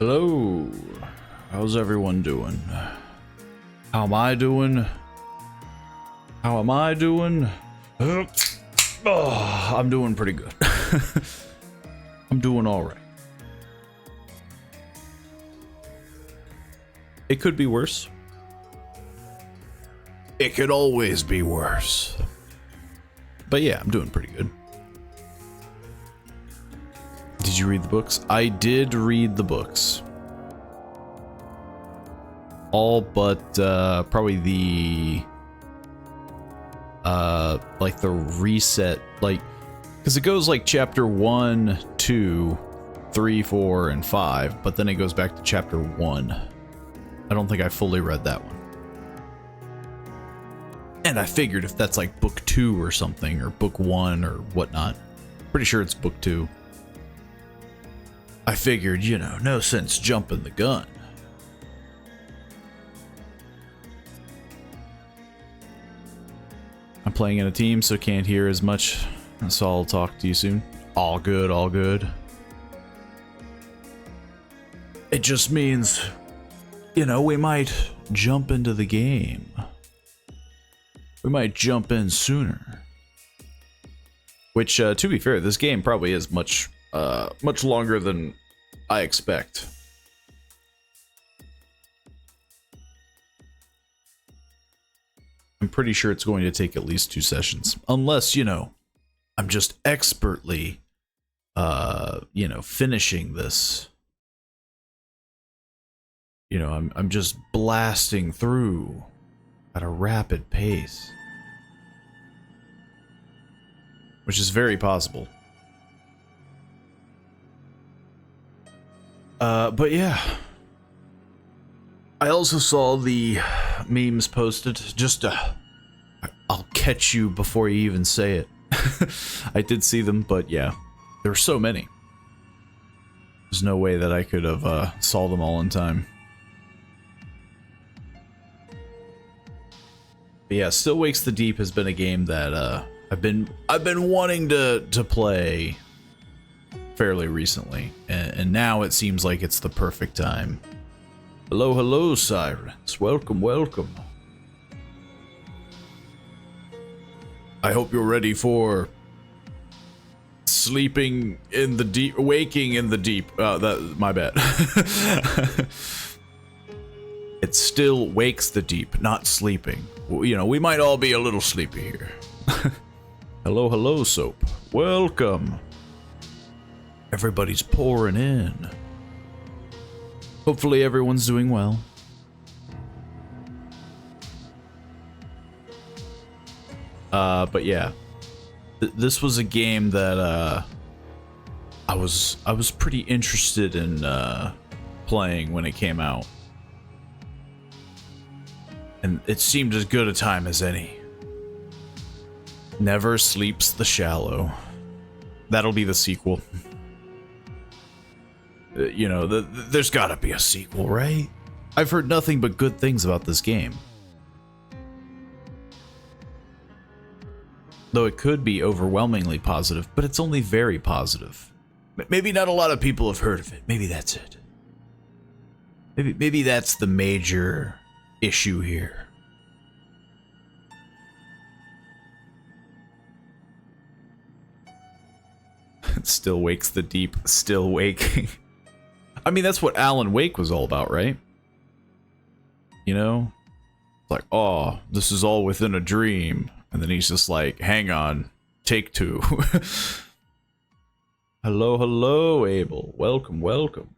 Hello. How's everyone doing? How am I doing? How am I doing? Oh, I'm doing pretty good. I'm doing all right. It could be worse. It could always be worse. But yeah, I'm doing pretty good. Did you read the books? I did read the books. All but probably the like the reset, like, because it goes like chapter 1, 2, 3, 4, and 5, but then it goes back to chapter 1. I don't think I fully read that one. And I figured if that's like book 2 or something, or book 1 or whatnot, pretty sure it's book 2. I figured, you know, no sense jumping the gun. I'm playing in a team, so can't hear as much, so I'll talk to you soon. All good, all good. It just means, you know, we might jump into the game. We might jump in sooner. Which, to be fair, this game probably is much longer than I expect. I'm pretty sure it's going to take at least 2 sessions. Unless, you know, I'm just expertly, you know, finishing this. You know, I'm just blasting through at a rapid pace. Which is very possible. But yeah. I also saw the memes posted. Just, I'll catch you before you even say it. I did see them, but yeah. There were so many. There's no way that I could have, saw them all in time. But yeah, Still Wakes the Deep has been a game that, I've been wanting to play fairly recently, and now it seems like it's the perfect time. Hello, hello, Sirens. Welcome, welcome. I hope you're ready for sleeping in the deep, waking in the deep. My bad. It still wakes the deep, not sleeping. You know, we might all be a little sleepy here. Hello, hello, Soap. Welcome. Everybody's pouring in. Hopefully everyone's doing well. But yeah. This was a game that, I was pretty interested in, playing when it came out. And it seemed as good a time as any. Never Sleeps the Shallow. That'll be the sequel. You know, there's gotta be a sequel, right? I've heard nothing but good things about this game. Though it could be overwhelmingly positive, but it's only very positive. Maybe not a lot of people have heard of it. Maybe that's it. Maybe that's the major issue here. Still Wakes the Deep, still waking. I mean, that's what Alan Wake was all about, right? You know? Like, oh, this is all within a dream. And then he's just like, hang on, take 2. Hello, hello, Abel. Welcome, welcome.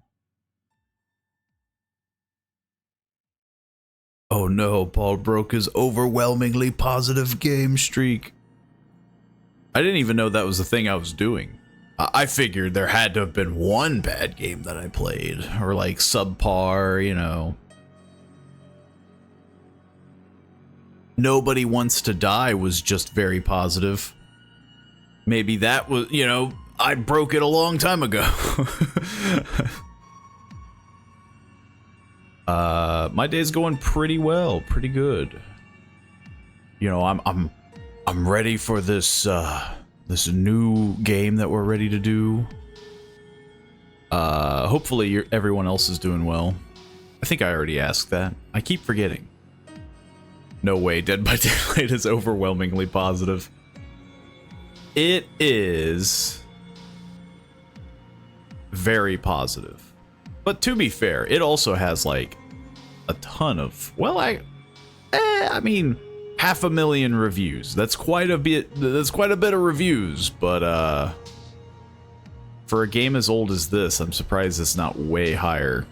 Oh no, Paul broke his overwhelmingly positive game streak. I didn't even know that was the thing I was doing. I figured there had to have been one bad game that I played, or like subpar, you know. Nobody Wants to Die was just very positive. Maybe that was, you know, I broke it a long time ago. My day's going pretty well, pretty good. You know, I'm ready for this this new game that we're ready to do. Hopefully everyone else is doing well. I think I already asked that. I keep forgetting. No way, Dead by Daylight is overwhelmingly positive. It is very positive. But to be fair, it also has like a ton of, well, I mean, 500,000 reviews. That's quite a bit of reviews, but for a game as old as this, I'm surprised it's not way higher.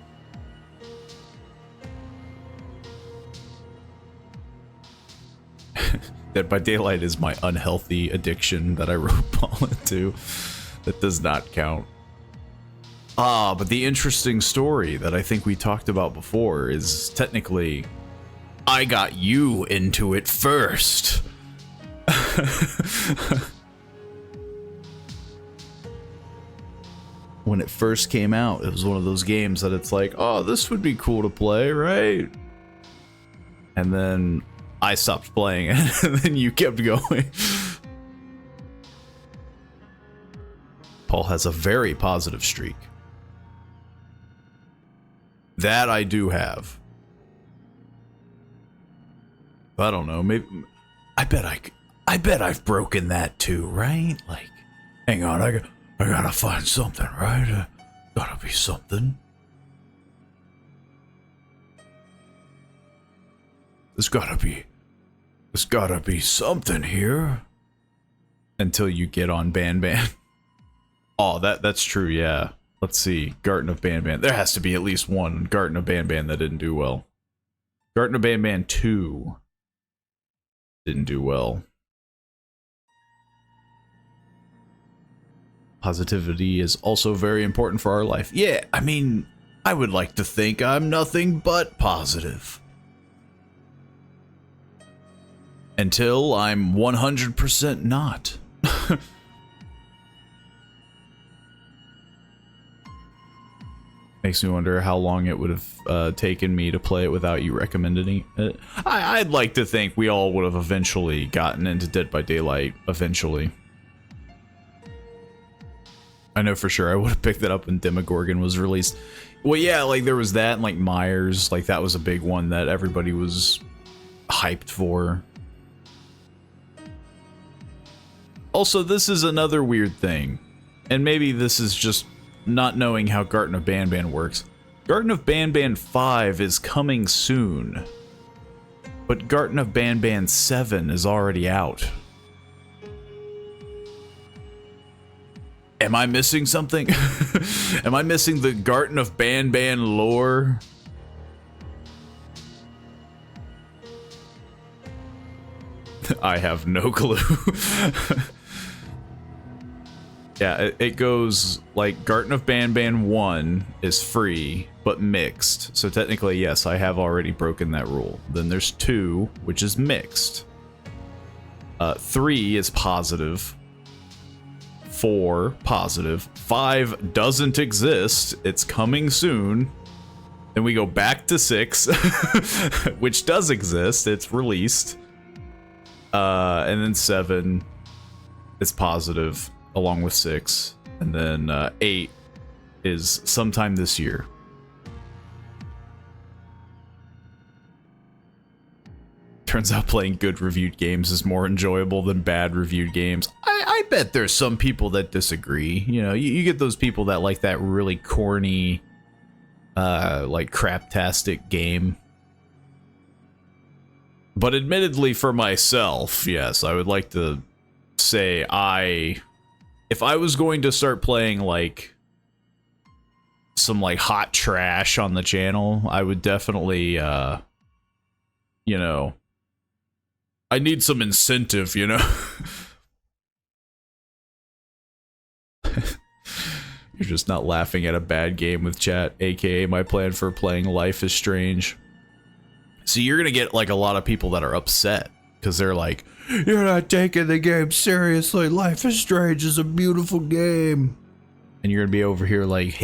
Dead by Daylight is my unhealthy addiction that I wrote Paul into. That does not count. But the interesting story that I think we talked about before is technically, I got you into it first. When it first came out, it was one of those games that it's like, oh, this would be cool to play, right? And then I stopped playing it, and then you kept going. Paul has a very positive streak. That I do have. I don't know, maybe I bet I've broken that too, right? Like, hang on, I gotta find something, right? Gotta be something. There's gotta be something here. Until you get on Ban. Oh, that's true, yeah. Let's see, Garden of Ban. There has to be at least one Garden of Ban that didn't do well. Garden of Ban 2 didn't do well. Positivity is also very important for our life. Yeah, I mean, I would like to think I'm nothing but positive. Until I'm 100% not. Makes me wonder how long it would have taken me to play it without you recommending it. I'd like to think we all would have eventually gotten into Dead by Daylight, eventually. I know for sure I would have picked it up when Demogorgon was released. Well, yeah, like there was that, and like Myers, like that was a big one that everybody was hyped for. Also, this is another weird thing, and maybe this is just not knowing how Garden of Ban works. Garden of Ban 5 is coming soon, but Garden of Ban 7 is already out. Am I missing something? Am I missing the Garden of Ban lore? I have no clue. Yeah, it goes like Garden of Ban 1 is free, but mixed. So technically, yes, I have already broken that rule. Then there's 2, which is mixed. 3 is positive. 4, positive. 5 doesn't exist. It's coming soon. Then we go back to 6, which does exist. It's released. And then 7 is positive, along with 6. And then 8 is sometime this year. Turns out playing good reviewed games is more enjoyable than bad reviewed games. I bet there's some people that disagree. You know, you get those people that like that really corny, like craptastic game. But admittedly for myself, yes, I would like to say if I was going to start playing like some like hot trash on the channel, I would definitely, you know, I need some incentive, you know? You're just not laughing at a bad game with chat, aka my plan for playing Life is Strange. So you're gonna get like a lot of people that are upset because they're like, you're not taking the game seriously. Life is Strange is a beautiful game. And you're gonna be over here like,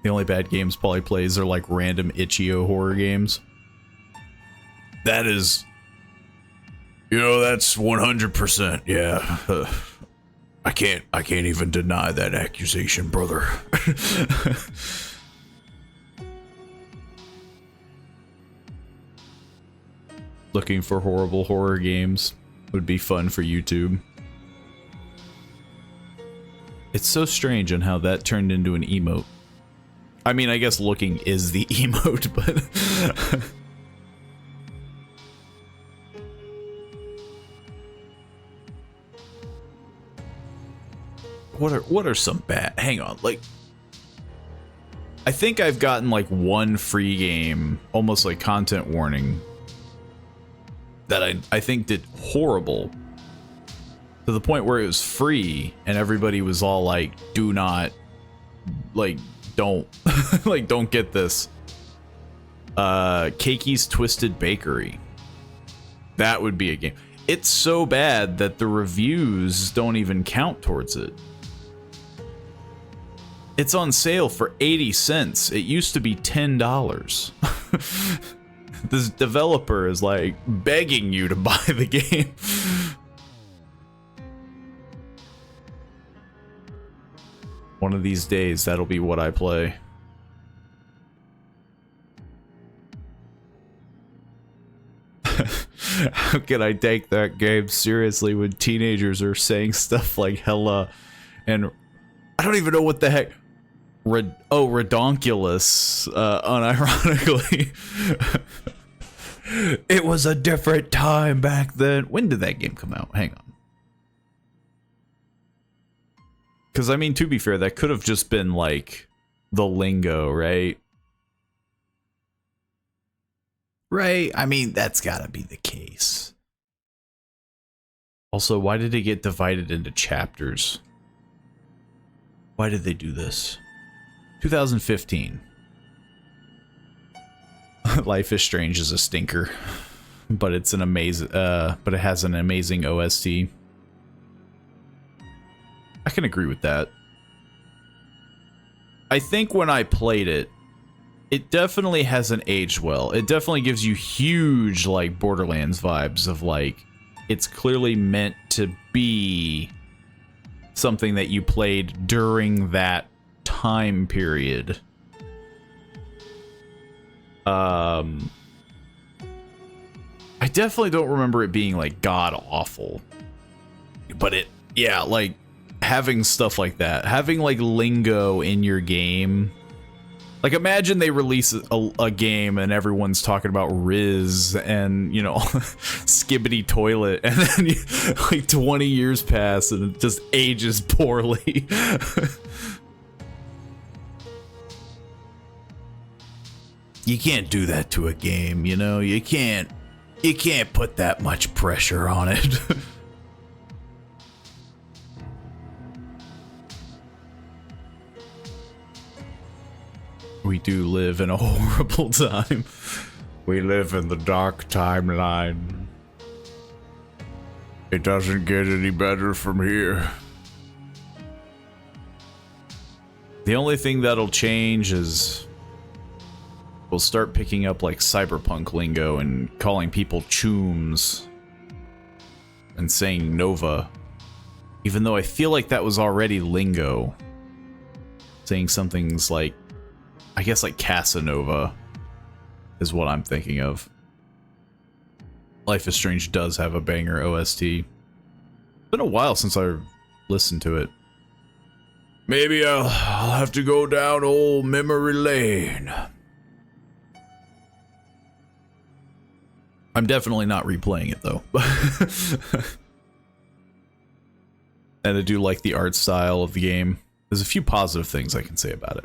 The only bad games Pauly plays are like random itch.io horror games. That is You know, that's 100%. Yeah. I can't even deny that accusation, brother. Looking for horrible horror games would be fun for YouTube. It's so strange on how that turned into an emote. I mean, I guess looking is the emote, but... What are some bad... Hang on, like... I think I've gotten like one free game, almost like content warning, that I think did horrible. To the point where it was free and everybody was all like, do not, like, don't, like, don't get this. Cakey's Twisted Bakery. That would be a game. It's so bad that the reviews don't even count towards it. It's on sale for 80 cents. It used to be $10. This developer is like begging you to buy the game. One of these days, that'll be what I play. How can I take that game seriously when teenagers are saying stuff like hella and I don't even know what the heck. Redonkulous, unironically. It was a different time back then. When did that game come out? Hang on. Because, I mean, to be fair, that could have just been, like, the lingo, right? Right? I mean, that's gotta be the case. Also, why did it get divided into chapters? Why did they do this? 2015. Life is Strange is a stinker, but it's an amazing. But it has an amazing OST. I can agree with that. I think when I played it, it definitely hasn't aged well. It definitely gives you huge like Borderlands vibes of like it's clearly meant to be something that you played during that time period. I definitely don't remember it being like god awful, but it, yeah, like having stuff like that, having like lingo in your game. Like imagine they release a game and everyone's talking about Riz and, you know, Skibbity Toilet, and then like 20 years pass and it just ages poorly. You can't do that to a game, you know? You can't put that much pressure on it. We do live in a horrible time. We live in the dark timeline. It doesn't get any better from here. The only thing that'll change is we'll start picking up like cyberpunk lingo and calling people chooms and saying Nova. Even though I feel like that was already lingo. Saying something's like, I guess like Casanova is what I'm thinking of. Life is Strange does have a banger OST. It's been a while since I listened to it. Maybe I'll have to go down old memory lane. I'm definitely not replaying it though. And I do like the art style of the game. There's a few positive things I can say about it.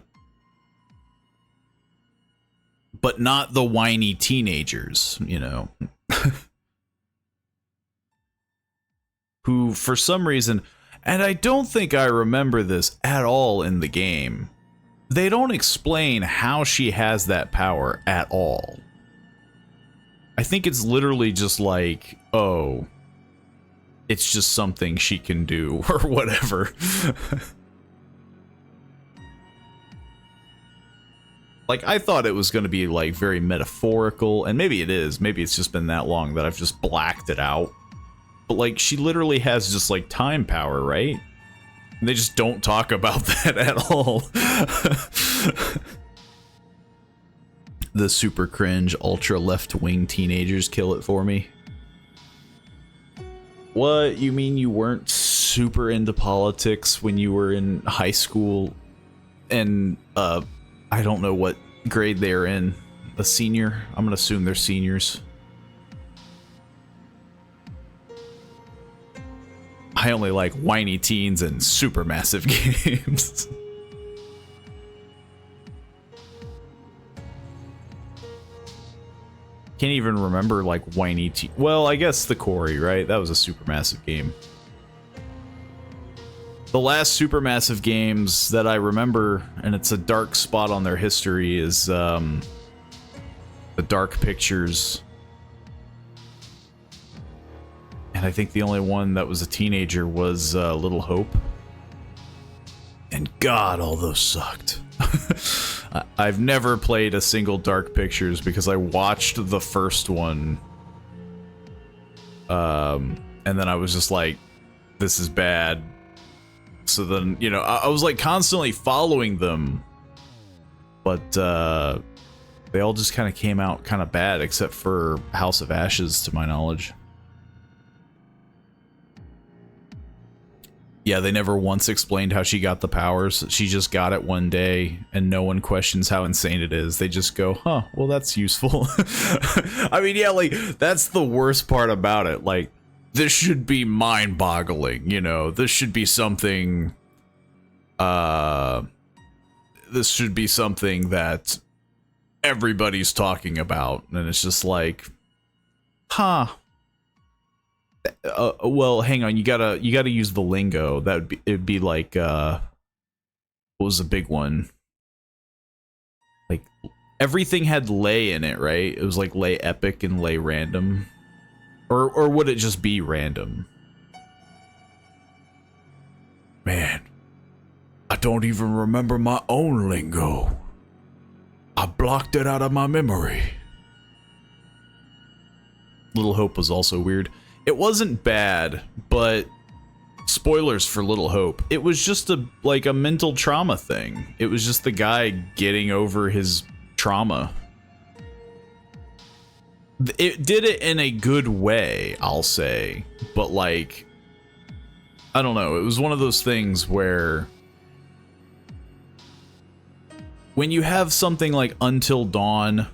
But not the whiny teenagers, you know. Who, for some reason, and I don't think I remember this at all in the game, they don't explain how she has that power at all. I think it's literally just like, oh, it's just something she can do, or whatever. Like, I thought it was going to be, like, very metaphorical, and maybe it is. Maybe it's just been that long that I've just blacked it out. but like she literally has just like time power, right? And they just don't talk about that at all. The super cringe, ultra left-wing teenagers kill it for me. What? You mean you weren't super into politics when you were in high school? And, I don't know what grade they're in. A senior? I'm gonna assume they're seniors. I only like whiny teens and super massive games. Can't even remember like whiny teen. Well, I guess the Quarry, right? That was a super massive game. The last supermassive games that I remember, and it's a dark spot on their history, is the Dark Pictures. And I think the only one that was a teenager was Little Hope. And God, all those sucked. I've never played a single Dark Pictures because I watched the first one. And then I was just like, this is bad. So then, you know, I was like constantly following them, but they all just kind of came out kind of bad, except for House of Ashes, to my knowledge. Yeah, they never once explained how she got the powers. She just got it one day, and no one questions how insane it is. They just go, huh, well, that's useful. I mean, yeah, like, that's the worst part about it. Like, this should be mind-boggling, you know? This should be something, this should be something that everybody's talking about, and it's just like, huh. Well, hang on, you gotta use the lingo. It'd be like, what was the big one? Like, everything had lay in it, right? It was like lay epic and lay random. Or would it just be random? Man, I don't even remember my own lingo. I blocked it out of my memory. Little Hope was also weird. It wasn't bad, but spoilers for Little Hope. It was just a mental trauma thing. It was just the guy getting over his trauma. It did it in a good way, I'll say, but like, I don't know, it was one of those things where when you have something like Until Dawn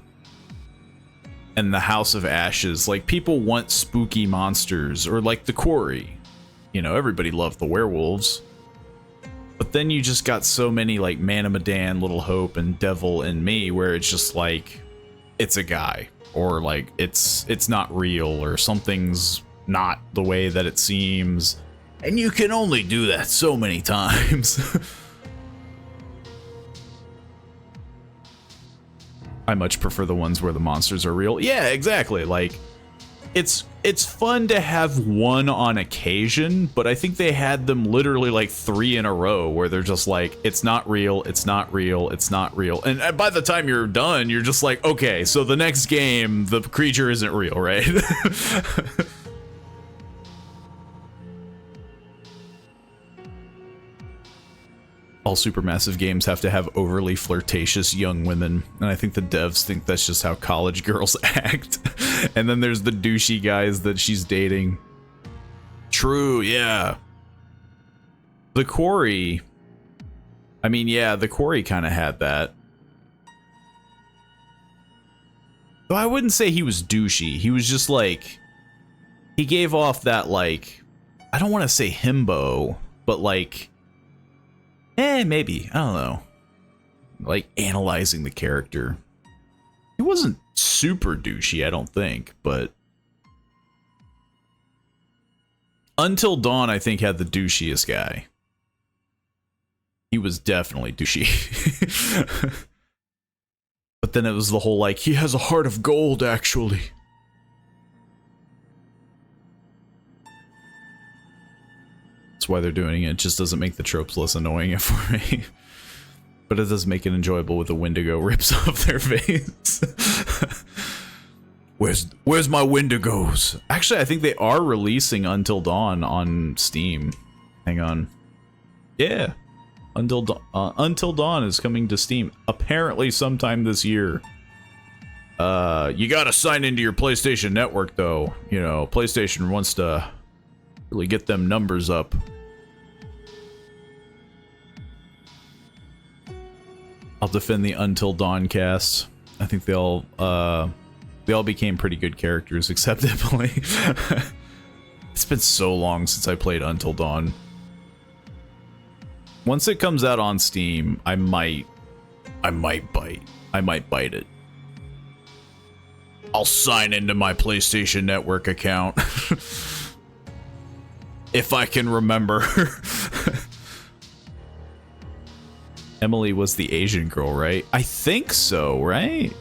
and the House of Ashes, like, people want spooky monsters, or like the Quarry, you know, everybody loved the werewolves, but then you just got so many like Man of Medan, Little Hope, and Devil in Me, where it's just like, it's a guy. Or like it's not real, or something's not the way that it seems, and you can only do that so many times. I much prefer the ones where the monsters are real. Yeah, exactly. Like, it's fun to have one on occasion, but I think they had them literally like 3 in a row where they're just like, it's not real, it's not real, it's not real. And by the time you're done, you're just like, okay, so the next game, the creature isn't real, right? All supermassive games have to have overly flirtatious young women, and I think the devs think that's just how college girls act. And then there's the douchey guys that she's dating. True, yeah. The Quarry, I mean, yeah, the Quarry kind of had that. Though I wouldn't say he was douchey. He was just like, he gave off that, like, I don't want to say himbo, but like, maybe. I don't know. Like, analyzing the character. He wasn't super douchey, I don't think, but Until Dawn, I think, had the douchiest guy. He was definitely douchey. But then it was the whole, like, he has a heart of gold, actually. That's why they're doing it. It just doesn't make the tropes less annoying for me. But it does make it enjoyable with the Wendigo rips off their face. Where's my Wendigos? Actually, I think they are releasing Until Dawn on Steam. Hang on. Yeah. Until Dawn is coming to Steam. Apparently sometime this year. You gotta sign into your PlayStation Network, though. You know, PlayStation wants to really get them numbers up. I'll defend the Until Dawn cast. I think they all became pretty good characters, except Emily. It's been so long since I played Until Dawn. Once it comes out on Steam, I might bite it. I'll sign into my PlayStation Network account. If I can remember. Emily was the Asian girl, right? I think so, right?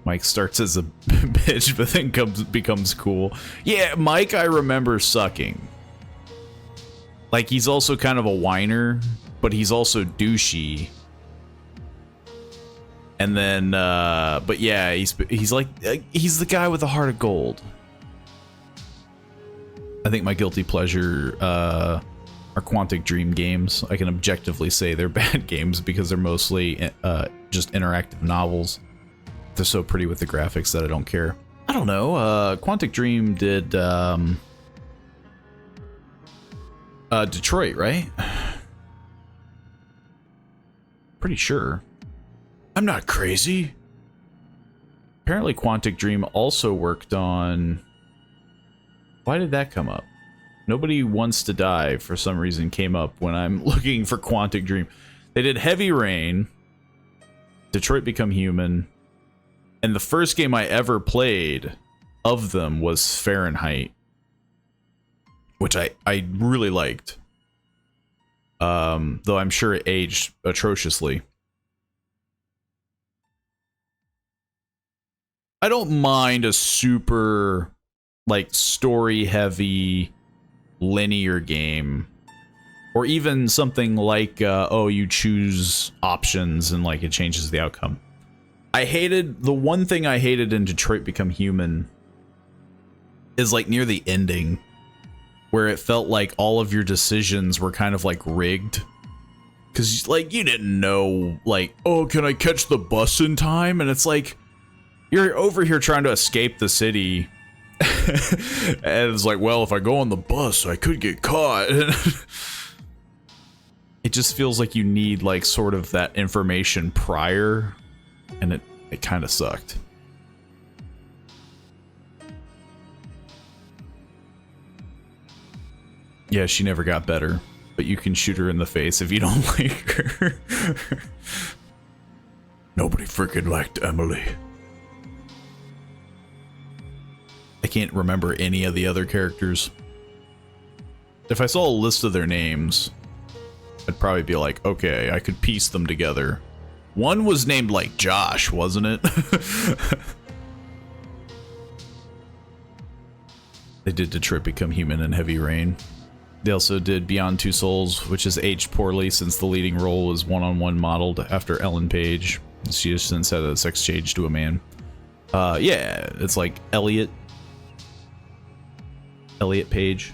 Mike starts as a bitch, but then becomes cool. Yeah, Mike, I remember sucking. Like, he's also kind of a whiner, but he's also douchey. And then, but yeah, he's like, he's the guy with the heart of gold. I think my guilty pleasure, are Quantic Dream games. I can objectively say they're bad games because they're mostly, just interactive novels. They're so pretty with the graphics that I don't care. I don't know, Quantic Dream did, Detroit, right? Pretty sure. I'm not crazy. Apparently Quantic Dream also worked on... Why did that come up? Nobody Wants to Die, for some reason, came up when I'm looking for Quantic Dream. They did Heavy Rain, Detroit Become Human, and the first game I ever played of them was Fahrenheit, which I really liked. Though I'm sure it aged atrociously. I don't mind a super, like, story-heavy, linear game. Or even something like, oh, you choose options and, like, it changes the outcome. The one thing I hated in Detroit Become Human is, like, near the ending, where it felt like all of your decisions were kind of, like, rigged. Because, like, you didn't know, like, oh, can I catch the bus in time? And it's like... You're over here trying to escape the city. And it's like, well, if I go on the bus, I could get caught. It just feels like you need, like, sort of that information prior. And it kind of sucked. Yeah, she never got better. But you can shoot her in the face if you don't like her. Nobody freaking liked Emily. I can't remember any of the other characters. If I saw a list of their names, I'd probably be like, okay, I could piece them together. One was named like Josh, wasn't it? They did Detroit Become Human and Heavy Rain. They also did Beyond Two Souls, which has aged poorly since the leading role was one-on-one modeled after Ellen Page. She has since had a sex change to a man. Yeah, it's like Elliot Page.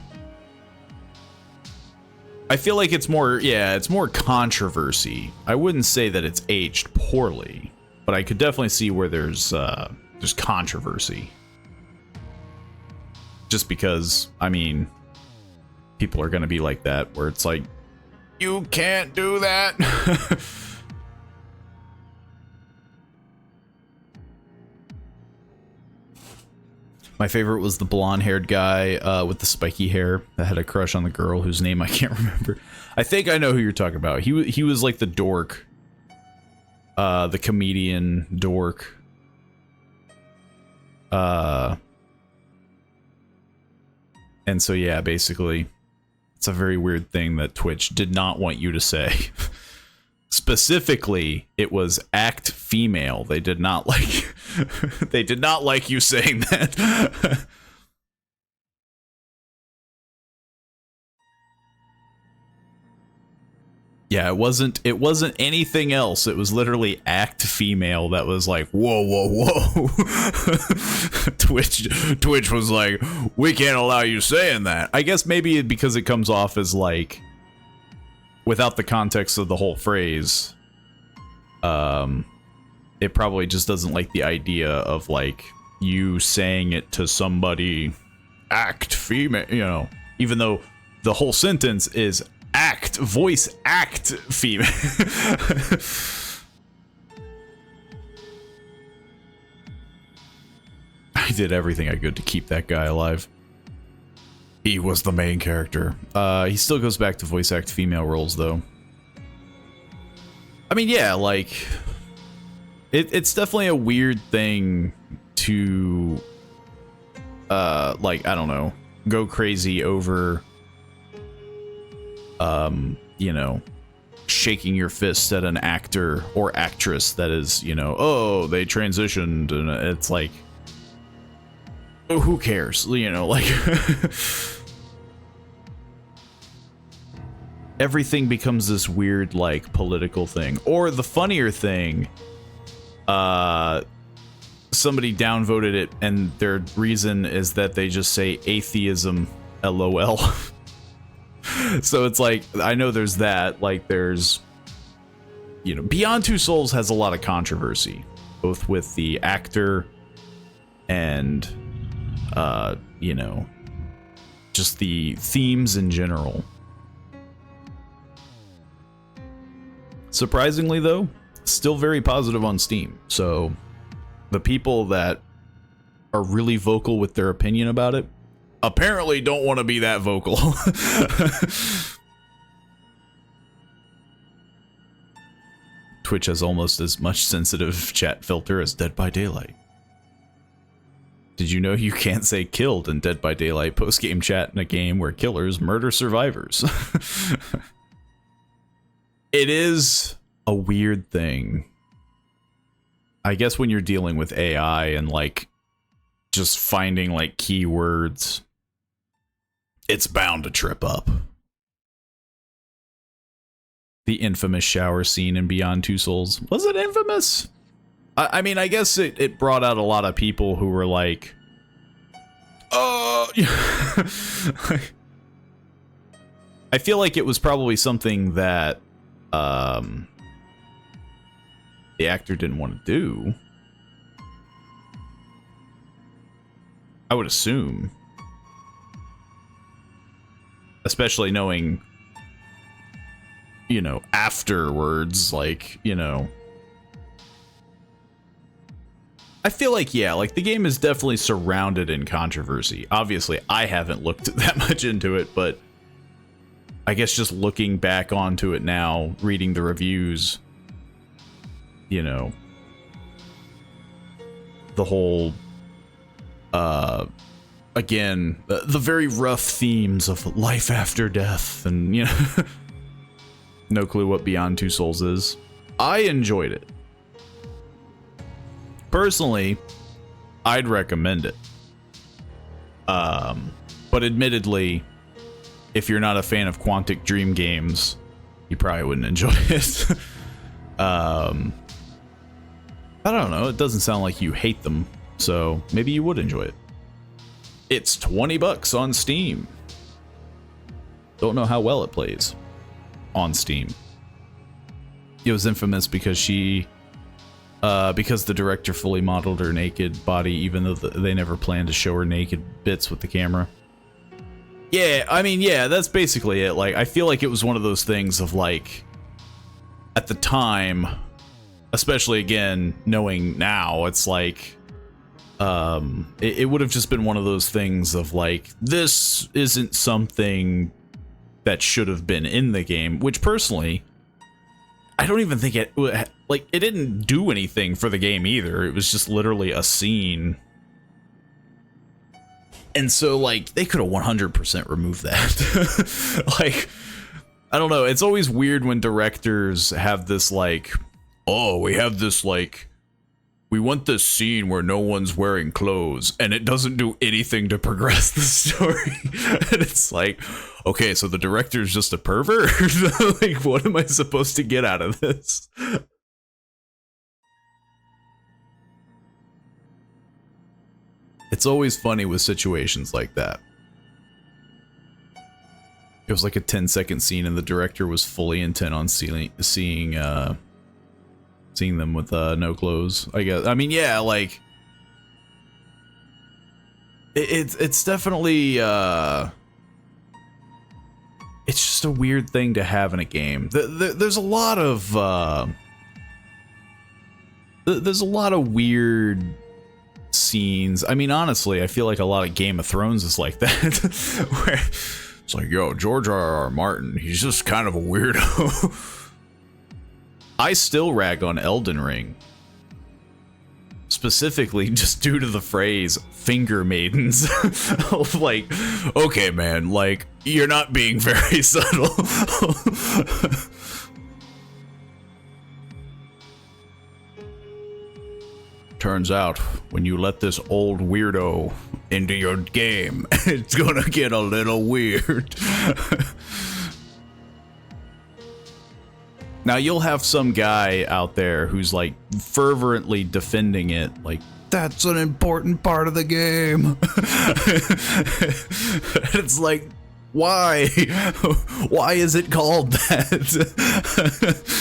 I feel like it's more, yeah, it's more controversy. I wouldn't say that it's aged poorly, but I could definitely see where there's controversy. Just because, I mean, people are gonna be like that, where it's like, you can't do that. My favorite was the blonde-haired guy with the spiky hair that had a crush on the girl whose name I can't remember. I think I know who you're talking about. He was like the dork, the comedian dork. And so yeah, basically, it's a very weird thing that Twitch did not want you to say. Specifically, it was act female. They did not like they did not like you saying that. Yeah, it wasn't anything else. It was literally act female that was like, whoa, whoa, whoa. Twitch was like, we can't allow you saying that. I guess maybe because it comes off as like, without the context of the whole phrase, it probably just doesn't like the idea of like you saying it to somebody, act female, you know, even though the whole sentence is voice act female. I did everything I could to keep that guy alive. He was the main character. He still goes back to voice act female roles though. I mean, yeah, like it's definitely a weird thing to like, I don't know, go crazy over you know, shaking your fist at an actor or actress that is, you know, oh, they transitioned, and it's like, oh, who cares, you know, like everything becomes this weird like political thing. Or the funnier thing, somebody downvoted it and their reason is that they just say atheism, LOL. So it's like, I know there's that, like there's, you know, Beyond Two Souls has a lot of controversy, both with the actor and, you know, just the themes in general. Surprisingly though, still very positive on Steam. So the people that are really vocal with their opinion about it apparently don't want to be that vocal. Twitch has almost as much sensitive chat filter as Dead by Daylight. Did you know you can't say killed in Dead by Daylight post-game chat in a game where killers murder survivors? It is a weird thing. I guess when you're dealing with AI and like just finding like keywords, it's bound to trip up. The infamous shower scene in Beyond Two Souls. Was it infamous? I mean, I guess it brought out a lot of people who were like, I feel like it was probably something that the actor didn't want to do. I would assume. Especially knowing, you know, afterwards, like, you know. I feel like, yeah, like the game is definitely surrounded in controversy. Obviously, I haven't looked that much into it, but I guess just looking back onto it now, reading the reviews, you know, the whole, again, the very rough themes of life after death, and, you know, no clue what Beyond Two Souls is. I enjoyed it. Personally, I'd recommend it. But admittedly, if you're not a fan of Quantic Dream games, you probably wouldn't enjoy it. I don't know, it doesn't sound like you hate them, so maybe you would enjoy it. It's $20 on Steam. Don't know how well it plays on Steam. It was infamous because because the director fully modeled her naked body, even though they never planned to show her naked bits with the camera. Yeah, I mean, yeah, that's basically it. Like, I feel like it was one of those things of, like, at the time, especially, again, knowing now, it's like, it would have just been one of those things of, like, this isn't something that should have been in the game, which, personally, I don't even think it, like, it didn't do anything for the game either. It was just literally a scene. And so, like, they could have 100% removed that. Like, I don't know. It's always weird when directors have this, like, oh, we have this, like, we want this scene where no one's wearing clothes and it doesn't do anything to progress the story. And it's like, okay, so the director's just a pervert? Like, what am I supposed to get out of this? It's always funny with situations like that. It was like a 10-second scene and the director was fully intent on seeing them with no clothes, I guess. I mean, yeah, like it's definitely it's just a weird thing to have in a game. There's a lot of weird scenes. I mean, honestly, I feel like a lot of Game of Thrones is like that. Where it's like, yo, George R.R. Martin, he's just kind of a weirdo. I still rag on Elden Ring. Specifically, just due to the phrase, finger maidens. Like, okay, man, like, you're not being very subtle. Turns out, when you let this old weirdo into your game, it's gonna get a little weird. Now, you'll have some guy out there who's like fervently defending it, like, that's an important part of the game. It's like, why? Why is it called that?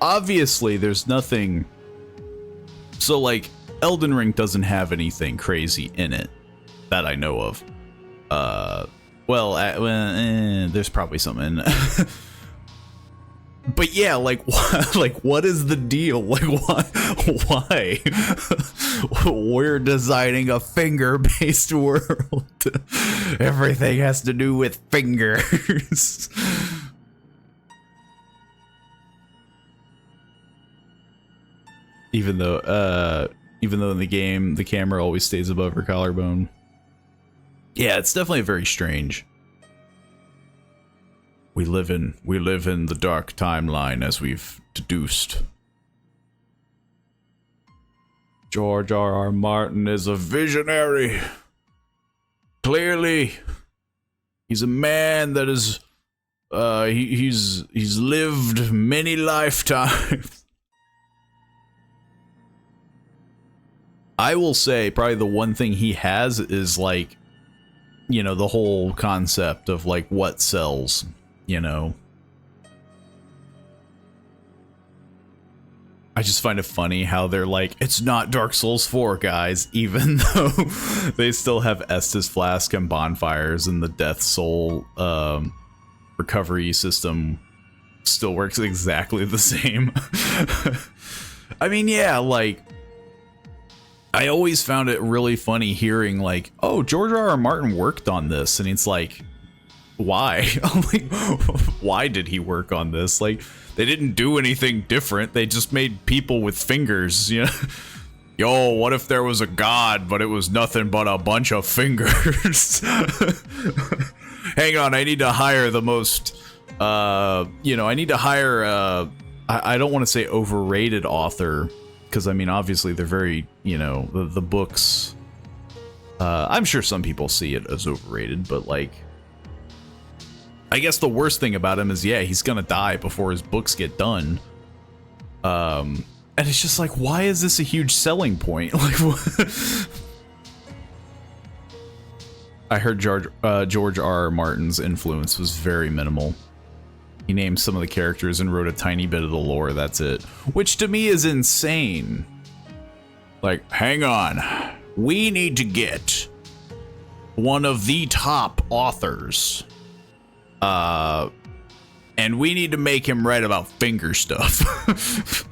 Obviously, there's nothing. So, like, Elden Ring doesn't have anything crazy in it that I know of. There's probably something. But yeah, like, what is the deal? Like, why? We're designing a finger-based world. Everything has to do with fingers. Even though in the game, the camera always stays above her collarbone. Yeah, it's definitely very strange. We live in the dark timeline, as we've deduced. George R.R. Martin is a visionary. Clearly, he's a man that is he's lived many lifetimes. I will say probably the one thing he has is, like, you know, the whole concept of, like, what sells, you know. I just find it funny how they're like, it's not Dark Souls 4, guys, even though they still have Estus Flask and bonfires, and the Death Soul recovery system still works exactly the same. I mean, yeah, like, I always found it really funny hearing, like, oh, George R.R. Martin worked on this, and it's like, why? Like, why did he work on this? Like, they didn't do anything different. They just made people with fingers, you know? Yo, what if there was a god, but it was nothing but a bunch of fingers? Hang on, I need to hire the most, you know, I need to hire, I don't want to say overrated author, because, I mean, obviously they're very, you know, the books, I'm sure some people see it as overrated, but, like, I guess the worst thing about him is, yeah, he's gonna die before his books get done. And it's just like, why is this a huge selling point? Like, what? I heard George R.R. Martin's influence was very minimal. He named some of the characters and wrote a tiny bit of the lore, that's it. Which to me is insane. Like, hang on. We need to get one of the top authors. And we need to make him write about finger stuff.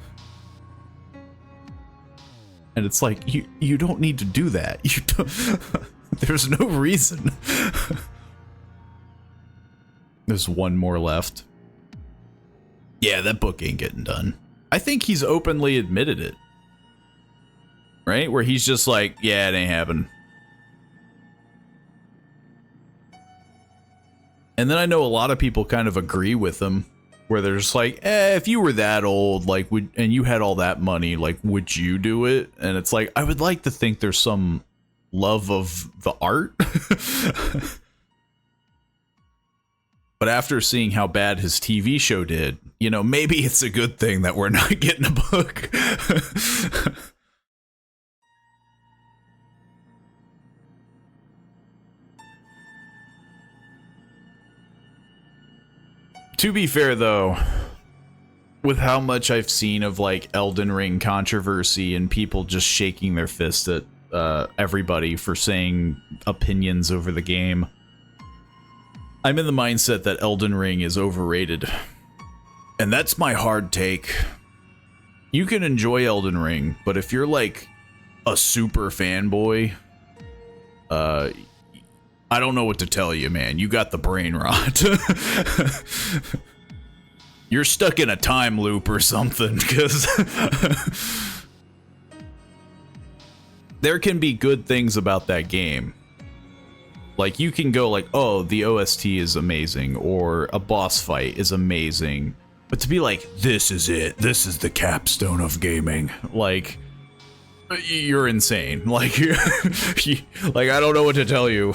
And it's like, you don't need to do that. You don't. There's no reason. There's one more left. Yeah, that book ain't getting done. I think he's openly admitted it. Right? Where he's just like, yeah, it ain't happening. And then I know a lot of people kind of agree with him, where they're just like, if you were that old, like, and you had all that money, like, would you do it? And it's like, I would like to think there's some love of the art. But after seeing how bad his TV show did, you know, maybe it's a good thing that we're not getting a book. To be fair, though, with how much I've seen of, like, Elden Ring controversy and people just shaking their fist at everybody for saying opinions over the game, I'm in the mindset that Elden Ring is overrated. And that's my hard take. You can enjoy Elden Ring, but if you're, like, a super fanboy, I don't know what to tell you, man. You got the brain rot. You're stuck in a time loop or something, because there can be good things about that game. Like, you can go like, oh, the OST is amazing, or a boss fight is amazing. But to be like, this is it. This is the capstone of gaming. Like, you're insane. Like, like, I don't know what to tell you.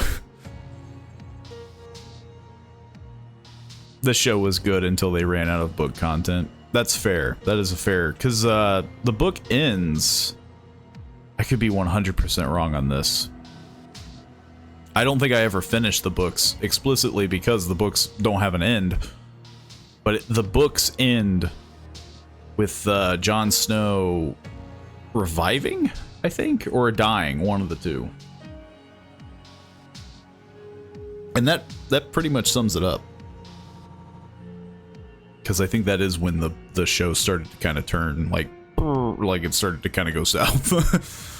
The show was good until they ran out of book content. That's fair. That is a fair, because the book ends. I could be 100% wrong on this. I don't think I ever finished the books explicitly because the books don't have an end. But the books end with Jon Snow reviving, I think, or dying, one of the two. And that pretty much sums it up. Because I think that is when the show started to kind of turn, like it started to kind of go south.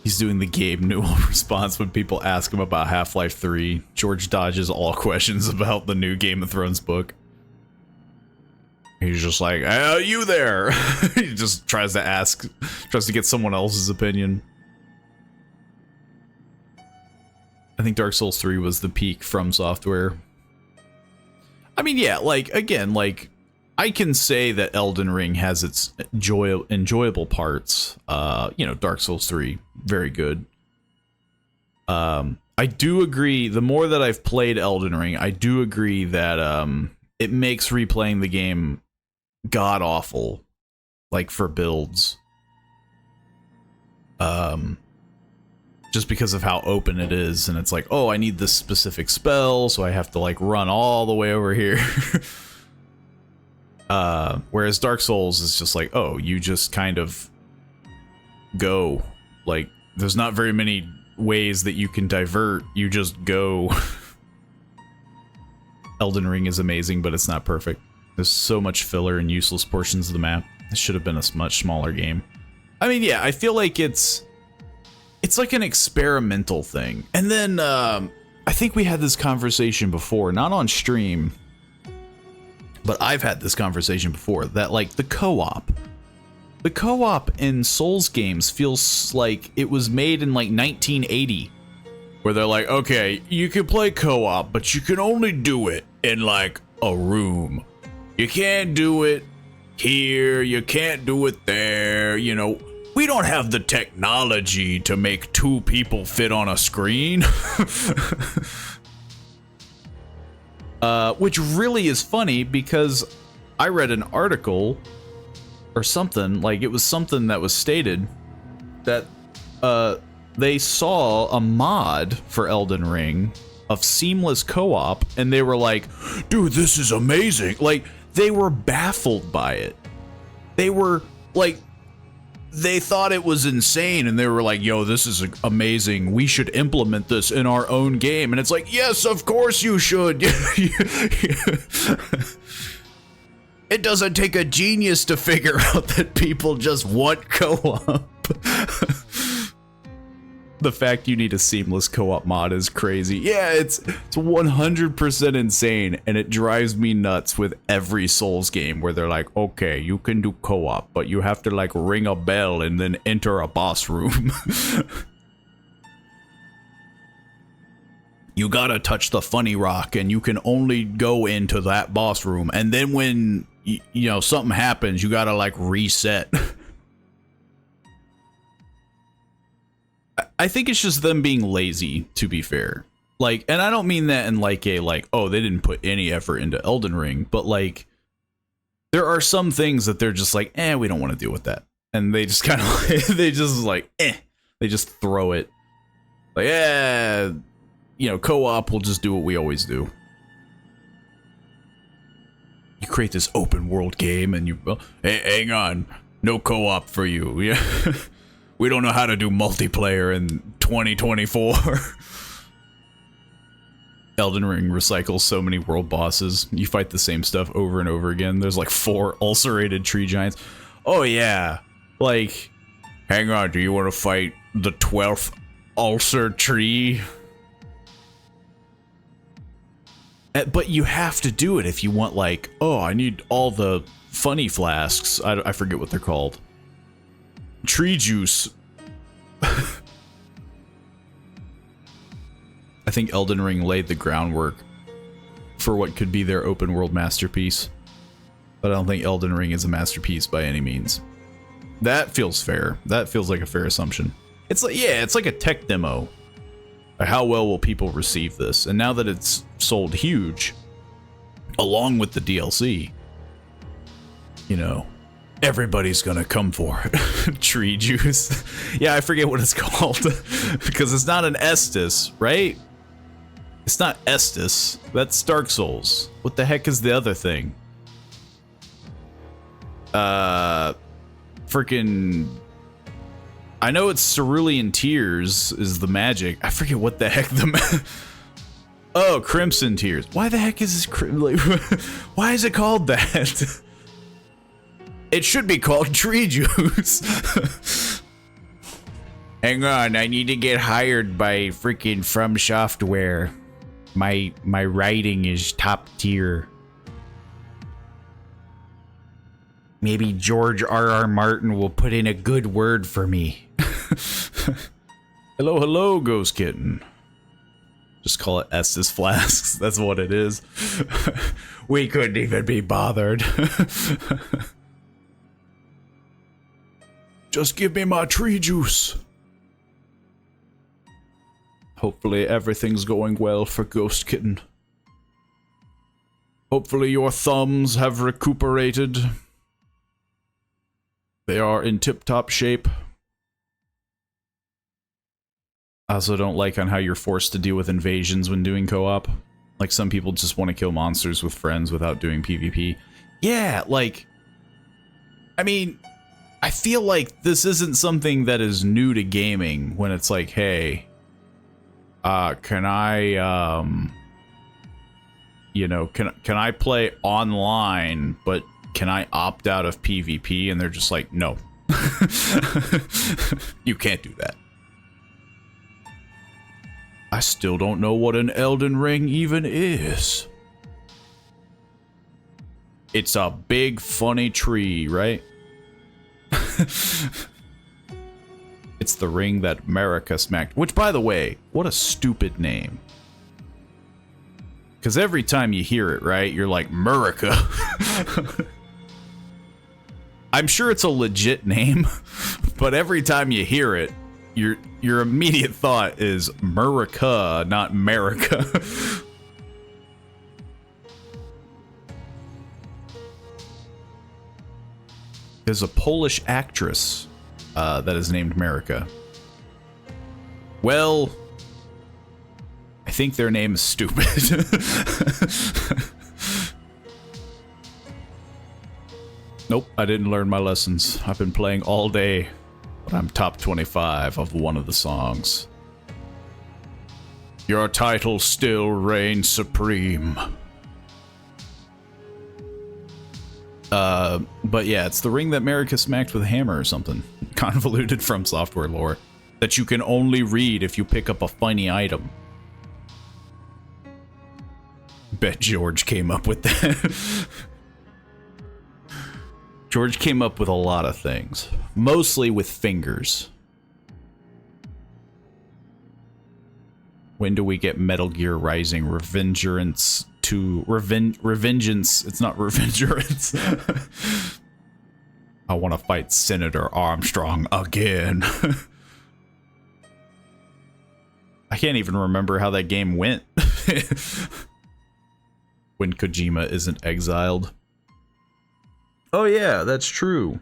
He's doing the Gabe Newell response when people ask him about Half-Life 3. George dodges all questions about the new Game of Thrones book. He's just like, hey, you there? He just tries to get someone else's opinion. I think Dark Souls 3 was the peak From Software. I mean, yeah, like, again, like, I can say that Elden Ring has its enjoyable parts. You know, Dark Souls 3, very good. I do agree, the more that I've played Elden Ring, I do agree that it makes replaying the game god-awful, like, for builds. Just because of how open it is, and it's like, oh, I need this specific spell, so I have to, like, run all the way over here. Whereas Dark Souls is just like, oh, you just kind of go. Like, there's not very many ways that you can divert, you just go. Elden Ring is amazing, but it's not perfect. There's so much filler and useless portions of the map. It should have been a much smaller game. I mean, yeah, I feel like it's like an experimental thing. And then, I think we had this conversation before, not on stream, but I've had this conversation before, that, like, the co-op in Souls games feels like it was made in, like, 1980, where they're like, okay, you can play co-op, but you can only do it in, like, a room. You can't do it here, you can't do it there, you know. We don't have the technology to make two people fit on a screen. Which really is funny, because I read an article or something, like, it was something that was stated that they saw a mod for Elden Ring of seamless co-op, and they were like, dude, this is amazing. Like, they were baffled by it. They were like, they thought it was insane, and they were like, yo, this is amazing. We should implement this in our own game. And it's like, yes, of course you should. It doesn't take a genius to figure out that people just want co-op. The fact you need a seamless co-op mod is crazy. Yeah, it's 100% insane, and it drives me nuts with every Souls game where they're like, okay, you can do co-op, but you have to, like, ring a bell and then enter a boss room. you gotta touch the funny rock and you can only go into that boss room. And then when, you know, something happens, you gotta like reset. I think it's just them being lazy, to be fair. Like, and I don't mean that in like a, like, oh, they didn't put any effort into Elden Ring, but like, there are some things that they're just like, we don't want to deal with that. And they just kind of, they just like, they just throw it. Like, you know, co-op will just do what we always do. You create this open world game and you, well, hey, hang on, no co-op for you. Yeah, we don't know how to do multiplayer in 2024. Elden Ring recycles so many world bosses. You fight the same stuff over and over again. There's like 4 ulcerated tree giants. Oh yeah, like, hang on, do you want to fight the 12th ulcer tree? But you have to do it if you want, like, oh, I need all the funny flasks. I forget what they're called. Tree juice. I think Elden Ring laid the groundwork for what could be their open world masterpiece. But I don't think Elden Ring is a masterpiece by any means. That feels fair. That feels like a fair assumption. It's like, yeah, it's like a tech demo. How well will people receive this? And now that it's sold huge, along with the DLC, you know, everybody's gonna come for it. Tree juice. Yeah, I forget what it's called. Because it's not an Estus, right? It's not Estus. That's Dark Souls. What the heck is the other thing? Freaking... I know it's Cerulean Tears is the magic. I forget what the heck the... Oh, Crimson Tears. Why the heck is this... Like, why is it called that? It should be called Tree Juice. Hang on, I need to get hired by freaking From Software. My writing is top tier. Maybe George R.R. Martin will put in a good word for me. Hello, hello, Ghost Kitten. Just call it Estus Flasks. That's what it is. We couldn't even be bothered. Just give me my tree juice. Hopefully everything's going well for Ghost Kitten. Hopefully your thumbs have recuperated. They are in tip-top shape. I also don't like on how you're forced to deal with invasions when doing co-op. Like, some people just want to kill monsters with friends without doing PvP. Yeah, like... I mean, I feel like this isn't something that is new to gaming when it's like, hey... can I, you know, can I play online, but can I opt out of PvP? And they're just like, no. You can't do that. I still don't know what an Elden Ring even is. It's a big, funny tree, right? It's the ring that America smacked. Which, by the way, what a stupid name. Because every time you hear it, right, you're like, Murica. I'm sure it's a legit name, but every time you hear it, your immediate thought is Murica, not America. There's a Polish actress that is named America. Well, I think their name is stupid. Nope, I didn't learn my lessons. I've been playing all day, but I'm top 25 of one of the songs. Your title still reigns supreme. But yeah, it's the ring that America smacked with a hammer or something. Convoluted From Software lore. That you can only read if you pick up a funny item. Bet George came up with that. George came up with a lot of things. Mostly with fingers. When do we get Metal Gear Rising Revengeance to Revengeance? It's not Revengeance. I want to fight Senator Armstrong again. I can't even remember how that game went. When Kojima isn't exiled. Oh yeah, that's true.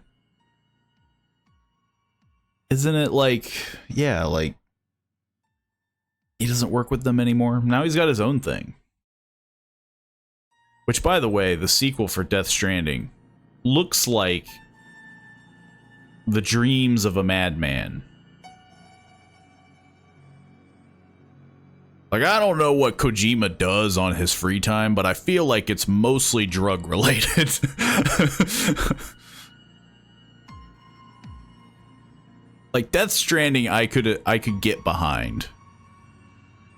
Isn't it like, yeah, like he doesn't work with them anymore? Now he's got his own thing. Which, by the way, the sequel for Death Stranding looks like the dreams of a madman. Like, I don't know what Kojima does on his free time, but I feel like it's mostly drug related. Like, Death Stranding, I could get behind.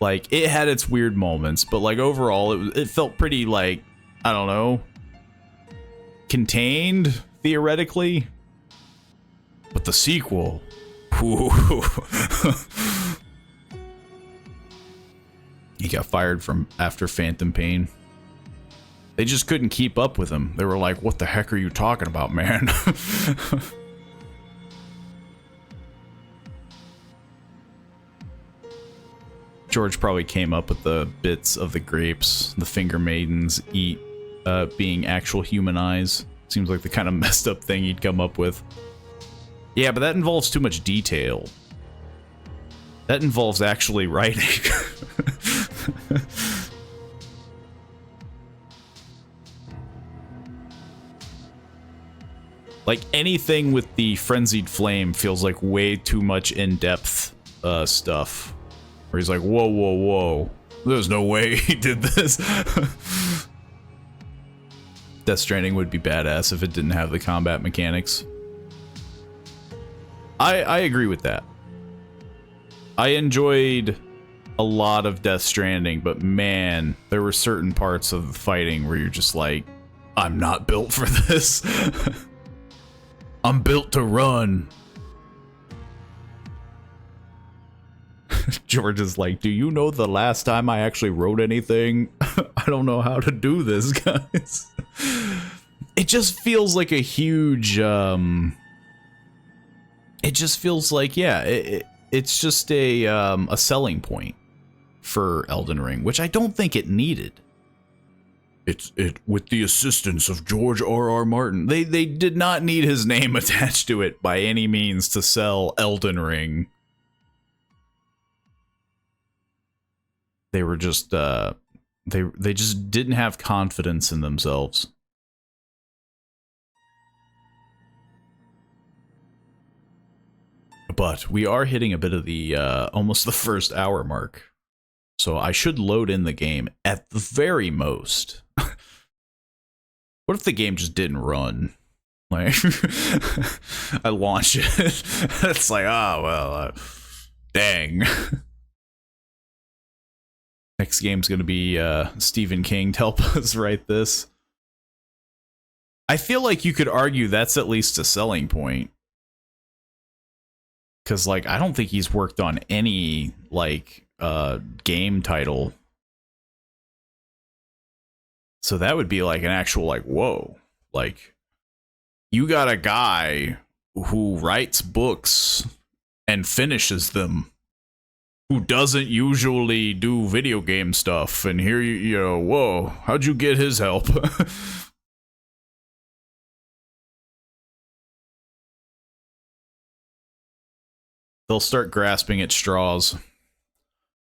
Like, it had its weird moments, but like overall, it felt pretty, like, I don't know, contained theoretically. But the sequel, he got fired from after Phantom Pain. They just couldn't keep up with him. They were like, "What the heck are you talking about, man?" George probably came up with the bits of the grapes the finger maidens eat being actual human eyes. Seems like the kind of messed up thing he'd come up with. Yeah, but that involves too much detail. That involves actually writing. Like, anything with the frenzied flame feels like way too much in-depth stuff. Where he's like, whoa, whoa, whoa. There's no way he did this. Death Stranding would be badass if it didn't have the combat mechanics. I agree with that. I enjoyed a lot of Death Stranding, but man, there were certain parts of the fighting where you're just like, I'm not built for this. I'm built to run. George is like, do you know the last time I actually wrote anything? I don't know how to do this, guys. It just feels like a huge, it just feels like, yeah, it's just a selling point for Elden Ring, which I don't think it needed. It with the assistance of George R.R. Martin. They did not need his name attached to it by any means to sell Elden Ring. They were just they just didn't have confidence in themselves. But we are hitting a bit of the almost the first hour mark. So I should load in the game at the very most. What if the game just didn't run? Like, I launch it. It's like, oh, well, dang. Next game's going to be Stephen King to help us write this. I feel like you could argue that's at least a selling point. Because, like, I don't think he's worked on any, like, game title. So that would be, like, an actual, like, whoa. Like, you got a guy who writes books and finishes them, who doesn't usually do video game stuff, and here you know, whoa, how'd you get his help? They'll start grasping at straws.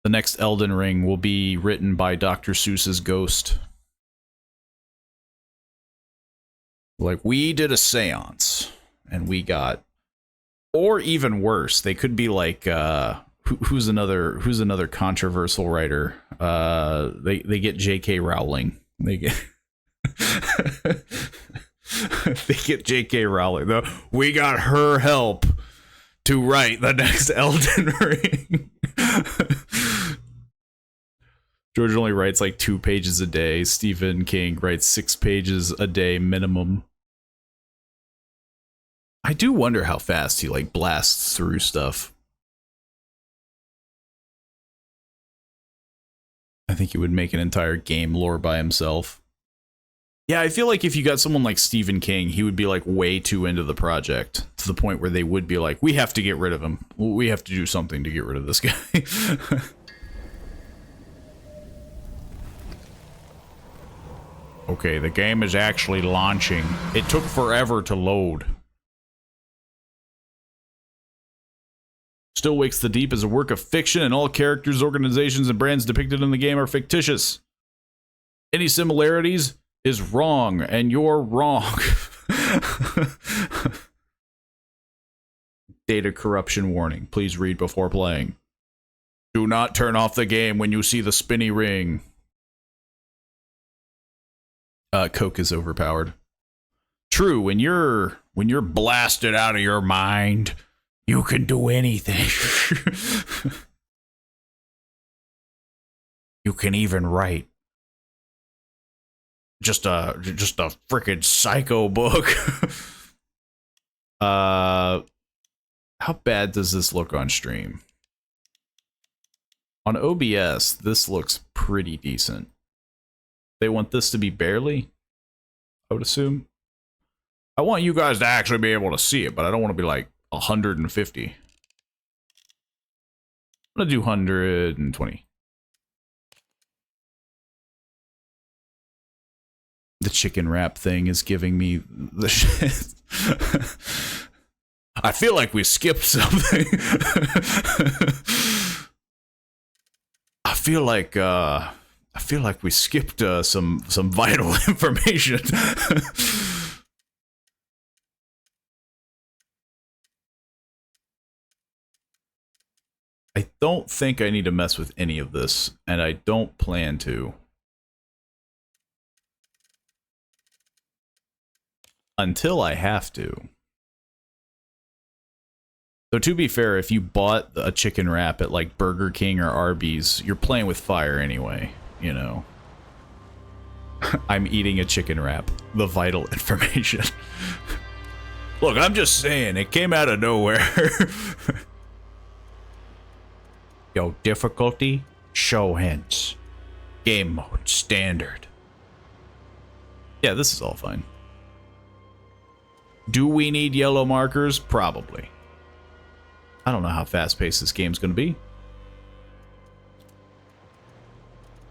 The next Elden Ring will be written by Dr. Seuss's ghost. Like, we did a seance, and we got, or even worse, they could be like, who's another controversial writer? They get J.K. Rowling. They get they get J.K. Rowling. Though we got her help to write the next Elden Ring. George only writes like 2 pages a day. Stephen King writes 6 pages a day minimum. I do wonder how fast he like blasts through stuff. I think he would make an entire game lore by himself. Yeah, I feel like if you got someone like Stephen King, he would be like way too into the project to the point where they would be like, we have to get rid of him. We have to do something to get rid of this guy. Okay, the game is actually launching. It took forever to load. Still Wakes the Deep is a work of fiction, and all characters, organizations, and brands depicted in the game are fictitious. Any similarities is wrong, and you're wrong. Data corruption warning. Please read before playing. Do not turn off the game when you see the spinny ring. Coke is overpowered. True, when you're blasted out of your mind, you can do anything. You can even write. Just a freaking psycho book. How bad does this look on stream? On OBS, this looks pretty decent. They want this to be barely, I would assume. I want you guys to actually be able to see it, but I don't want to be like 150. I'm gonna do 120. The chicken wrap thing is giving me the shit. I feel like we skipped something. I feel like we skipped some vital information. I don't think I need to mess with any of this, and I don't plan to. Until I have to. So to be fair, if you bought a chicken wrap at like Burger King or Arby's, you're playing with fire anyway, you know. I'm eating a chicken wrap. The vital information. Look, I'm just saying, it came out of nowhere. Yo, difficulty, show hints. Game mode, standard. Yeah, this is all fine. Do we need yellow markers? Probably. I don't know how fast-paced this game's gonna be.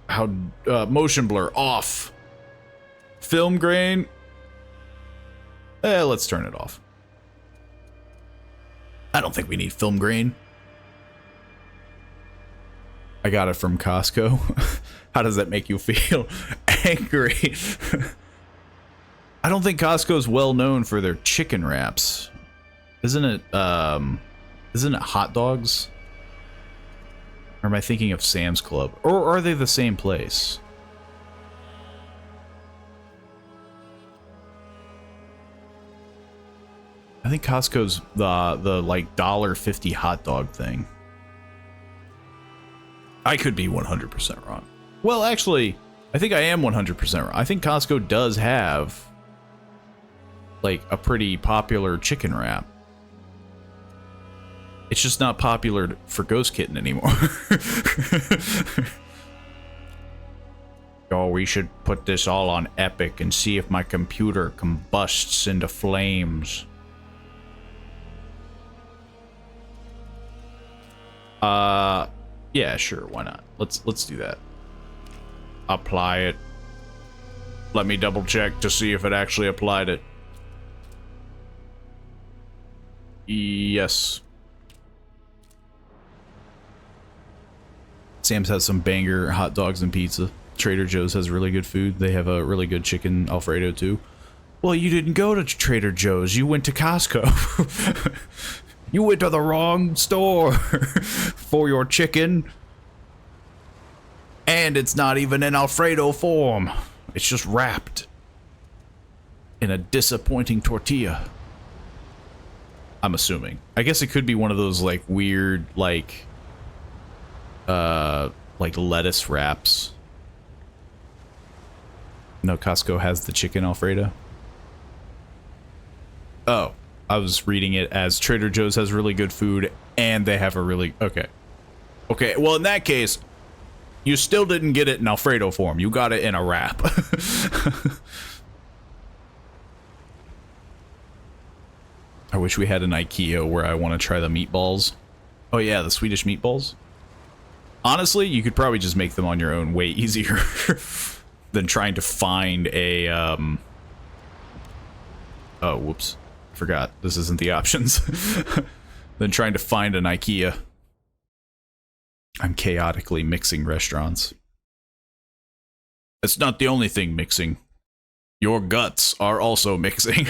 How, motion blur off. Film grain. Let's turn it off. I don't think we need film grain. I got it from Costco. How does that make you feel? Angry. I don't think Costco's well known for their chicken wraps. Isn't it hot dogs? Or am I thinking of Sam's Club? Or are they the same place? I think Costco's the like $1.50 hot dog thing. I could be 100% wrong. Well, actually, I think I am 100% wrong. I think Costco does have like a pretty popular chicken wrap. It's just not popular for Ghost Kitten anymore. Oh, we should put this all on Epic and see if my computer combusts into flames. Yeah, sure, why not? Let's do that. Apply it. Let me double check to see if it actually applied it. Yes. Sam's has some banger hot dogs and pizza. Trader Joe's has really good food. They have a really good chicken Alfredo too. Well, you didn't go to Trader Joe's. You went to Costco. You went to the wrong store for your chicken. And it's not even in Alfredo form. It's just wrapped in a disappointing tortilla. I'm assuming. I guess it could be one of those like weird like lettuce wraps. No, Costco has the chicken Alfredo. Oh, I was reading it as Trader Joe's has really good food and they have a really okay. Okay, well in that case, You still didn't get it in Alfredo form. You got it in a wrap. I wish we had an IKEA where I want to try the meatballs. Oh yeah, the Swedish meatballs. Honestly, you could probably just make them on your own way easier than trying to find a, Oh, whoops. Forgot. This isn't the options. Than trying to find an IKEA. I'm chaotically mixing restaurants. It's not the only thing mixing. Your guts are also mixing.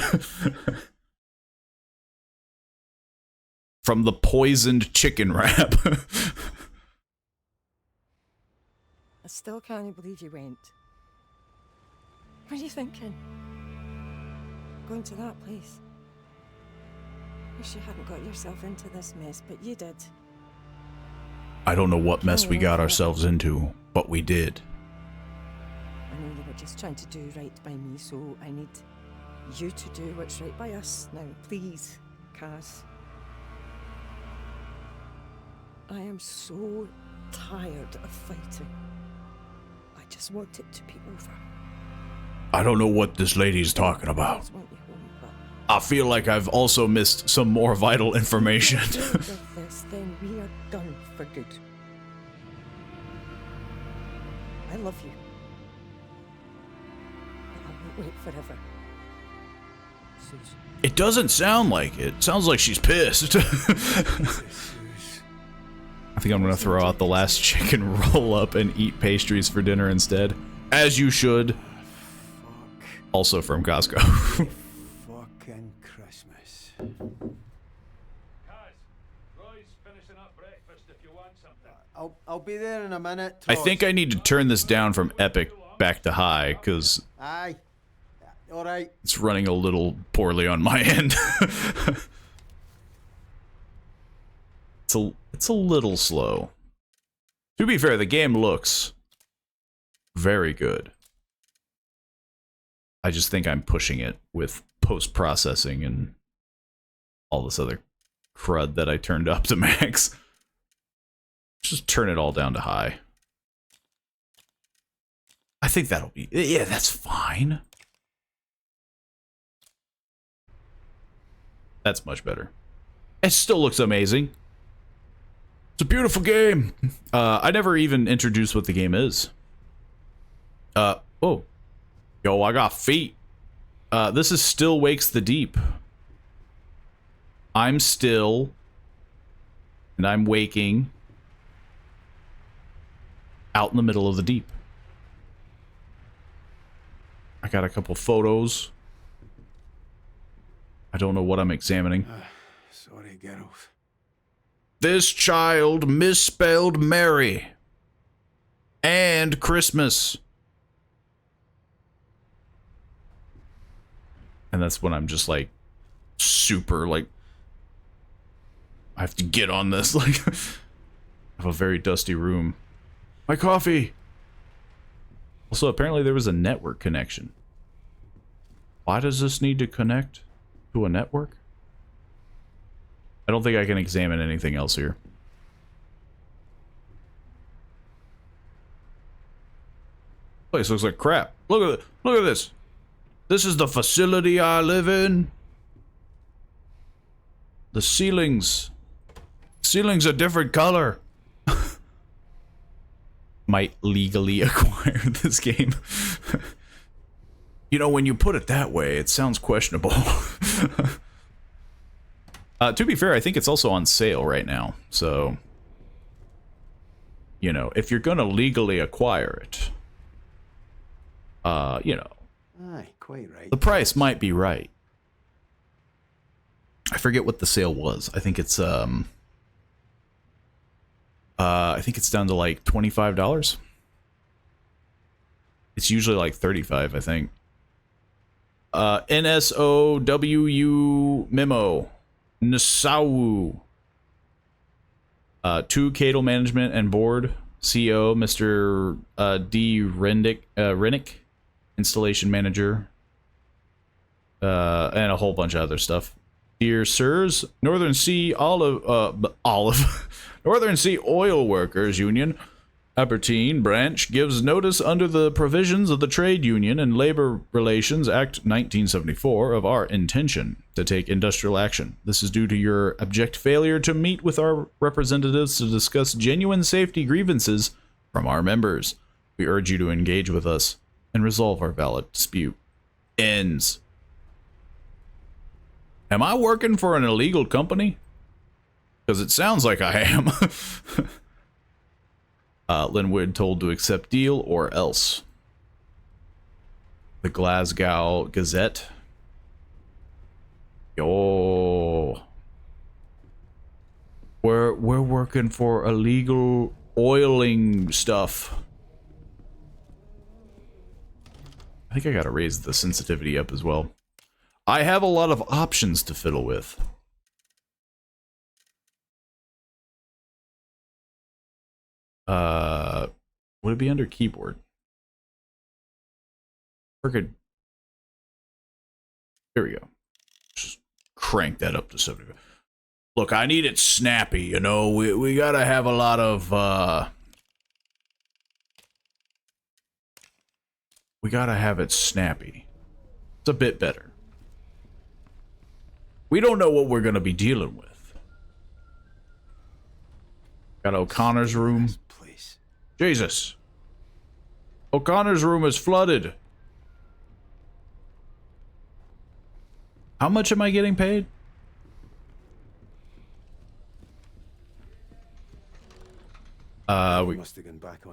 From the poisoned chicken wrap. I still can't believe you went. What are you thinking? Going to that place? Wish you hadn't got yourself into this mess, but you did. I don't know what mess we got ourselves into, but we did. I know you were just trying to do right by me, so I need you to do what's right by us. Now, please, Kaz. I am so tired of fighting. I just want it to be over. I don't know what this lady's talking about. I just want you home, but I feel like I've also missed some more vital information. with this, then we are done for good. I love you. But I won't wait forever. Susan. It doesn't sound like it. Sounds like she's pissed. I think I'm gonna throw out the last chicken roll up and eat pastries for dinner instead. As you should. Also from Costco. Fucking Christmas. I'll be there in a minute. I think I need to turn this down from epic back to high, because Aye. Alright. it's running a little poorly on my end. It's a little slow. To be fair, the game looks very good. I just think I'm pushing it with post-processing and all this other crud that I turned up to max. Just turn it all down to high. I think that'll be... Yeah, that's fine. That's much better. It still looks amazing. It's a beautiful game. I never even introduced what the game is. Oh. Yo, I got feet. This is Still Wakes the Deep. I'm still, and I'm waking out in the middle of the deep. I got a couple photos. I don't know what I'm examining. Sorry, girls. This child misspelled Mary and Christmas. And that's when I'm just like super like I have to get on this. Like I have a very dusty room. My coffee. Also, apparently there was a network connection. Why does this need to connect to a network? I don't think I can examine anything else here. Place looks like crap. Look at this. This is the facility I live in. The ceilings a different color. Might legally acquire this game. You know, when you put it that way, it sounds questionable. To be fair, I think it's also on sale right now. So, you know, if you're gonna legally acquire it, you know, Aye, quite right. the price might be right. I forget what the sale was. I think it's down to like $25. It's usually like $35, I think. NSOWU memo. Nassau. 2 Cadle Management and Board. CEO, Mr. D. Rennick. Installation Manager. And a whole bunch of other stuff. Dear Sirs, Northern Sea Northern Sea Oil Workers Union Aberdeen branch gives notice under the provisions of the Trade Union and Labor Relations Act 1974 of our intention to take industrial action. This is due to your abject failure to meet with our representatives to discuss genuine safety grievances from our members. We urge you to engage with us and resolve our valid dispute. Ends. Am I working for an illegal company? Because it sounds like I am. Linwood told to accept deal or else. The Glasgow Gazette. Yo. We're working for illegal oiling stuff. I think I gotta raise the sensitivity up as well. I have a lot of options to fiddle with. Would it be under keyboard? Or could... Here we go. Just crank that up to 70. Look, I need it snappy, you know. We gotta have a lot of, we gotta have it snappy. It's a bit better. We don't know what we're gonna be dealing with. Got O'Connor's room. Jesus. O'Connor's room is flooded. How much am I getting paid?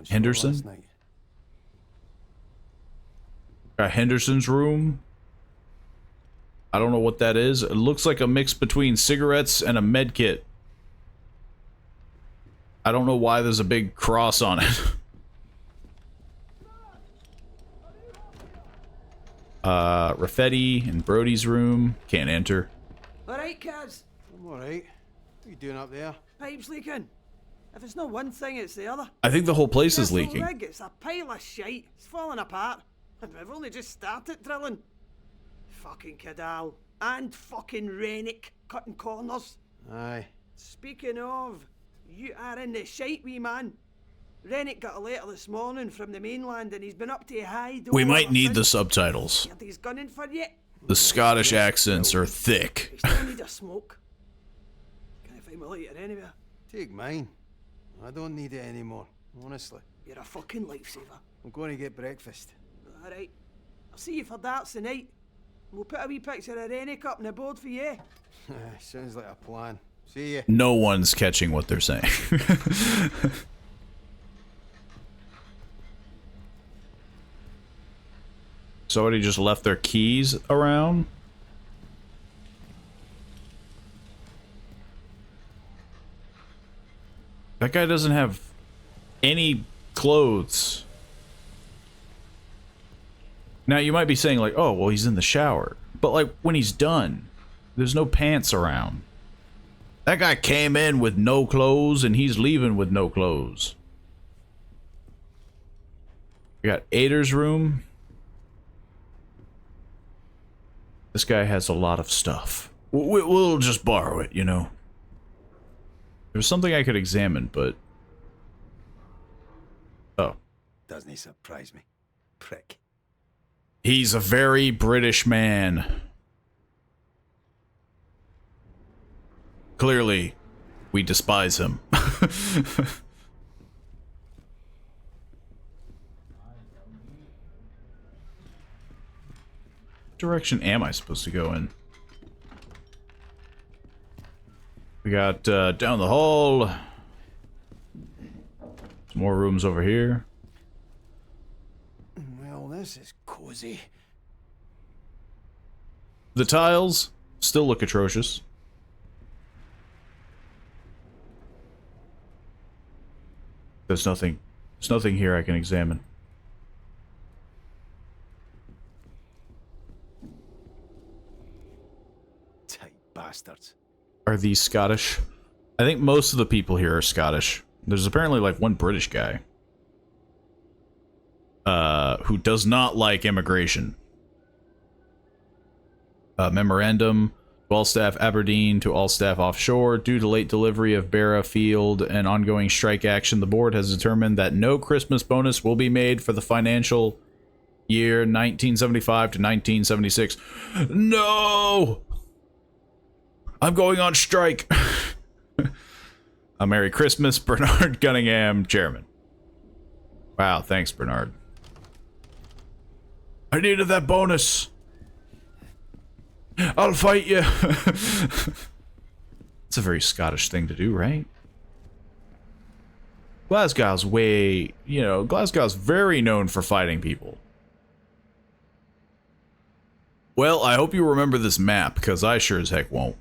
Henderson? Got Henderson's room. I don't know what that is. It looks like a mix between cigarettes and a med kit. I don't know why there's a big cross on it. Raffetti in Brody's room. Can't enter. Alright, Kaz. I'm alright. What are you doing up there? Pipes leaking. If it's not one thing, it's the other. I think the whole place is This little leaking. rig, it's a pile of shite. It's falling apart. And we've only just started drilling. Fucking Cadal. And fucking Rennick cutting corners. Aye. Speaking of, you are in the shite, wee man. Rennick got a letter this morning from the mainland and he's been up to hide. We might need the subtitles. He's gunning for you. The Scottish accents are thick. We still need a smoke. Can I find my lighter anywhere? Take mine. I don't need it anymore, honestly. You're a fucking lifesaver. I'm going to get breakfast. Alright. I'll see you for darts tonight. We'll put a wee picture of Rennick up on the board for you. Sounds like a plan. See ya. No one's catching what they're saying. Somebody just left their keys around. That guy doesn't have any clothes. Now you might be saying like, oh, well, he's in the shower. But like when he's done, there's no pants around. That guy came in with no clothes and he's leaving with no clothes. We got Ader's room. This guy has a lot of stuff. We'll just borrow it, you know. There's something I could examine, but... Oh. Doesn't he surprise me? Prick. He's a very British man. Clearly, we despise him. Direction am I supposed to go in? We got down the hall. Some more rooms over here. Well, this is cozy. The tiles still look atrocious. There's nothing here I can examine. Tight bastards. Are these Scottish? I think most of the people here are Scottish. There's apparently like one British guy. Who does not like immigration. Memorandum. All staff Aberdeen to all staff offshore. Due to late delivery of Barra Field and ongoing strike action, the board has determined that no Christmas bonus will be made for the financial year 1975 to 1976. No! I'm going on strike. A Merry Christmas, Bernard Cunningham, Chairman. Wow, thanks, Bernard. I needed that bonus. I'll fight you. It's a very Scottish thing to do, right? Glasgow's way, you know, Glasgow's very known for fighting people. Well, I hope you remember this map, because I sure as heck won't.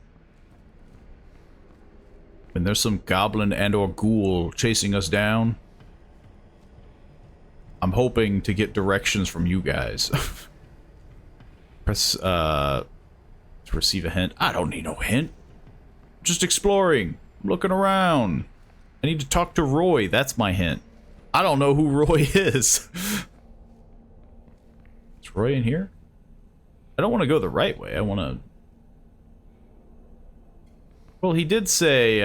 And there's some goblin and or ghoul chasing us down. I'm hoping to get directions from you guys. Press, to receive a hint. I don't need no hint. Just exploring. Looking around. I need to talk to Roy. That's my hint. I don't know who Roy is. Is Roy in here? I don't want to go the right way. I want to... Well, he did say,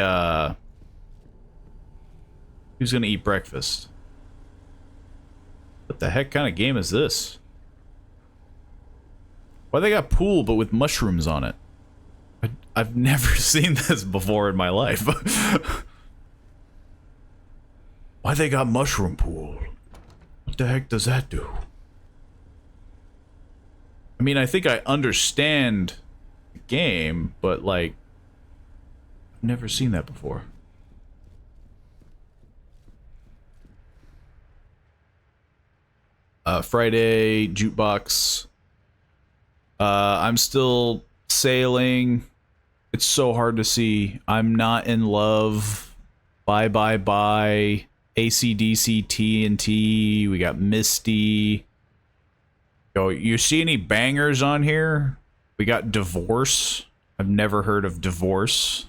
who's gonna eat breakfast? What the heck kind of game is this? Why they got pool but with mushrooms on it? I've never seen this before in my life. Why they got mushroom pool? What the heck does that do? I mean, I think I understand the game, but like, I've never seen that before. Friday, jukebox. I'm still sailing. It's so hard to see. I'm not in love. Bye bye bye. AC/DC TNT. We got Misty. Yo, you see any bangers on here? We got Divorce. I've never heard of Divorce.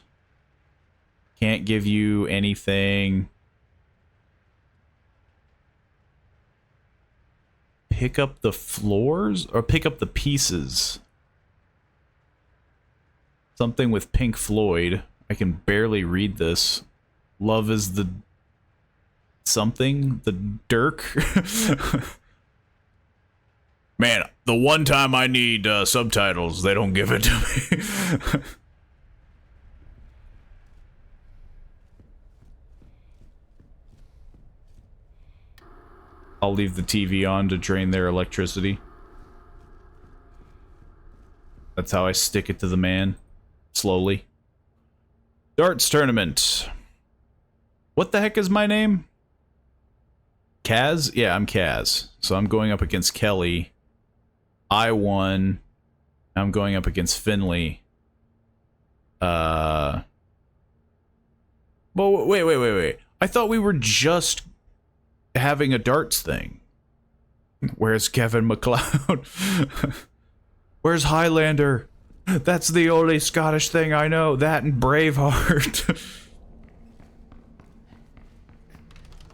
Can't give you anything. Pick up the floors or pick up the pieces. Something with Pink Floyd. I can barely read this. Love is the something, the Dirk. Man, the one time I need subtitles, they don't give it to me. I'll leave the TV on to drain their electricity. That's how I stick it to the man. Slowly. Darts tournament. What the heck is my name? Kaz? Yeah, I'm Kaz. So I'm going up against Kelly. I won. I'm going up against Finley. Well, wait. I thought we were just having a darts thing. Where's Kevin MacLeod? Where's Highlander? That's the only Scottish thing I know. That and Braveheart.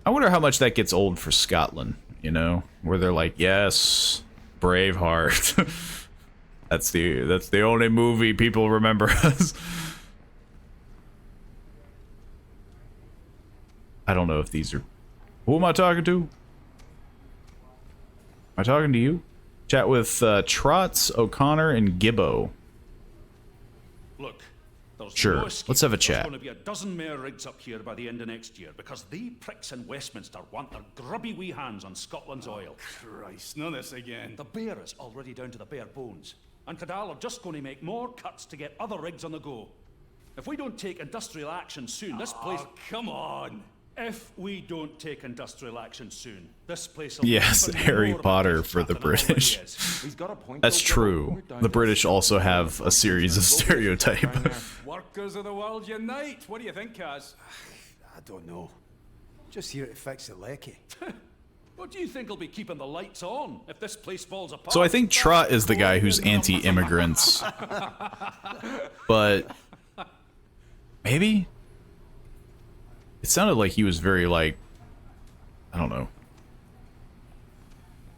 I wonder how much that gets old for Scotland, you know? Where they're like, yes, Braveheart. That's the only movie people remember us. I don't know if these are... Who am I talking to? Am I talking to you? Chat with Trots, O'Connor, and Gibbo. Look, there's Sure, no escape. let's have a There's chat. going to be a dozen more rigs up here by the end of next year because they pricks in Westminster want their grubby wee hands on Scotland's oil. Christ, not this again. The bear is already down to the bare bones, and Cadal are just going to make more cuts to get other rigs on the go. If we don't take industrial action soon, this place... Oh, come on. If we don't take industrial action soon, this place will... Yes, be even Harry more of a Potter death for trap the than it already British. is. He's got a point. That's true. The British also have a series of stereotype. Workers of the world unite. What do you think, Kaz? I don't know. Just here to fix the lecky. What do you think will be keeping the lights on if this place falls apart? So I think Trot is the guy who's anti-immigrants. But... maybe? It sounded like he was very, like... I don't know.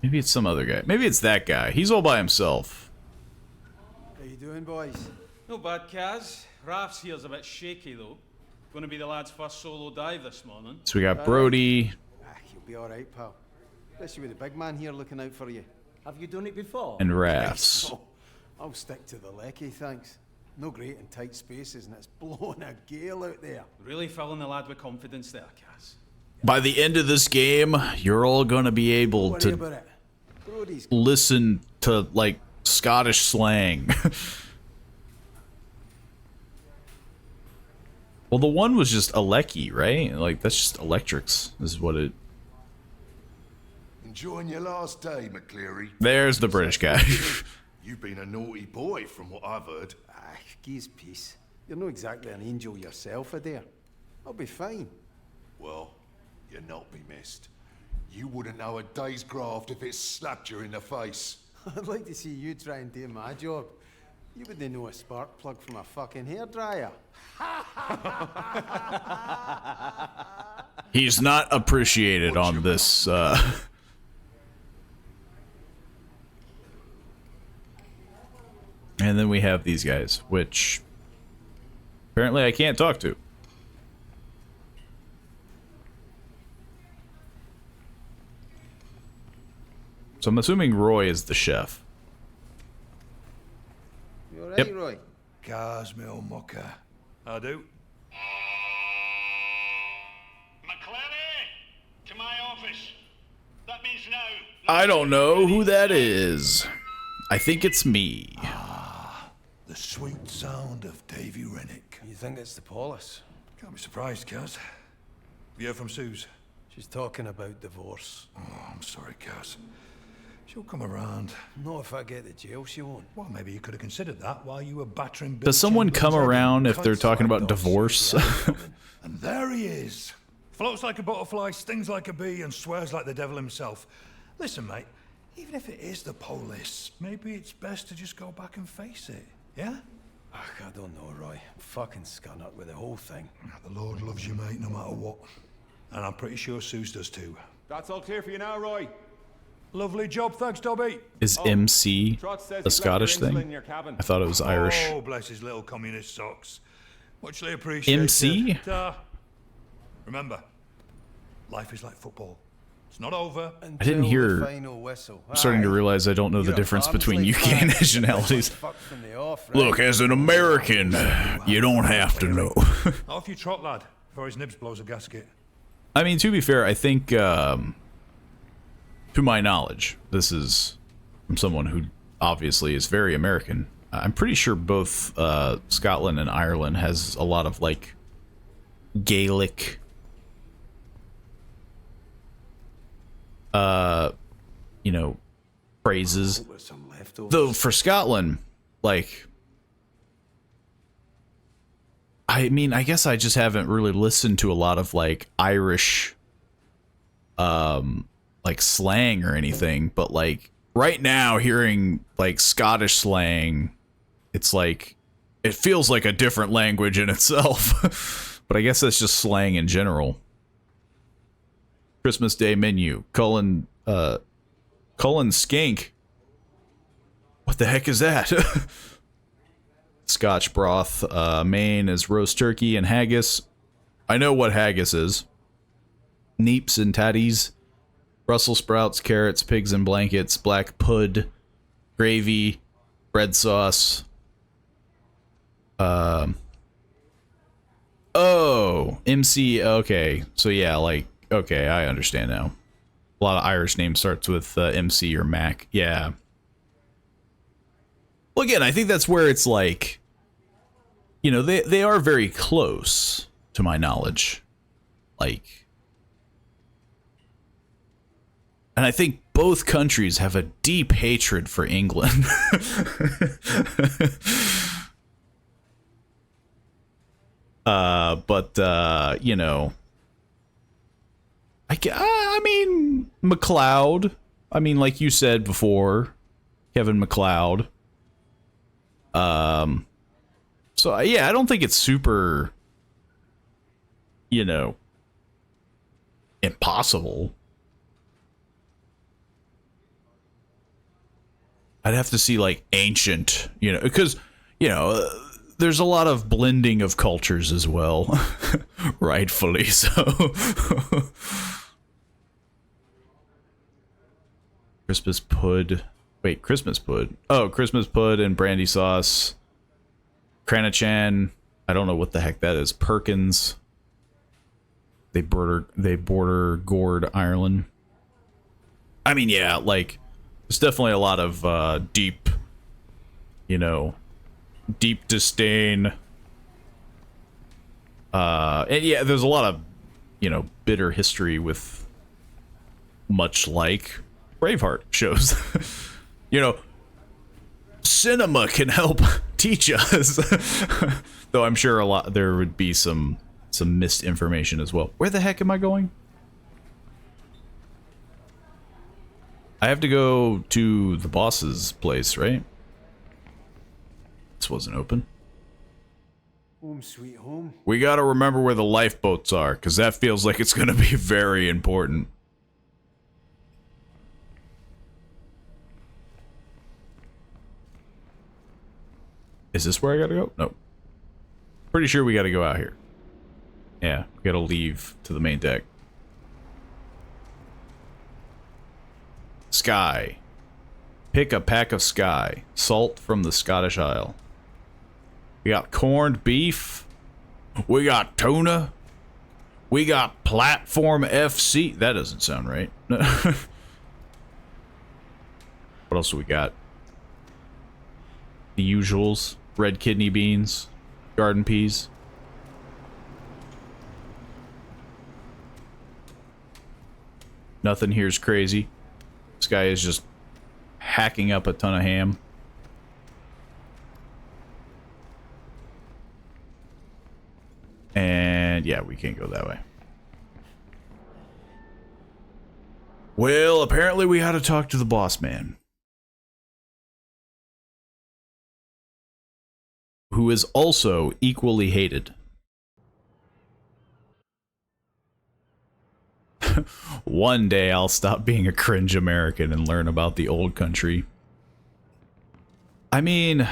Maybe it's some other guy. Maybe it's that guy. He's all by himself. How you doing, boys? No bad, Kaz. Raf's here's a bit shaky, though. Gonna be the lad's first solo dive this morning. So we got Brody. You'll be alright, pal. Especially with the big man here looking out for you. Have you done it before? And Rafts. Oh, I'll stick to the lecky, thanks. No great in tight spaces, and it's blowing a gale out there. Really filling the lad with confidence there, Kaz. By the end of this game, you're all gonna be able Don't worry to about it. Brody's listen to, like, Scottish slang. Well, the one was just Alecki, right? Like, that's just electrics, is what it... Enjoying your last day, McCleary? There's the British guy. You've been a naughty boy, from what I've heard. Geez, peace. You're not exactly an angel yourself, Adair. I'll be fine. Well, you're not be missed. You wouldn't know a day's graft if it slapped you in the face. I'd like to see you try and do my job. You wouldn't know a spark plug from a fucking hairdryer. He's not appreciated on this, And then we have these guys, which apparently I can't talk to. So I'm assuming Roy is the chef. You alright, Yep. Roy? Cars, me old mucker. I do. McClary, to my office. That means now. I don't know who that is. I think it's me. The sweet sound of Davy Rennick. You think it's the Paulus? Can't be surprised, Kaz. Have you heard from Suze? She's talking about divorce. Oh, I'm sorry, Kaz. She'll come around. Not if I get the jail, she won't. Well, maybe you could have considered that while you were battering Bill Does someone come Chamberlain's head around in. if they're talking about divorce? And there he is. Floats like a butterfly, stings like a bee, and swears like the devil himself. Listen, mate, even if it is the police, maybe it's best to just go back and face it, yeah? Ugh, I don't know, Roy. I'm fucking scunnered with the whole thing. The Lord loves you, mate, no matter what. And I'm pretty sure Suze does too. That's all clear for you now, Roy. Lovely job, thanks, Dobby. Is MC Trot says a you left Scottish your insulin in thing? your cabin. I thought it was Irish. Oh, bless his little communist socks. Muchly appreciated. MC? Remember, life is like football. It's not over. I didn't hear. Final whistle. I'm starting to realize I don't know the You're a difference between Barnsley UK fan. nationalities. Fuck from the off, right? Look, as an American, you don't have to know. Off you trot, lad, before his nibs blows a gasket. I mean, to be fair, I think, to my knowledge, this is from someone who obviously is very American. I'm pretty sure both Scotland and Ireland has a lot of, like, Gaelic, you know, phrases. With some leftovers. Though for Scotland, like, I mean, I guess I just haven't really listened to a lot of, like, Irish, like, slang or anything, but, like, right now, hearing, like, Scottish slang, it's like, it feels like a different language in itself. But I guess that's just slang in general. Christmas Day menu. Cullen skink. What the heck is that? Scotch broth. Main is roast turkey and haggis. I know what haggis is. Neeps and tatties. Brussels sprouts, carrots, pigs in blankets, black pud, gravy, bread sauce. Oh, MC. Okay, so yeah, like, okay, I understand now. A lot of Irish names starts with MC or Mac. Yeah. Well, again, I think that's where it's like, you know, they are very close to my knowledge. Like, and I think both countries have a deep hatred for England. But you know, I mean, McLeod. I mean, like you said before, Kevin McLeod. So yeah, I don't think it's super, you know, impossible. I'd have to see, like, ancient, you know, because, you know, there's a lot of blending of cultures as well. Rightfully so. Christmas pud. Wait, Christmas pud. Oh, Christmas pud and brandy sauce. Cranachan. I don't know what the heck that is. Perkins. They border Gord, Ireland. I mean, yeah, like, there's definitely a lot of deep, you know, deep disdain. And yeah, there's a lot of, you know, bitter history with, much like Braveheart shows. You know, cinema can help teach us. Though I'm sure there would be some misinformation as well. Where the heck am I going? I have to go to the boss's place, right? This wasn't open. Home sweet home. We gotta remember where the lifeboats are, because that feels like it's gonna be very important. Is this where I gotta go? No. Pretty sure we gotta go out here. Yeah, we gotta leave to the main deck. Sky. Pick a pack of sky. Salt from the Scottish Isle. We got corned beef. We got tuna. We got platform FC. That doesn't sound right. What else do we got? The usuals. Red kidney beans. Garden peas. Nothing here's crazy. This guy is just hacking up a ton of ham. And yeah, we can't go that way. Well, apparently we had to talk to the boss man. Who is also equally hated. One day I'll stop being a cringe American and learn about the old country. I mean,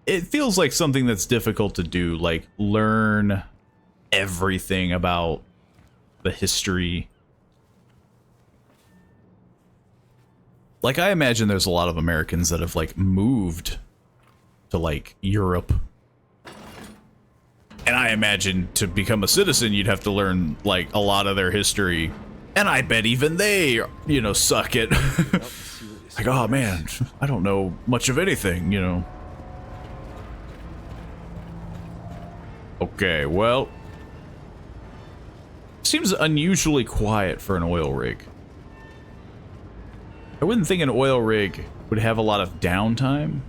it feels like something that's difficult to do, like learn everything about the history. Like, I imagine there's a lot of Americans that have like moved to like Europe. And I imagine to become a citizen, you'd have to learn, like, a lot of their history. And I bet even they, you know, suck at... like, oh, man, I don't know much of anything, you know. Okay, well... Seems unusually quiet for an oil rig. I wouldn't think an oil rig would have a lot of downtime.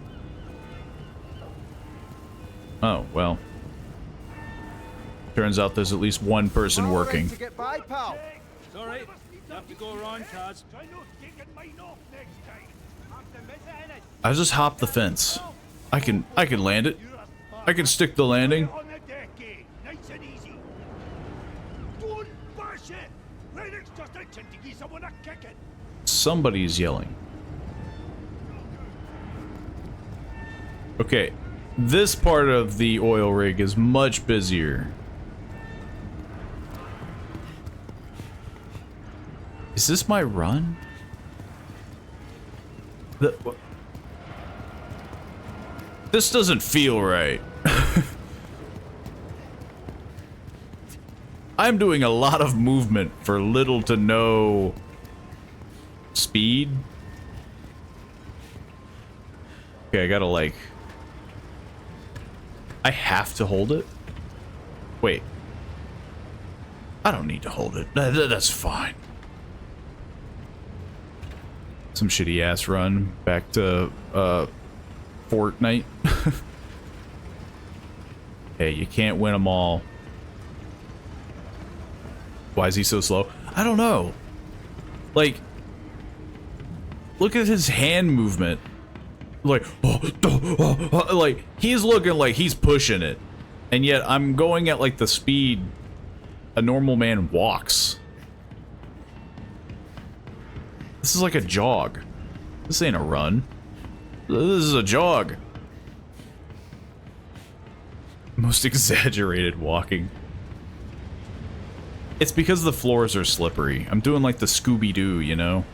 Oh, well... Turns out there's at least one person working. To get by, pal. It's alright. You have to go around, Kaz. I just hop the fence. I can land it. I can stick the landing. Somebody's yelling. Okay, this part of the oil rig is much busier. Is this my run? This doesn't feel right. I'm doing a lot of movement for little to no speed. Okay, I gotta like... I have to hold it? Wait. I don't need to hold it. That's fine. Some shitty ass run back to Fortnite. Hey, you can't win them all. Why is he so slow? I don't know. Like, look at his hand movement. Like, like he's looking like he's pushing it, and yet I'm going at like the speed a normal man walks. This is like a jog. This ain't a run. This is a jog. Most exaggerated walking. It's because the floors are slippery. I'm doing like the Scooby-Doo, you know?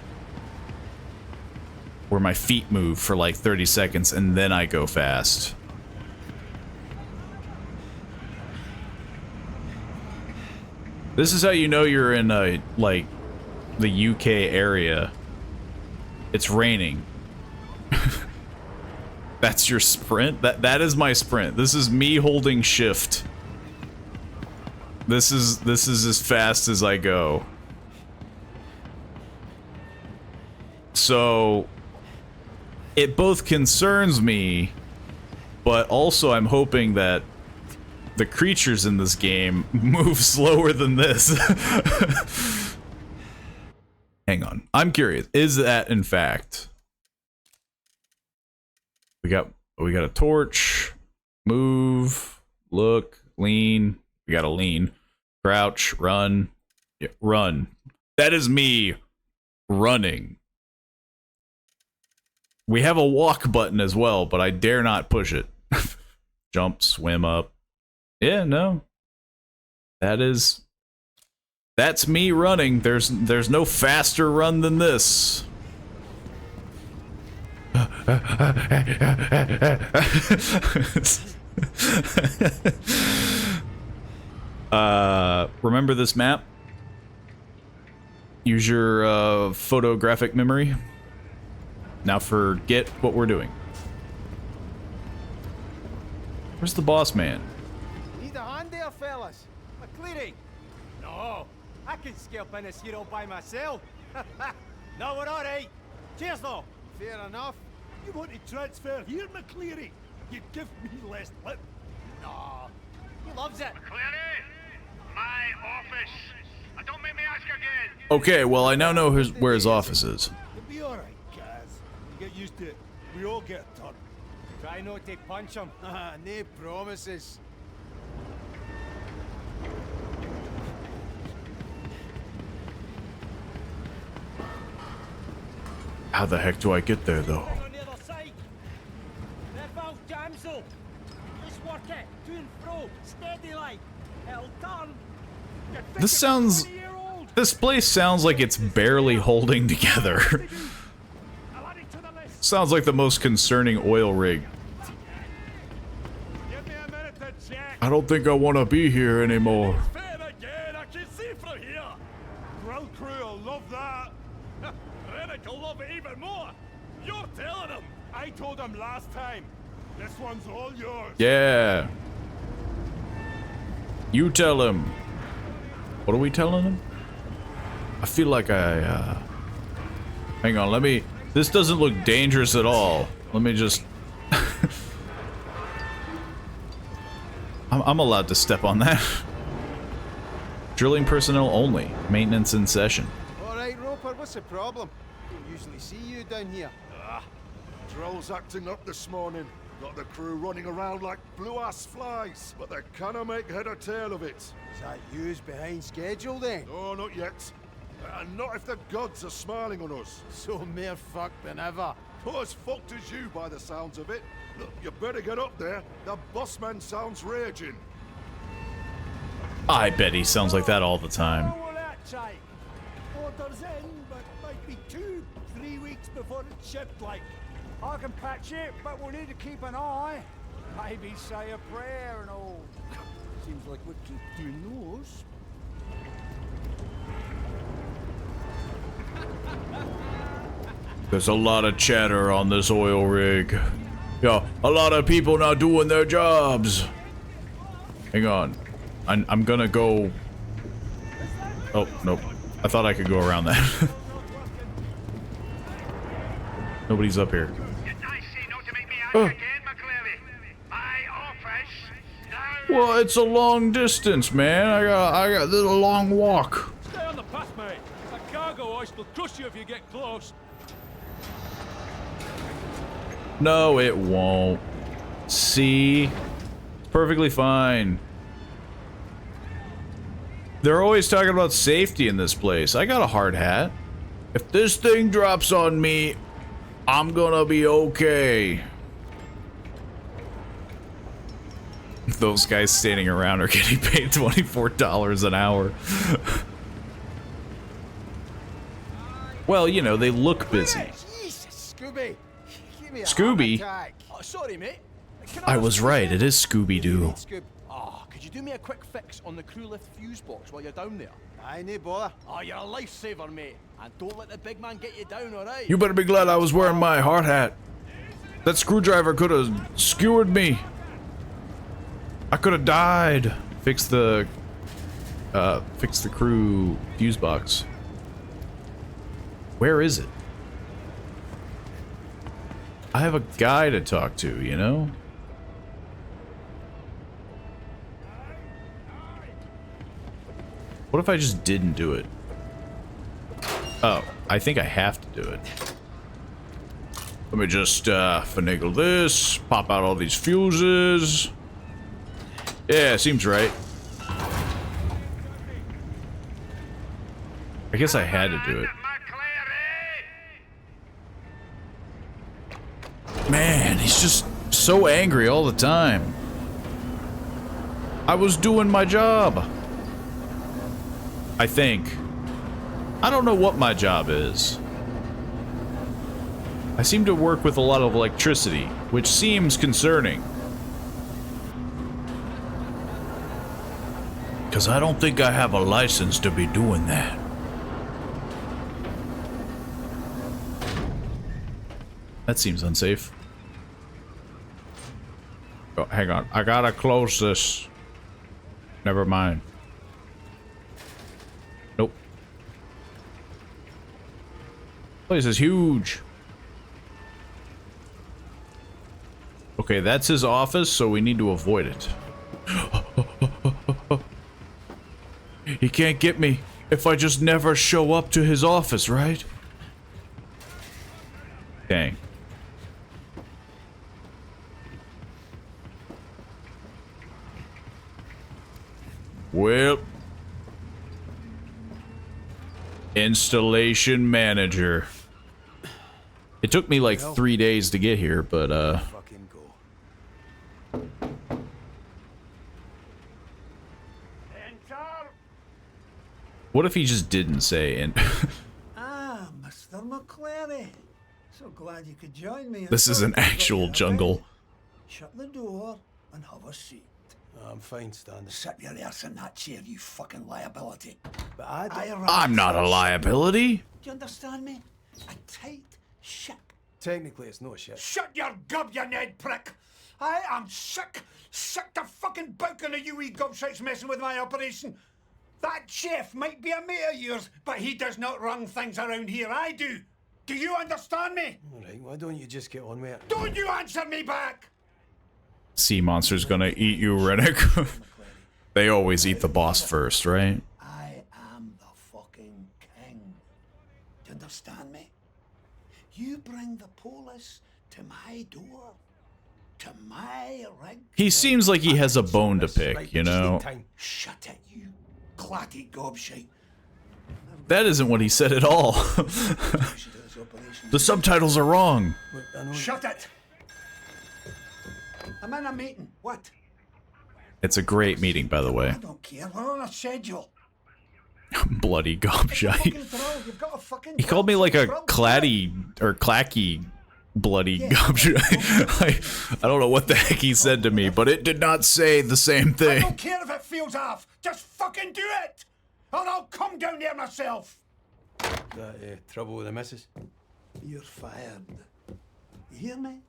Where my feet move for like 30 seconds and then I go fast. This is how you know you're in a, like, the UK area. It's raining. That's your sprint? That is my sprint. This is me holding shift. This is as fast as I go. So it both concerns me, but also I'm hoping that the creatures in this game move slower than this. Hang on. I'm curious. Is that in fact? We got a torch. Move. Look. Lean. We gotta lean. Crouch. Run. Yeah, run. That is me running. We have a walk button as well, but I dare not push it. Jump, swim up. Yeah, no. That's me running. There's no faster run than this. Remember this map? Use your photographic memory. Now forget what we're doing. Where's the boss man? Need a hand there, fellas? McCleary? No, I can scalp in this hero by myself. No, we're all right. Cheers, though. Fair enough. You want to transfer here, McCleary? You'd give me less lip. No, he loves it. McCleary, my office. Don't make me ask again. Okay, well I now know where his office is. You'll be all right, Kaz. You get used to it. We all get a turn. Try not to punch him. No promises. How the heck do I get there, though? On the other side. That valve jams though. Just work it. To and fro. Steady like. It'll turn. This place sounds like it's barely holding together. Sounds like the most concerning oil rig. Give me a minute to check. I don't think I want to be here anymore. Fair again, I can see from here. Grill crew will love that. Rennick will love it even more. You're telling him. I told him last time. This one's all yours. Yeah. You tell him. What are we telling him? I feel like hang on, let me... This doesn't look dangerous at all. Let me just... I'm allowed to step on that. Drilling personnel only. Maintenance in session. All right, Roper, what's the problem? Don't usually see you down here. Drill's acting up this morning. Got the crew running around like blue-ass flies, but they cannot make head or tail of it. Is that you's behind schedule then? No, not yet. And not if the gods are smiling on us. So mere fucked than ever. Not as fucked as you by the sounds of it. Look, you better get up there. The bossman sounds raging. I bet he sounds like that all the time. How will that take? Orders in, but might be 2-3 weeks before it's shipped, like. I can patch it, but we'll need to keep an eye. Maybe say a prayer and all. Seems like we keep doing those. There's a lot of chatter on this oil rig. Yeah, a lot of people not doing their jobs. Hang on. I'm gonna go... Oh, nope. I thought I could go around that. Nobody's up here. Oh. Well, it's a long distance, man. I got this a long walk. Stay on the path, mate. That cargo hoist will crush you if you get close. No, it won't. See? Perfectly fine. They're always talking about safety in this place. I got a hard hat. If this thing drops on me, I'm gonna be okay. those guys standing around are getting paid $24 an hour. Well, you know, they look busy. Jesus, Scooby. Give me a Scooby? heart attack. Oh, sorry, mate. Can I was right, it is Scooby-Doo. Scoob. Oh, could you do me a quick fix on the crew lift fuse box while you're down there? Aye, no bother. Oh, you're a lifesaver, mate. And don't let the big man get you down, alright? You better be glad I was wearing my hard hat. That screwdriver could have skewered me. I could have died. Fix the crew fuse box. Where is it? I have a guy to talk to, you know? What if I just didn't do it? Oh, I think I have to do it. Let me just finagle this, pop out all these fuses. Yeah, seems right. I guess I had to do it. Man, he's just so angry all the time. I was doing my job. I think. I don't know what my job is. I seem to work with a lot of electricity, which seems concerning. Because I don't think I have a license to be doing that. That seems unsafe. Oh, hang on. I gotta close this. Never mind. Nope. Place is huge. Okay, that's his office, so we need to avoid it. He can't get me if I just never show up to his office, right? Dang. Well, installation manager. It took me like 3 days to get here, but Fucking go. what if he just didn't say and Ah, Mr. McClary. So glad you could join me. this is an actual jungle. Shut the door and have a seat. I'm fine, Stan. Sit your ass in that chair, you fucking liability. But I don't... I'm not a liability. Do you understand me? A tight ship. Technically, it's no shit. Shut your gob, you Ned prick! I am sick to fucking bouking of you wee gobshites messing with my operation. That chef might be a mate of yours, but he does not run things around here. I do. Do you understand me? All right, why don't you just get on with it? Don't you answer me back! Sea monster's gonna eat you, Rennick. They always eat the boss first, right? I am the fucking king. Do you understand me? You bring the police to my door. To my rig. He seems like he has a bone to pick, you know? Shut it, you clatty gobshite. That isn't what he said at all. The subtitles are wrong. Shut it! I'm in a meeting. What? It's a great meeting, by the way. I don't care. We're on a schedule. Bloody gobshite. Fucking throw. You've got a fucking He called me like a claddy or clacky bloody gobshite. I don't know what the heck he said to me, but it did not say the same I thing. don't care if it feels off. Just fucking do it! Or I'll come down there myself. That trouble with the missus? You're fired. You hear me?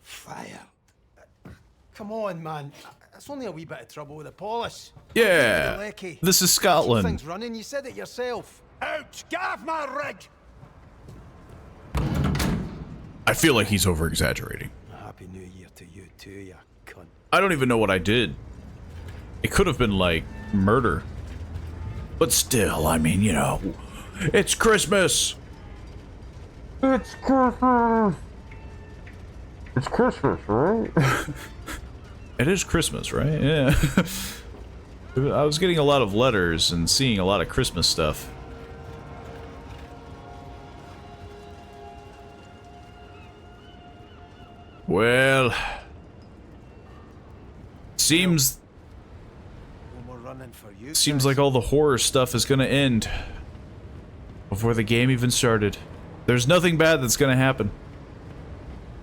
Fired. Come on, man. It's only a wee bit of trouble with the polish. Yeah, Lecky. this is Scotland. Things running. You said it yourself. Out! Get off my rig! I feel like he's over-exaggerating. Happy New Year to you too, you cunt. I don't even know what I did. It could have been like murder. But still, I mean, you know, it's Christmas. It's Christmas. It's Christmas, right? It is Christmas, right? Yeah. I was getting a lot of letters and seeing a lot of Christmas stuff. Well, Seems No more running for you. seems like all the horror stuff is gonna end before the game even started. There's nothing bad that's gonna happen.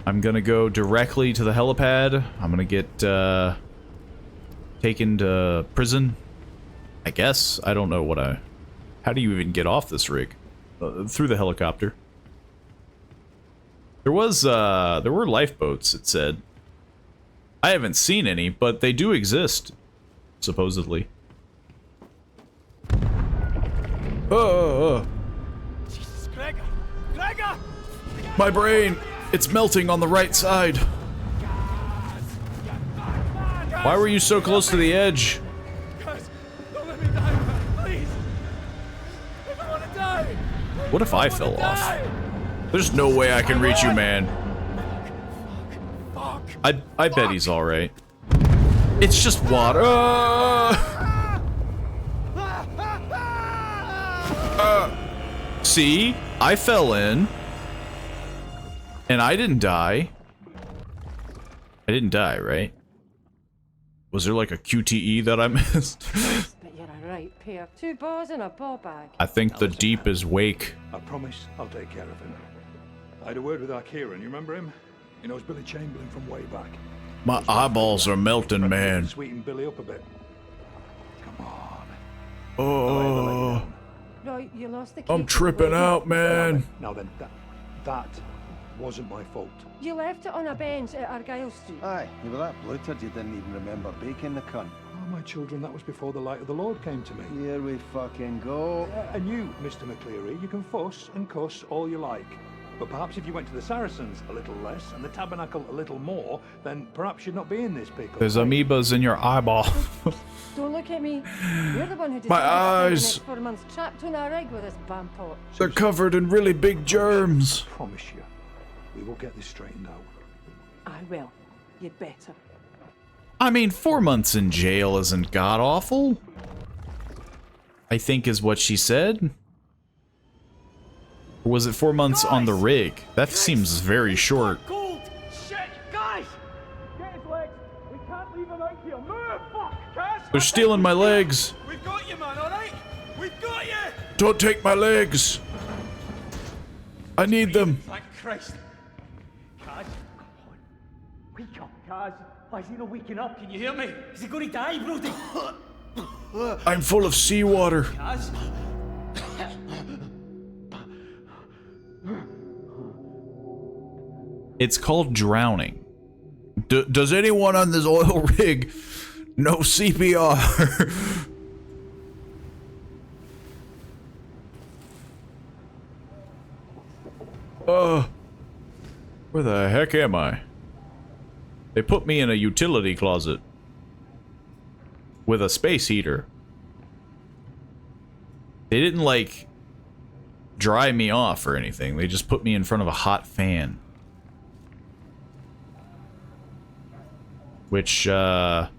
I'm gonna go directly to the helipad. I'm gonna get taken to prison. I guess. I don't know what how do you even get off this rig? Through the helicopter. There were lifeboats, it said. I haven't seen any, but they do exist, supposedly. Jesus, Gregor! Gregor! My brain! It's melting on the right side. Why were you so close to the edge? Guys, don't let me die, please! I don't want to die! What if I fell off? There's no way I can reach you, man. I bet he's alright. It's just water. See? I fell in. And I didn't die. I didn't die, right? Was there like a QTE that I missed? But you're a right pair. 2 balls and a ball bag. I think the deep is wake. I promise I'll take care of him. I had a word with our Kieran, you remember him? He knows Billy Chamberlain from way back. My eyeballs are melting, man. Sweeten Billy up a bit. Come on. Oh, Right, you lost the key. I'm tripping out, man. Now then, that wasn't my fault. You left it on a bench at Argyle Street. Aye, you were that bloated you didn't even remember baking the cunt. Oh, my children, that was before the light of the Lord came to me. Here we fucking go. And you, Mr. McCleary, you can fuss and cuss all you like. But perhaps if you went to the Saracens a little less and the Tabernacle a little more, then perhaps you'd not be in this pickle. There's amoebas in your eyeball. Don't look at me. You're the one who decided My to spend the eyes. next 4 months trapped on a rig with this bam pot. They're covered in really big germs. I promise you, we will get this straightened out. I will. You'd better. I mean, 4 months in jail isn't god-awful. I think is what she said. Or was it 4 months on the rig? That seems very short. Gold! Shit! Guys! Get his legs! We can't leave him out here! Move! Fuck! Cass! They're stealing my legs. We've got you, man, alright? We've got you! Don't take my legs. I need them. Thank Christ! Kaz, come on. Wake up, Kaz. Why is he not waking up? Can you hear me? Is he going to die, Brody? I'm full of seawater. Kaz? It's called drowning. Does anyone on this oil rig know CPR? Where the heck am I? They put me in a utility closet with a space heater. They didn't like dry me off or anything. They just put me in front of a hot fan. Which, that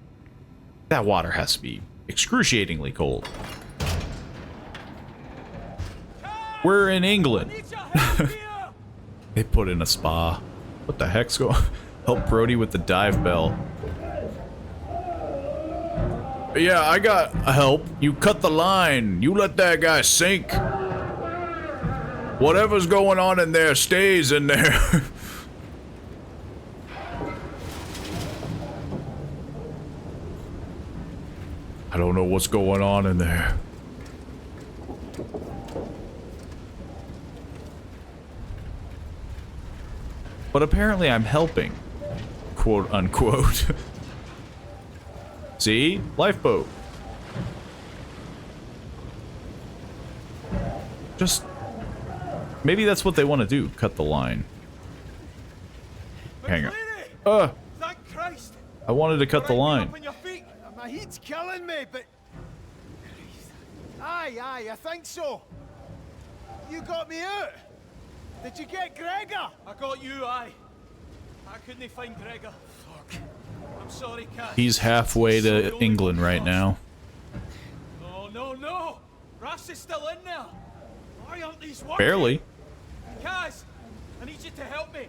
water has to be excruciatingly cold. We're in England. They put in a spa. What the heck's going on? Help Brody with the dive bell. Yeah, I got help. You cut the line. You let that guy sink. Whatever's going on in there stays in there. I don't know what's going on in there. But apparently I'm helping. Quote unquote. See? Lifeboat. Just... maybe that's what they want to do. Cut the line. Hang on. Thank Christ! I wanted to cut the line. Up on your feet. My heat's killing me, but... Aye, I think so. You got me out. Did you get Gregor? I got you, aye. I couldn't find Gregor. Fuck. I'm sorry, Cass. He's halfway to England right now. No. Ross is still in there. Why aren't these working? Barely. Kaz, I need you to help me.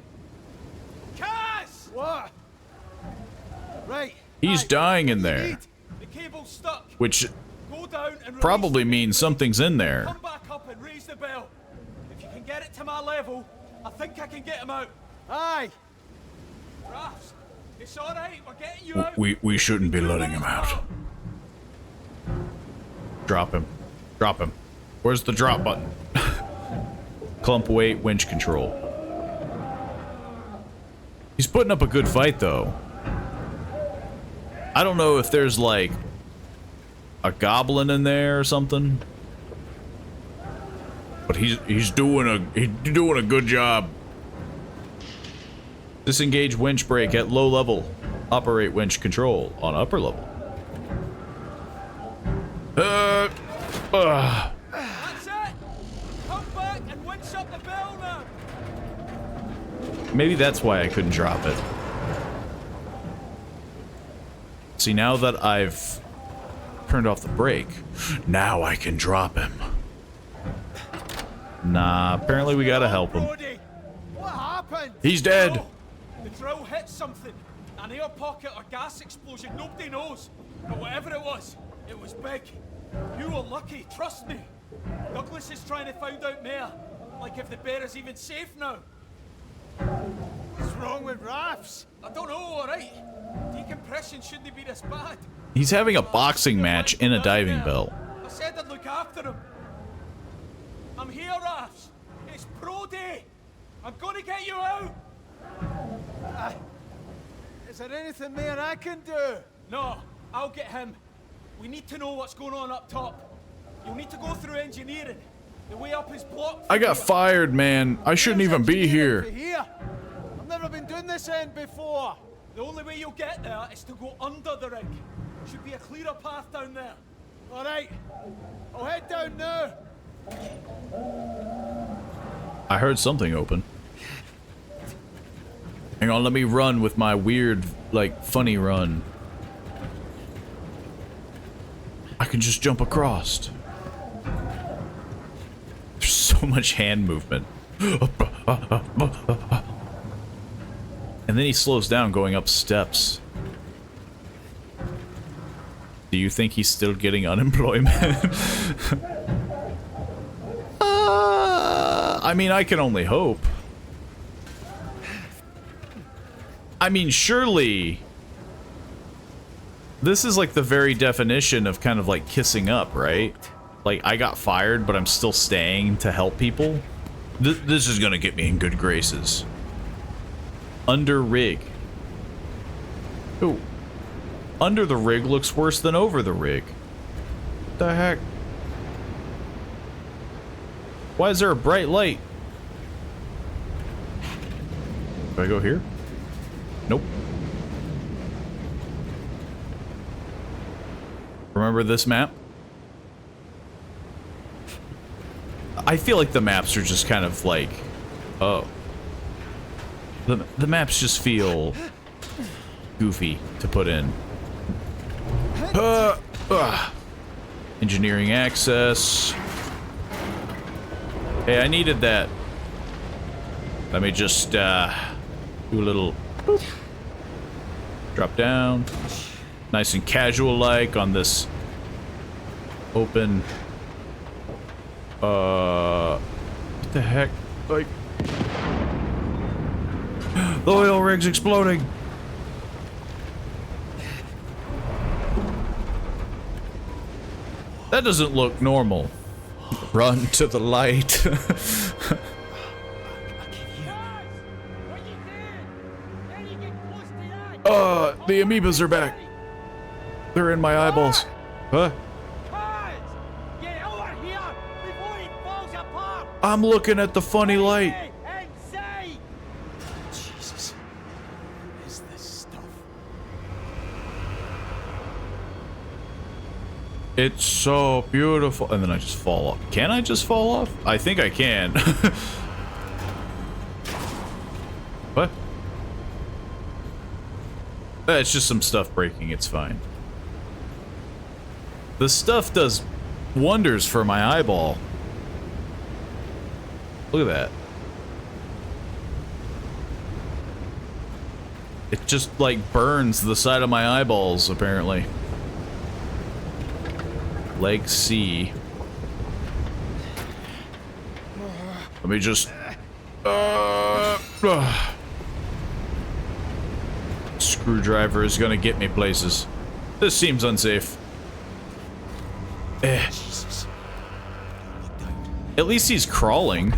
Kaz! What? Right, He's dying in there. The cable's stuck. Which Go down and probably means something's in there. come back up and raise the bell. If you can get it to my level, I think I can get him out. Aye. Rafts, it's all right. We're getting you out. We shouldn't be letting him out. Drop him. Drop him. Where's the drop button? Clump weight, winch control. He's putting up a good fight, though. I don't know if there's, like, a goblin in there or something. But he's doing a good job. Disengage winch brake at low level. Operate winch control on upper level. That's it. Come back and winch up the bell now. Maybe that's why I couldn't drop it. See, now that I've turned off the brake, now I can drop him. Nah, apparently we gotta help him. What happened? He's dead. The drill hit something. An air pocket or gas explosion, nobody knows. But whatever it was big. You were lucky, trust me. Douglas is trying to find out more. Like if the bear is even safe now. What's wrong with Rafts? I don't know, alright. Decompression shouldn't be this bad. He's having a boxing match in a diving bell. I said I'd look after him. I'm here, Rafts. It's pro day. I'm gonna get you out. Is there anything more I can do? No, I'll get him. We need to know what's going on up top. You'll need to go through engineering. The way up is blocked. I got fired, man. I shouldn't even be here. I've never been doing this end before. The only way you'll get there is to go under the rig. Should be a clearer path down there. All right, I'll head down now. I heard something open. Hang on, let me run with my weird, like, funny run. I can just jump across. There's so much hand movement. And then he slows down going up steps. Do you think he's still getting unemployment? I mean, I can only hope. I mean, surely this is like the very definition of kind of like kissing up, right? Like, I got fired, but I'm still staying to help people. This is gonna get me in good graces. Under rig. Ooh. Under the rig looks worse than over the rig. What the heck? Why is there a bright light? Do I go here? Nope. Remember this map? I feel like the maps are just kind of like, oh. The maps just feel goofy to put in. Engineering access. Hey, I needed that. Let me just do a little boop. Drop down. Nice and casual like on this open. What the heck? Like, the oil rig's exploding. That doesn't look normal. Run to the light. The amoebas are back. They're in my eyeballs. Huh? I'm looking at the funny light. Jesus. What is this stuff? It's so beautiful. And then I just fall off. Can I just fall off? I think I can. What? It's just some stuff breaking. It's fine. The stuff does wonders for my eyeball. Look at that. It just, like, burns the side of my eyeballs, apparently. Leg C. Let me just... Screwdriver is gonna get me places. This seems unsafe. At least he's crawling.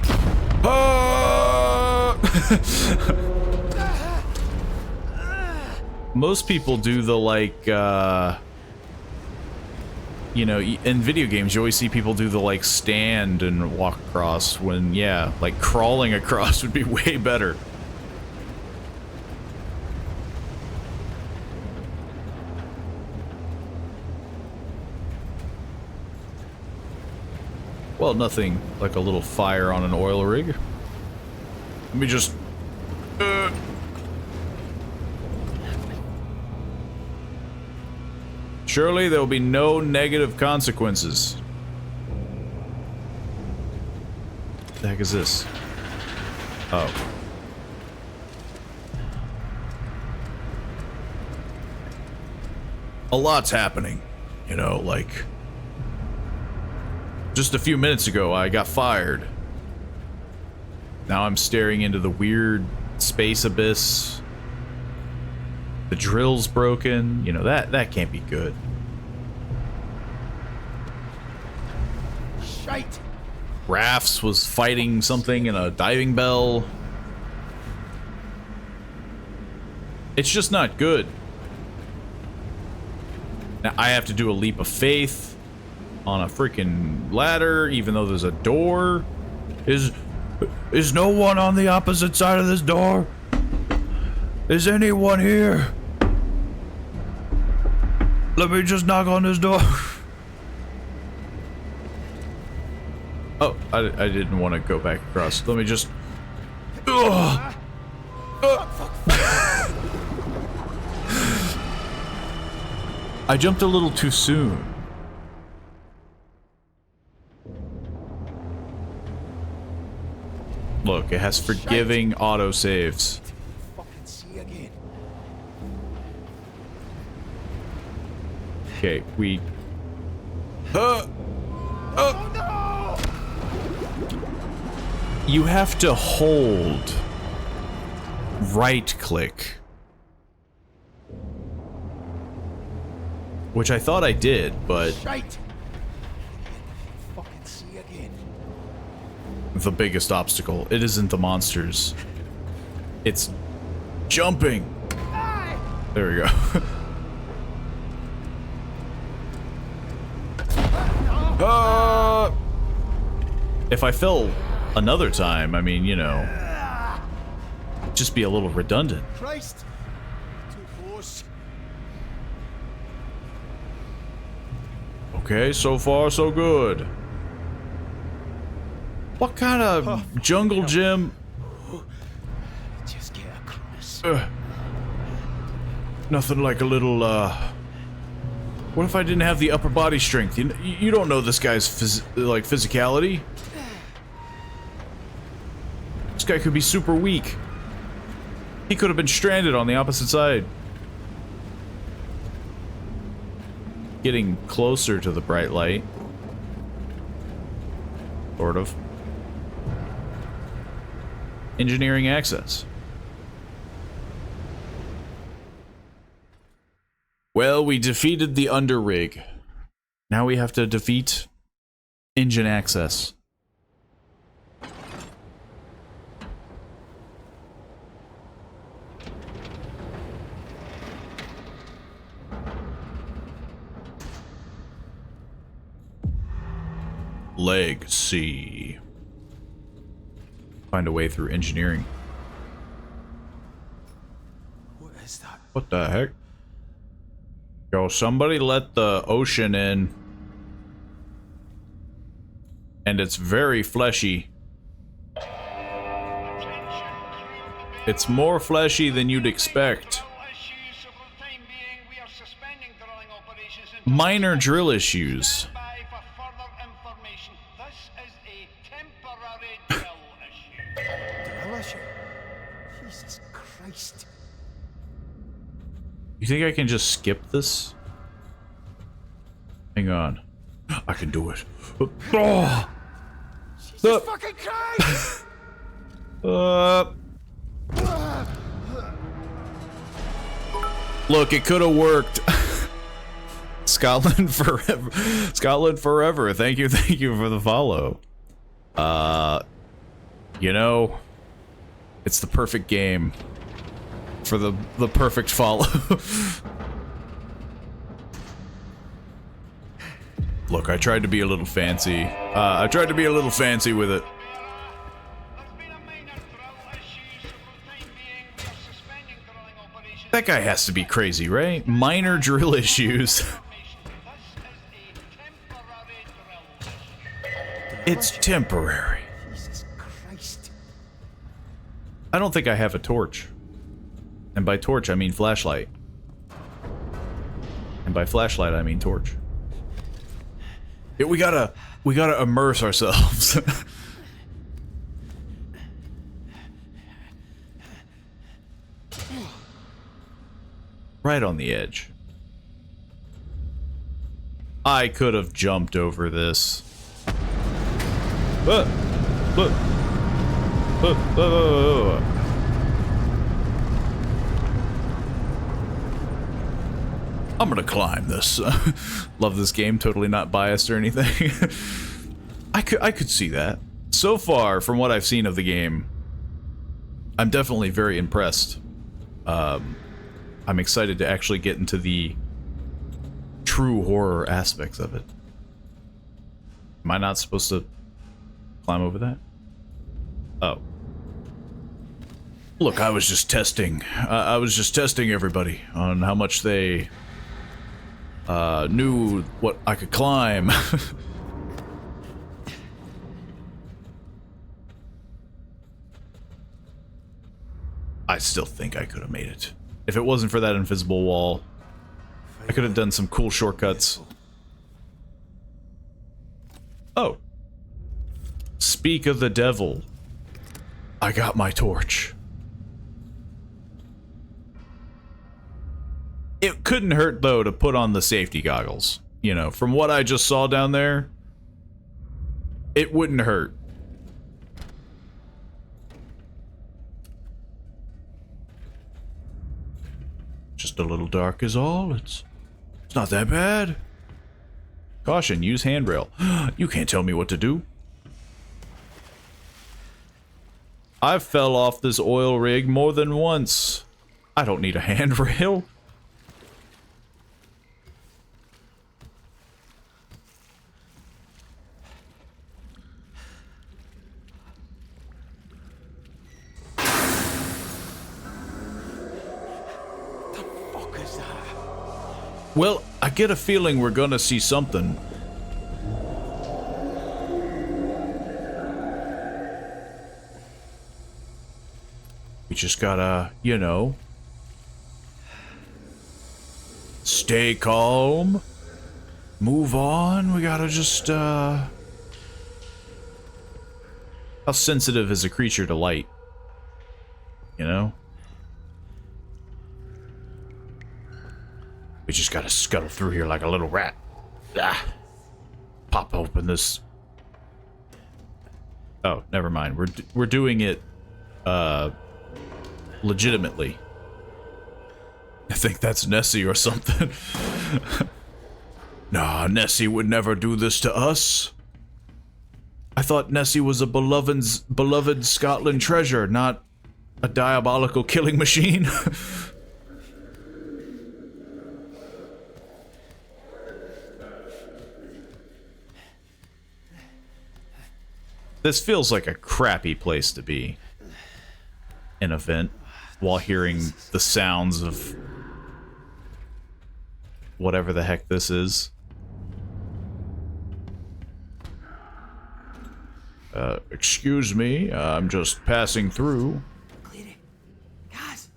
Most people do the, like, you know, in video games, you always see people do the, like, stand and walk across when, yeah, like, crawling across would be way better. Well, nothing like a little fire on an oil rig. Let me just... Surely there will be no negative consequences. What the heck is this? Oh. A lot's happening. You know, like... Just a few minutes ago, I got fired. Now I'm staring into the weird space abyss. The drill's broken. You know, that can't be good. Shite! Rafts was fighting something in a diving bell. It's just not good. Now I have to do a leap of faith on a freaking ladder, even though there's a door. Is no one on the opposite side of this door? Is anyone here? Let me just knock on this door. Oh, I didn't want to go back across. Let me just... I jumped a little too soon. Look, it has forgiving autosaves. Okay, we... You have to hold right click. Which I thought I did, but... The biggest obstacle. It isn't the monsters. It's jumping. There we go. If I fell another time, I mean, you know, just be a little redundant. Christ! Too close. Okay, so far so good. What kind of jungle gym? Just get across. Nothing like a little, what if I didn't have the upper body strength? You don't know this guy's physicality. This guy could be super weak. He could have been stranded on the opposite side. Getting closer to the bright light. Sort of. Engineering access. Well, we defeated the underrig. Now we have to defeat engine access. Leg C. Find a way through engineering. What is that? What the heck? Yo, somebody let the ocean in. And it's very fleshy. It's more fleshy than you'd expect. Minor drill issues. Drill issue? Jesus Christ. You think I can just skip this? Hang on. I can do it. Oh! Jesus fucking Christ! Look, it could have worked. Scotland forever. Scotland forever. Thank you for the follow. You know, it's the perfect game for the perfect follow. Look, I tried to be a little fancy. I tried to be a little fancy with it. That guy has to be crazy, right? Minor drill issues. It's temporary. Jesus Christ. I don't think I have a torch. And by torch, I mean flashlight. And by flashlight, I mean torch. Yeah, we gotta immerse ourselves. Right on the edge. I could have jumped over this. I'm gonna climb this. Love this game, totally not biased or anything. I could see that. So far, from what I've seen of the game, I'm definitely very impressed. I'm excited to actually get into the true horror aspects of it. Am I not supposed to climb over that? Oh. Look, I was just testing. I was just testing everybody on how much they knew what I could climb. I still think I could have made it. If it wasn't for that invisible wall, I could have done some cool shortcuts. Oh. Speak of the devil. I got my torch. It couldn't hurt, though, to put on the safety goggles. You know, from what I just saw down there, it wouldn't hurt. Just a little dark is all. It's not that bad. Caution, use handrail. You can't tell me what to do. I fell off this oil rig more than once. I don't need a handrail. Well, I get a feeling we're gonna see something. We just gotta, you know, stay calm, move on. We gotta just, how sensitive is a creature to light? You know? We just gotta scuttle through here like a little rat. Ah. Pop open this. Oh, never mind. We're doing it, legitimately. I think that's Nessie or something. Nah, Nessie would never do this to us. I thought Nessie was a beloved Scotland treasure, not a diabolical killing machine. This feels like a crappy place to be. An event while hearing the sounds of whatever the heck this is. Excuse me, I'm just passing through. Clary, guys,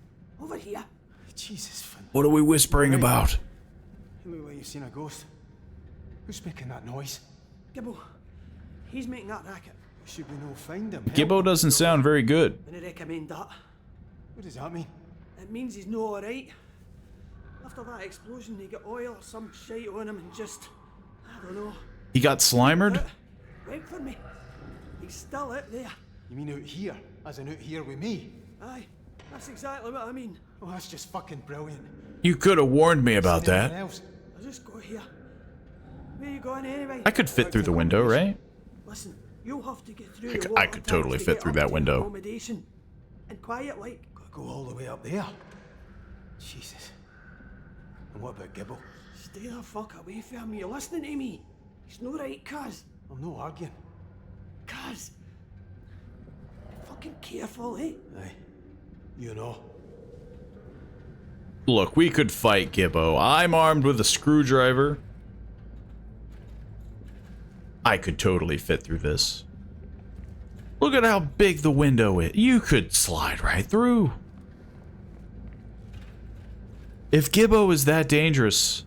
over here. Jesus, Finn. What are we whispering about? You look like you've seen a ghost. Who's making that noise? Gibbo, he's making that racket. Should we no find him? Gibbo doesn't sound very good. And I recommend that. What does that mean? It means he's no alright. After that explosion, he got oil or some shite on him and just, I don't know. He got slimered? Went for me. He's still out there. You mean out here? As in out here with me? Aye, that's exactly what I mean. Oh, that's just fucking brilliant. You could have warned me about Seen anything that. else? I'll just go here. Where you going anyway? I could fit through the window, right? Listen, you'll have to get through I the could- water I could tanks totally to fit get through up that to window. Accommodation. And quiet like. Gotta go all the way up there. Jesus. And what about Gibbo? Stay the fuck away from me. You're listening to me. It's no right, cuz. I'm no arguing. Cuz. Fucking careful, eh? Aye. You know. Look, we could fight Gibbo. I'm armed with a screwdriver. I could totally fit through this. Look at how big the window is. You could slide right through. If Gibbo is that dangerous,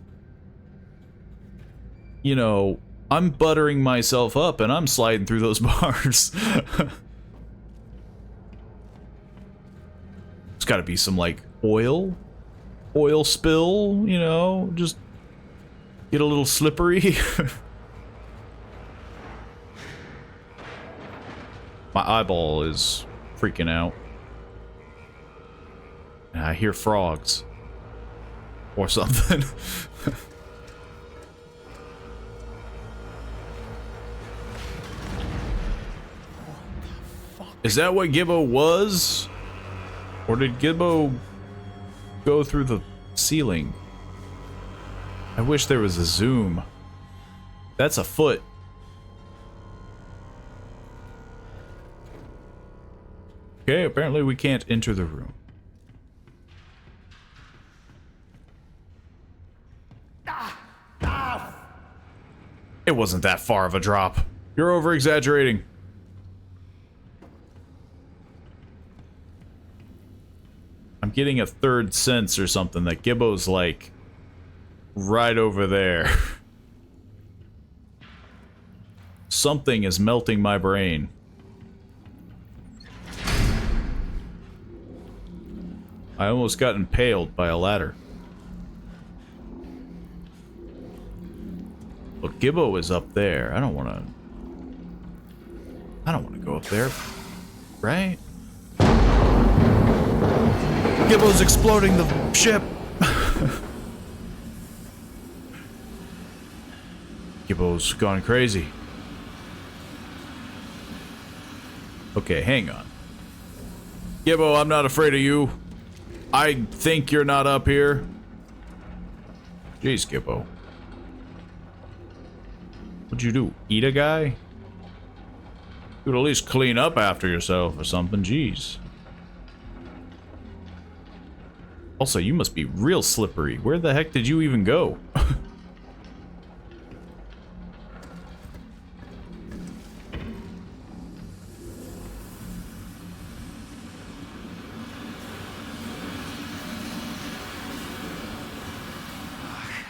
you know, I'm buttering myself up and I'm sliding through those bars. It's got to be some, like, oil spill, you know, just get a little slippery. My eyeball is freaking out. And I hear frogs. Or something. Is that what Gibbo was? Or did Gibbo go through the ceiling? I wish there was a zoom. That's a foot. Okay, apparently we can't enter the room. It wasn't that far of a drop. You're over-exaggerating. I'm getting a third sense or something that Gibbo's like right over there. Something is melting my brain. I almost got impaled by a ladder. Look, Gibbo is up there. I don't want to go up there. Right? Gibbo's exploding the ship. Gibbo's gone crazy. Okay, hang on. Gibbo, I'm not afraid of you. I think you're not up here. Jeez, Gibbo. What'd you do? Eat a guy? You would at least clean up after yourself or something. Jeez. Also, you must be real slippery. Where the heck did you even go?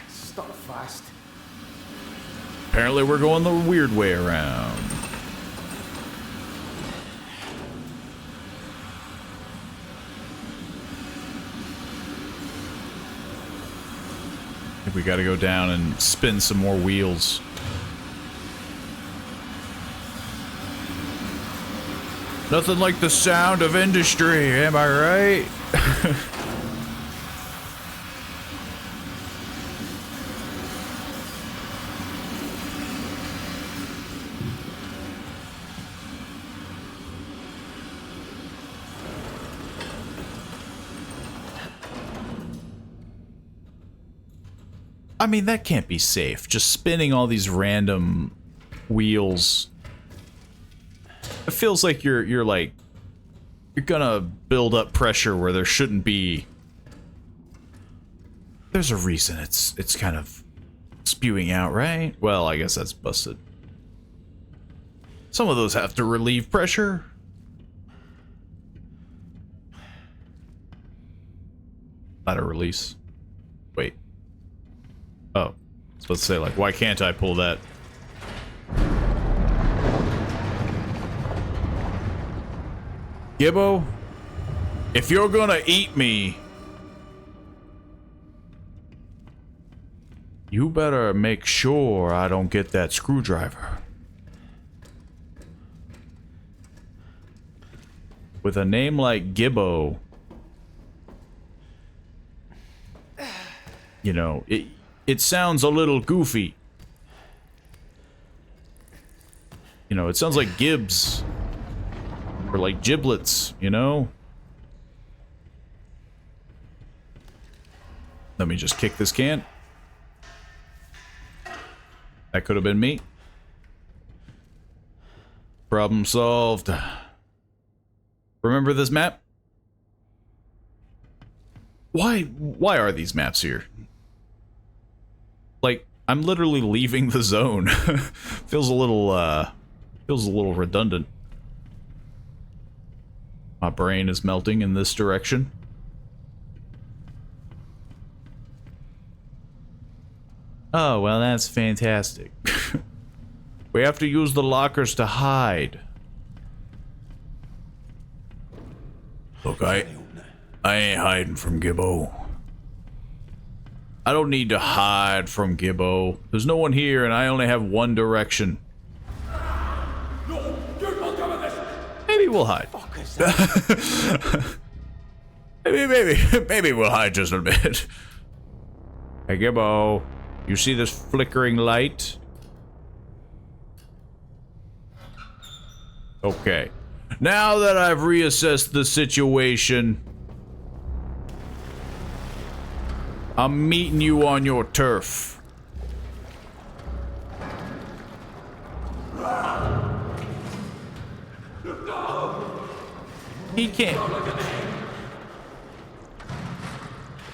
Stuck fast. Apparently we're going the weird way around. I think we gotta go down and spin some more wheels. Nothing like the sound of industry, am I right? I mean, that can't be safe. Just spinning all these random wheels. It feels like you're like you're gonna build up pressure where there shouldn't be. There's a reason it's kind of spewing out, right? Well, I guess that's busted. Some of those have to relieve pressure. Not a release. Wait. Oh, so let's say, like, why can't I pull that? Gibbo, if you're gonna eat me, You better make sure I don't get that screwdriver. With a name like Gibbo, you know, it sounds a little goofy. You know, it sounds like Gibbs. Or like giblets, you know? Let me just kick this can. That could have been me. Problem solved. Remember this map? Why are these maps here? Like, I'm literally leaving the zone. feels a little redundant. My brain is melting in this direction. Oh, well, that's fantastic. We have to use the lockers to hide. Look, I ain't hiding from Gibbo. I don't need to hide from Gibbo. There's no one here, and I only have one direction. No, you're not coming this. Maybe we'll hide. maybe we'll hide just a bit. Hey, Gibbo, you see this flickering light? Okay. Now that I've reassessed the situation, I'm meeting you on your turf. He can't.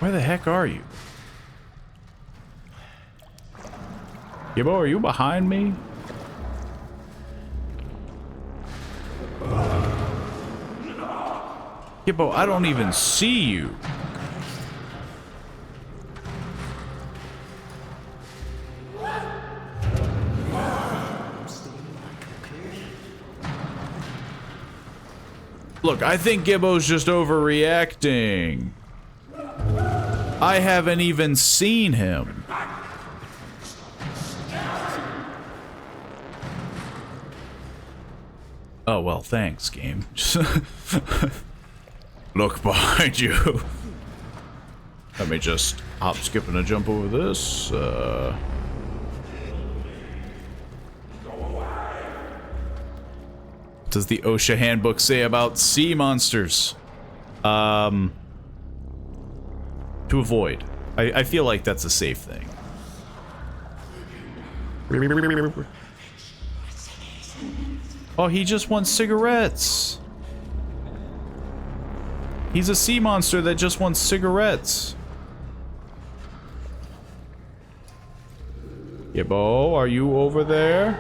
Where the heck are you? Gibbo, are you behind me? Gibbo, I don't even see you. Look, I think Gibbo's just overreacting. I haven't even seen him. Oh, well, thanks, game. Look behind you. Let me just hop, skip, and a jump over this. What does the OSHA handbook say about sea monsters? To avoid. I feel like that's a safe thing. Oh, he just wants cigarettes. He's a sea monster that just wants cigarettes. Gibbo, are you over there?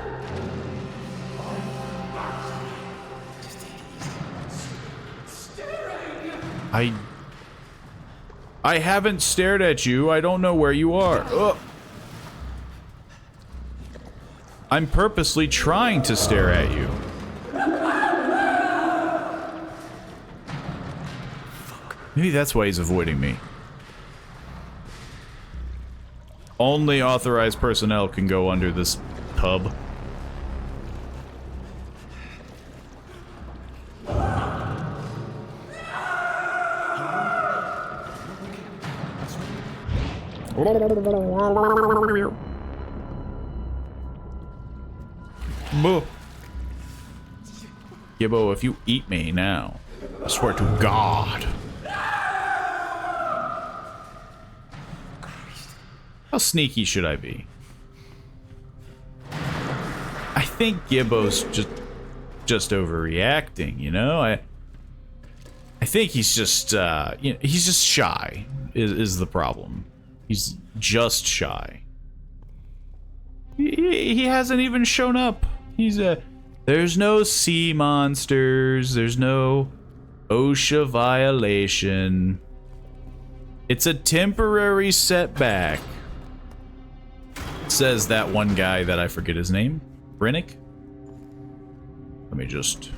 I haven't stared at you. I don't know where you are. Ugh. I'm purposely trying to stare at you. Maybe that's why he's avoiding me. Only authorized personnel can go under this tub. Gibbo, if you eat me now, I swear to God. How sneaky should I be? I think Gibbo's just overreacting, you know? I think he's just you know, he's just shy is the problem. He's just shy. He hasn't even shown up. There's no sea monsters. There's no OSHA violation. It's a temporary setback. Says that one guy that I forget his name. Brennick? Let me just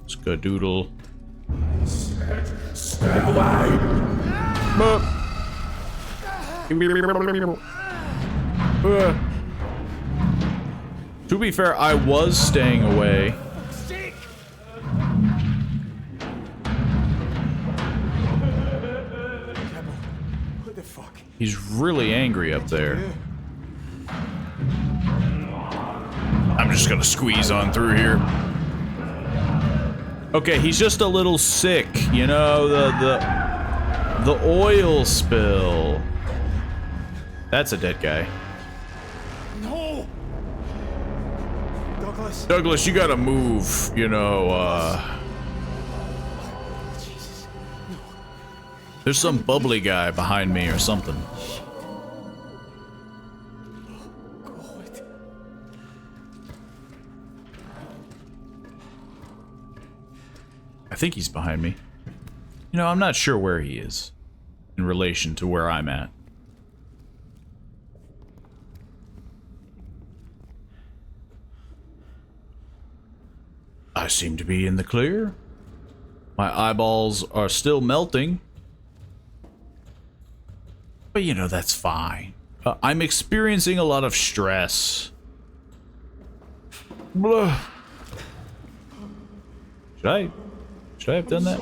skadoodle. Stay away. To be fair, I was staying away. What the fuck? He's really angry up there. I'm just gonna squeeze on through here. Okay, he's just a little sick, you know, the oil spill. That's a dead guy. No! Douglas! Douglas, you gotta move, you know, Jesus. No. there's some bubbly guy behind me or something. God. I think he's behind me. You know, I'm not sure where he is in relation to where I'm at. I seem to be in the clear. My eyeballs are still melting. But you know, that's fine. I'm experiencing a lot of stress. Blah. Should I have done that?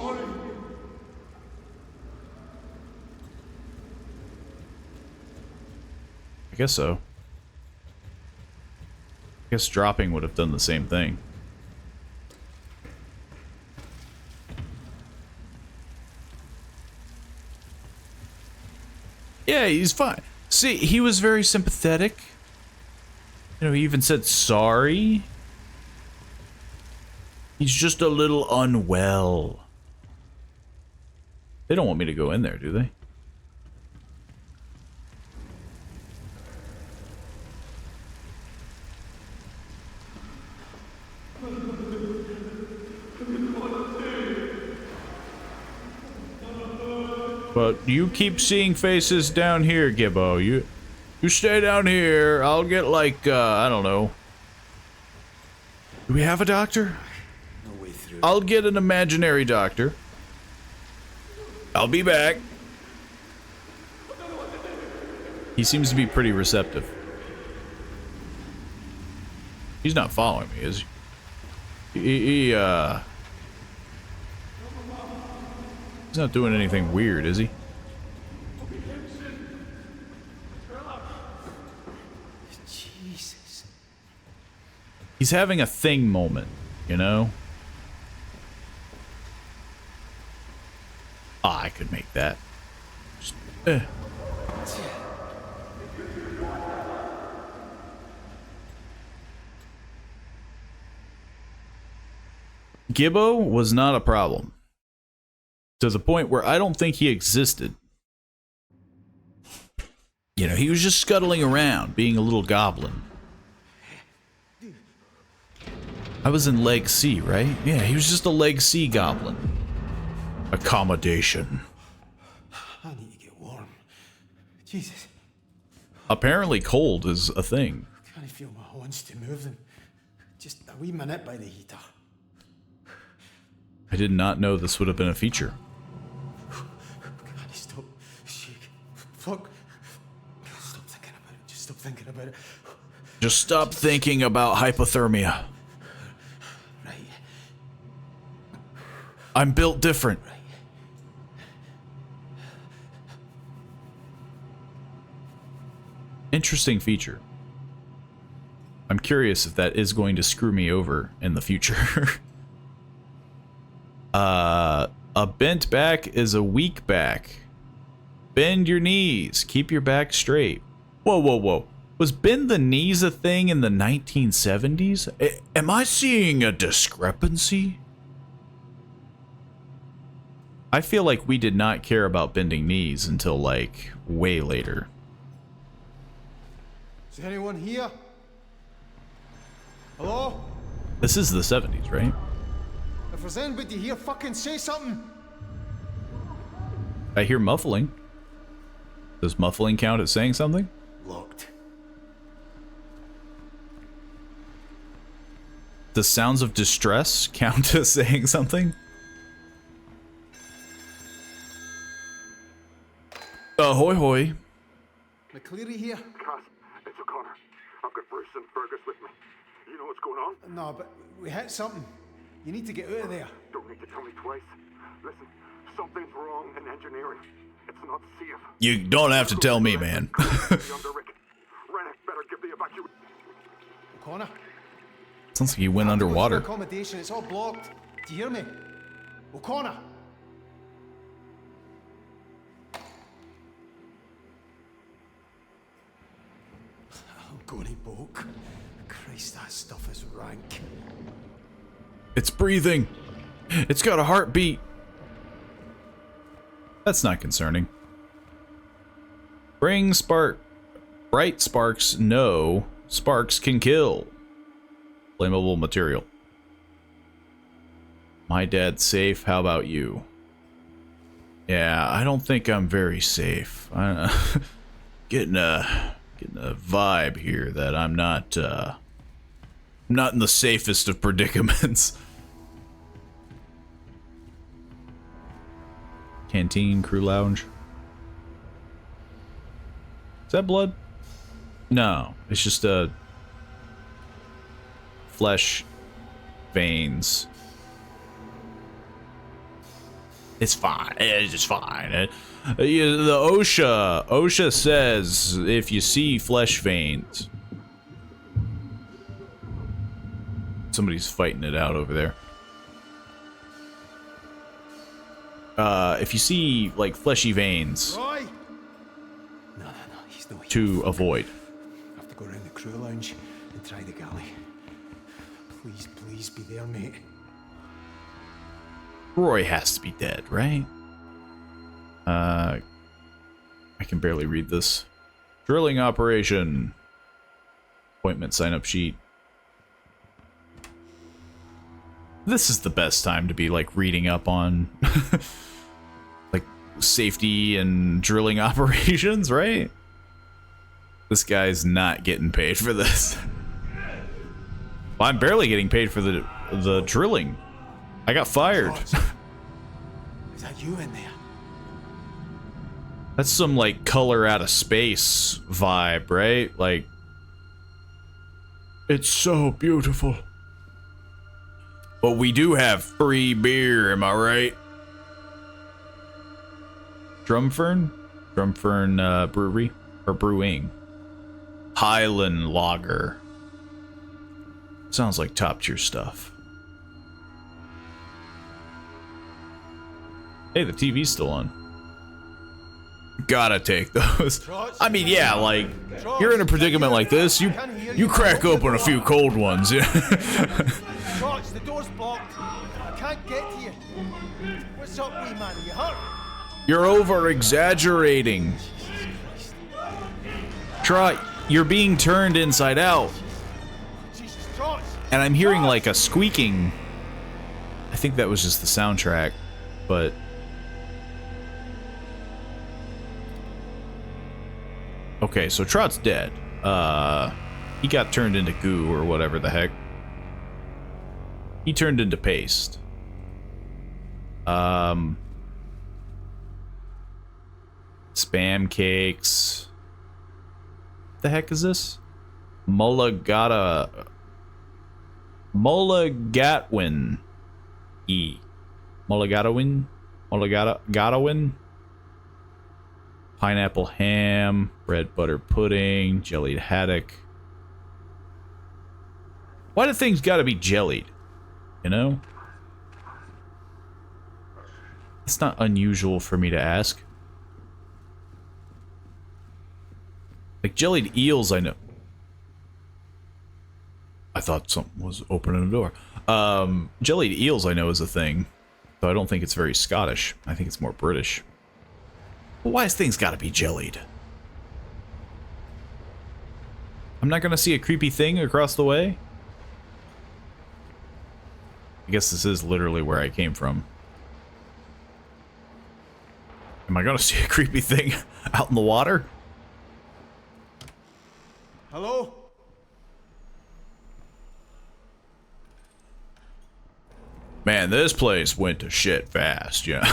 I guess so. I guess dropping would have done the same thing. Yeah, he's fine. See, he was very sympathetic. You know, he even said sorry. He's just a little unwell. They don't want me to go in there, do they? But you keep seeing faces down here, Gibbo. You stay down here. I'll get like, I don't know. Do we have a doctor? No way through. I'll get an imaginary doctor. I'll be back. He seems to be pretty receptive. He's not following me, is he? He's not doing anything weird, is he? Jesus. He's having a thing moment, you know? Ah, I could make that. Just, Gibbo was not a problem. To the point where I don't think he existed. You know, he was just scuttling around, being a little goblin. I was in Leg C, right? Yeah, he was just a Leg C goblin. Accommodation. I need to get warm. Jesus. Apparently cold is a thing. I can't feel my hands to move them. Just a wee minute by the heater. I did not know this would have been a feature. Can I stop? Shake. Fuck. Stop thinking about it. Just stop thinking about it. Just stop thinking about hypothermia. Right. I'm built different. Right. Interesting feature. I'm curious if that is going to screw me over in the future. A bent back is a weak back. Bend your knees. Keep your back straight. Whoa, whoa, whoa. Was bend the knees a thing in the 1970s? Am I seeing a discrepancy? I feel like we did not care about bending knees until, like, way later. Is there anyone here? Hello? This is the 70s, right? If there's anybody here, fucking say something. I hear muffling. Does muffling count as saying something? Locked. Does sounds of distress count as saying something? Ahoy hoy. McCleary here? Cass, It's O'Connor. I've got Bruce and Fergus with me. You know what's going on? No, but we hit something. You need to get out of there. Don't need to tell me twice. Listen, something's wrong in engineering. It's not safe. You don't have to tell me, man. Rennick, better give the evacuation. O'Connor? Sounds like he went Go to underwater. accommodation, it's all blocked. Do you hear me? O'Connor! I'm going to book. Christ, that stuff is rank. It's breathing. It's got a heartbeat. That's not concerning. Bring spark. Bright sparks, no. Sparks can kill. Flammable material. My dad's safe. How about you? Yeah, I don't think I'm very safe. Getting a vibe here that I'm not in the safest of predicaments. Canteen, crew lounge. Is that blood? No, it's just flesh veins. It's fine. It's just fine. The OSHA says if you see flesh veins, somebody's fighting it out over there. If you see like fleshy veins, Roy! No, he's not here. to avoid. I have to go around the crew lounge and try the galley. Please be there, mate. Roy has to be dead, right? I can barely read this. Drilling operation. Appointment sign-up sheet. This is the best time to be like reading up on like safety and drilling operations, right? This guy's not getting paid for this. Well, I'm barely getting paid for the drilling. I got fired. Is that you in there? That's some like color out of space vibe, right? Like, it's so beautiful. But we do have free beer, am I right? Drumfern Brewery or Brewing. Highland Lager. Sounds like top tier stuff. Hey, the TV's still on. Gotta take those. I mean, yeah, like, you're in a predicament like this, you crack open a few cold ones. George, the door's blocked. I can't get to you. What's up, wee man? Are you hurt? You're over-exaggerating. Trot, you're being turned inside out. Jesus, George! And I'm hearing like a squeaking. I think that was just the soundtrack, but... Okay, so Trot's dead. He got turned into goo or whatever the heck. He turned into paste. Spam cakes. What the heck is this? Mulligatawin. Mulligatawin. Pineapple ham, bread butter pudding, jellied haddock. Why do things gotta be jellied? You know? It's not unusual for me to ask. Like jellied eels, I know. I thought something was opening the door. Jellied eels, I know, is a thing. So I don't think it's very Scottish. I think it's more British. But why has things gotta be jellied? I'm not gonna see a creepy thing across the way? I guess this is literally where I came from. Am I gonna see a creepy thing out in the water? Hello? Man, this place went to shit fast, yeah.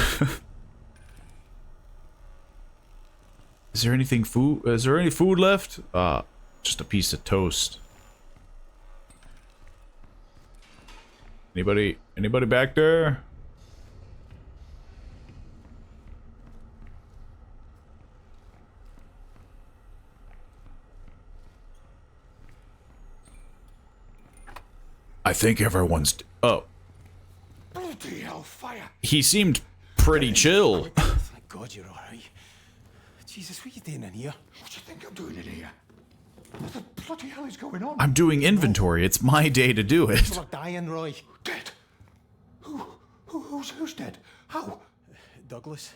Is there anything food? Is there any food left? Just a piece of toast. Anybody back there? I think everyone's... Oh. Bloody hellfire! He seemed pretty chill. Thank God you're alright. Jesus, what are you doing in here? What do you think I'm doing in here? What the bloody hell is going on? I'm doing inventory. It's my day to do it. People are dying, Roy. Dead? Who's dead? How? Douglas.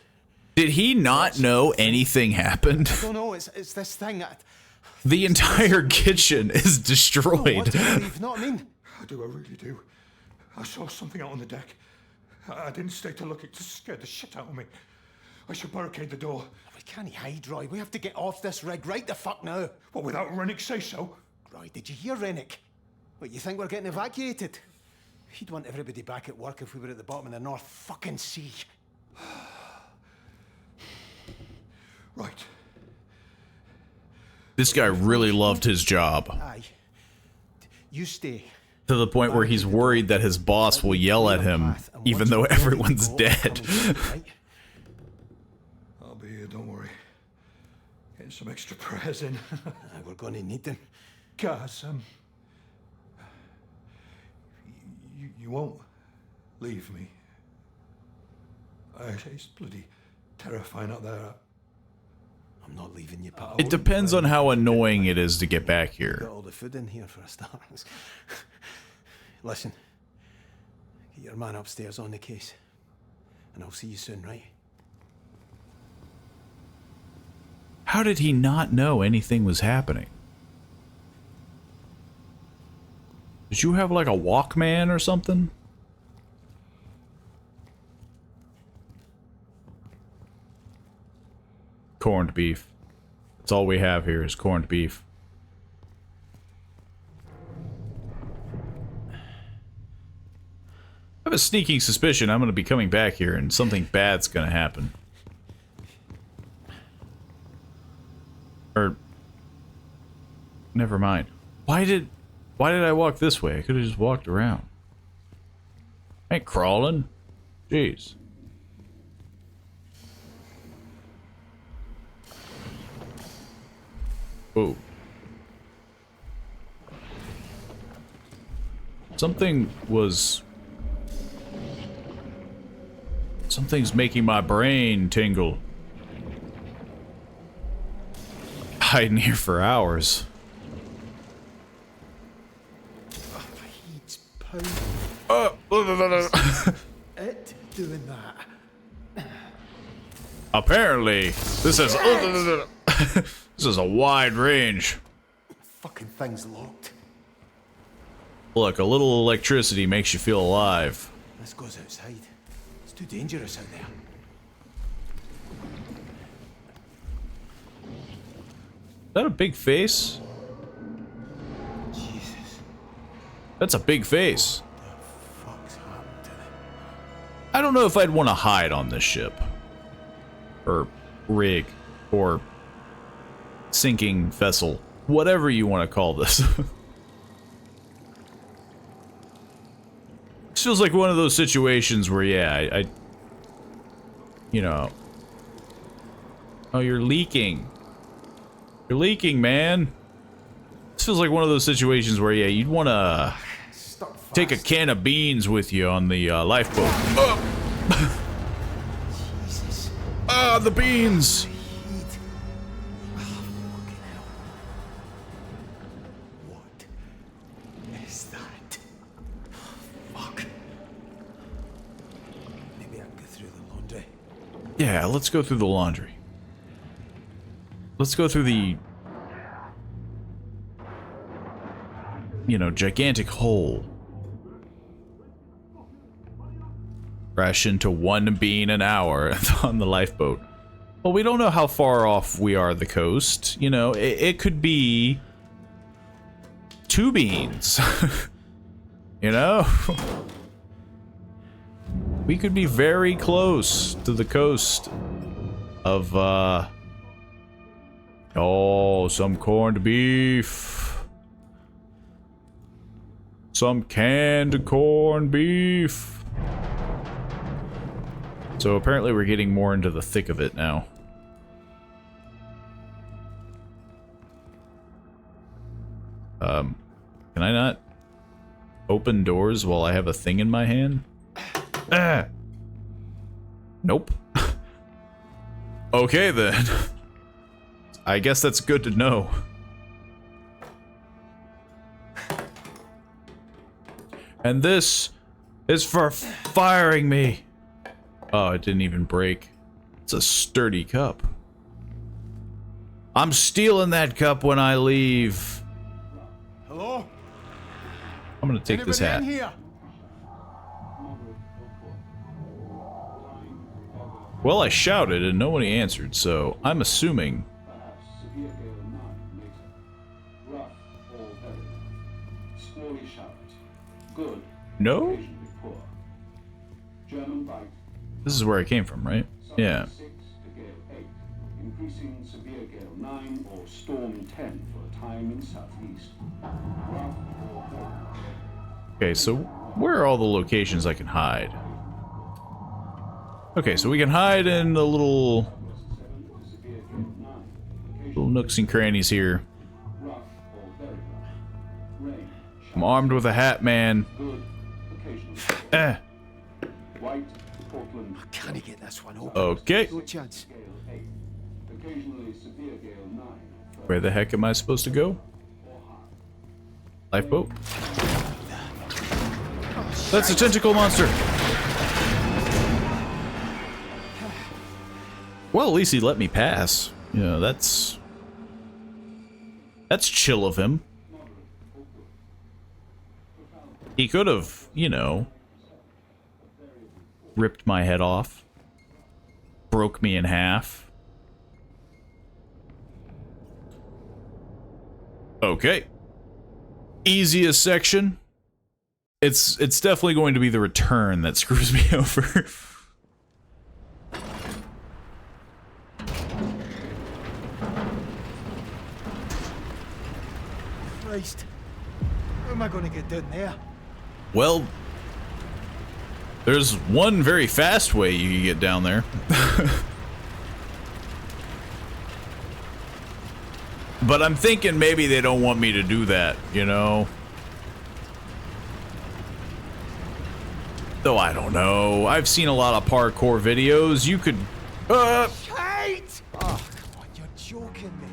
Did he not know anything happened? I don't know, it's this thing. The entire kitchen is destroyed. You know what I mean? I really do. I saw something out on the deck. I didn't stay to look. It just scared the shit out of me. I should barricade the door. We can't hide, Roy. We have to get off this rig right the fuck now. What, without Rennick say so? Roy, did you hear Rennick? What, you think we're getting evacuated? He'd want everybody back at work if we were at the bottom of the North fucking Sea. Right. This guy really loved his job. Aye. You stay. To the point where he's worried that his boss will yell at him, even though everyone's dead. I'll be here, don't worry. Getting some extra prayers in. We're going to need them. Guys, you won't leave me. It's bloody terrifying out there. I'm not leaving you, pal. It depends on how annoying it is to get back here. Got all the food in here for a start. Listen, get your man upstairs on the case, and I'll see you soon, right? How did he not know anything was happening? Did you have like a Walkman or something? Corned beef. That's all we have here is corned beef. I have a sneaking suspicion I'm going to be coming back here and something bad's going to happen. Or... never mind. Why did I walk this way? I could have just walked around. I ain't crawling. Jeez. Oh. Something's making my brain tingle. Hiding here for hours. It doing that. Apparently, this is this is a wide range. Fucking thing's locked. Look, a little electricity makes you feel alive. This goes outside. It's too dangerous out there. Is that a big face? Jesus. That's a big face. What the fuck's happened to them? I don't know if I'd want to hide on this ship. Or rig. Or sinking vessel. Whatever you want to call this. This feels like one of those situations where, yeah, I you know. Oh, you're leaking. You're leaking, man. This feels like one of those situations where, yeah, you'd want to take a can of beans with you on the lifeboat. Oh. Jesus. Ah, the beans. What is that? Fuck. Maybe I can go through the laundry. Yeah, let's go through the laundry. Let's go through the, you know, gigantic hole. Crash into 1 bean an hour on the lifeboat. Well, we don't know how far off we are the coast. You know, it could be 2 beans. You know? We could be very close to the coast of, Oh, some corned beef. Some canned corned beef. So apparently we're getting more into the thick of it now. Can I not open doors while I have a thing in my hand? Ah! Nope. Okay then. I guess that's good to know. And this is for firing me. Oh, it didn't even break. It's a sturdy cup. I'm stealing that cup when I leave. Hello? I'm gonna take this hat. In here? Well, I shouted and nobody answered, so I'm assuming. No? This is where I came from, right? Yeah. Increasing severe gale 9 or storm 10 for a time in southeast. Okay, so where are all the locations I can hide? Okay, so we can hide in the little nooks and crannies here. I'm armed with a hat, man. Eh. I can't get this one open. Okay. No chance. Where the heck am I supposed to go? Lifeboat? That's a tentacle monster! Well, at least he let me pass. You know, that's chill of him. He could have, you know, ripped my head off. Broke me in half. Okay. Easiest section. It's definitely going to be the return that screws me over. Christ. How am I going to get down there? Well, there's one very fast way you can get down there. But I'm thinking maybe they don't want me to do that, you know? Though I don't know. I've seen a lot of parkour videos. You could... Shite! Oh, come on, you're joking me.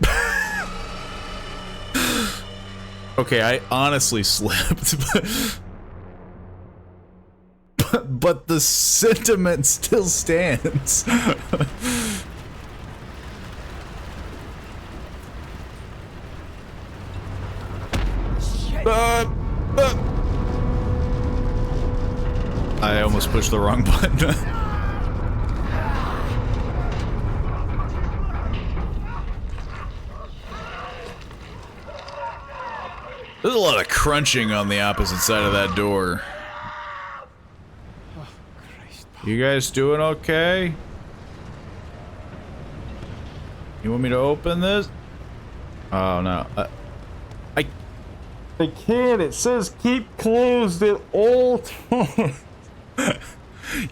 Okay, I honestly slipped, but the sentiment still stands. I almost pushed the wrong button. There's a lot of crunching on the opposite side of that door. Oh, Christ. You guys doing okay? You want me to open this? Oh no. I can't. It says keep closed at all times.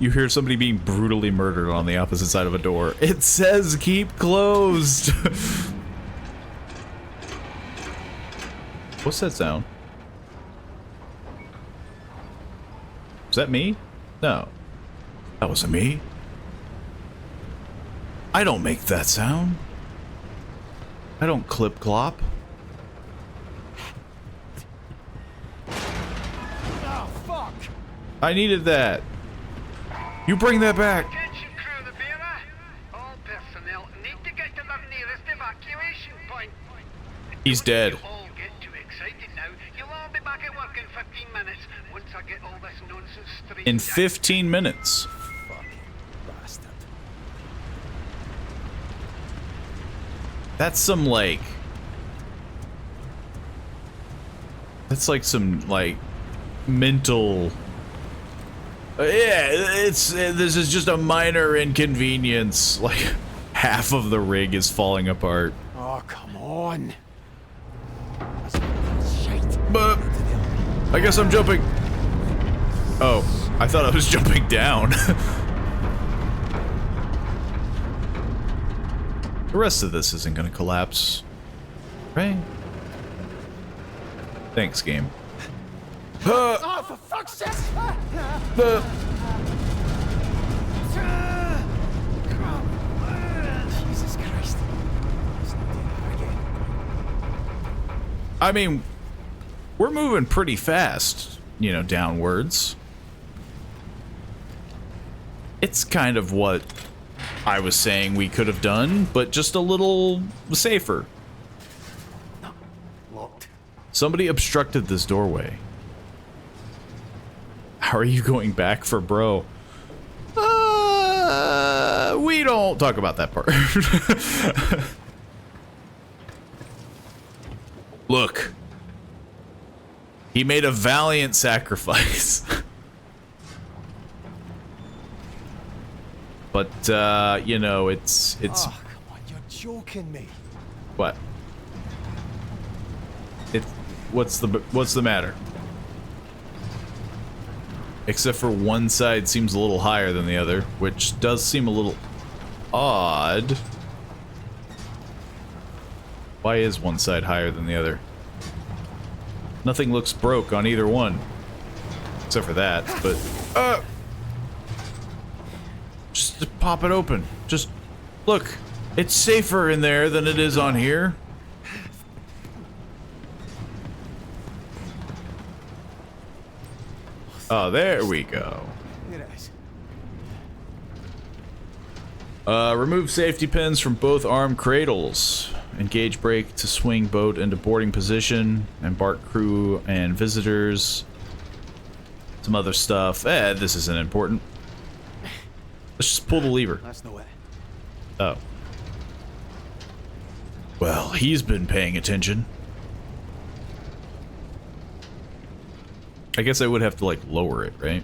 You hear somebody being brutally murdered on the opposite side of a door. It says keep closed. What's that sound? Is that me? No. That wasn't me. I don't make that sound. I don't clip clop. Oh, fuck! I needed that. You bring that back. Attention crew, the bearer. All personnel need to get to their nearest evacuation point. He's dead. You all get too excited now. You'll all be back at work in 15 minutes once I get all this nonsense straightened In out. 15 minutes. Fucking bastard. That's some like... That's like some like mental... yeah, this is just a minor inconvenience. Like half of the rig is falling apart. Oh, Oh, come on. Shite. But I guess I'm jumping. Oh, I thought I was jumping down. The rest of this isn't gonna collapse, right? Thanks, game. Oh, for fuck's sake! Jesus Christ. Let's not do that again. I mean, we're moving pretty fast, you know, downwards. It's kind of what I was saying we could have done, but just a little safer. Locked. Somebody obstructed this doorway. How are you going back for bro? We don't talk about that part. Look. He made a valiant sacrifice. But, you know, it's... Oh, come on, you're joking me. What? What's the matter? Except for one side seems a little higher than the other, which does seem a little odd. Why is one side higher than the other? Nothing looks broke on either one. Except for that, but... Just pop it open. Just... Look, it's safer in there than it is on here. Oh, there we go. Here it is. Remove safety pins from both arm cradles. Engage brake to swing boat into boarding position. Embark crew and visitors. Some other stuff. This isn't important. Let's just pull the lever. That's no it. Oh. Well, he's been paying attention. I guess I would have to, like, lower it, right?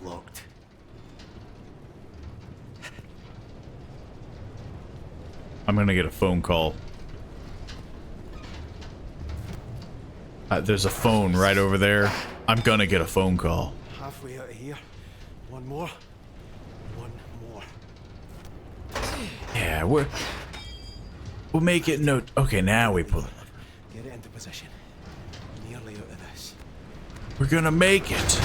Locked. I'm gonna get a phone call. There's a phone right over there. I'm gonna get a phone call. Halfway out of here. One more. One more. Yeah, we'll make it no... Okay, now we pull it. Get it into position. Nearly out of this. We're gonna make it.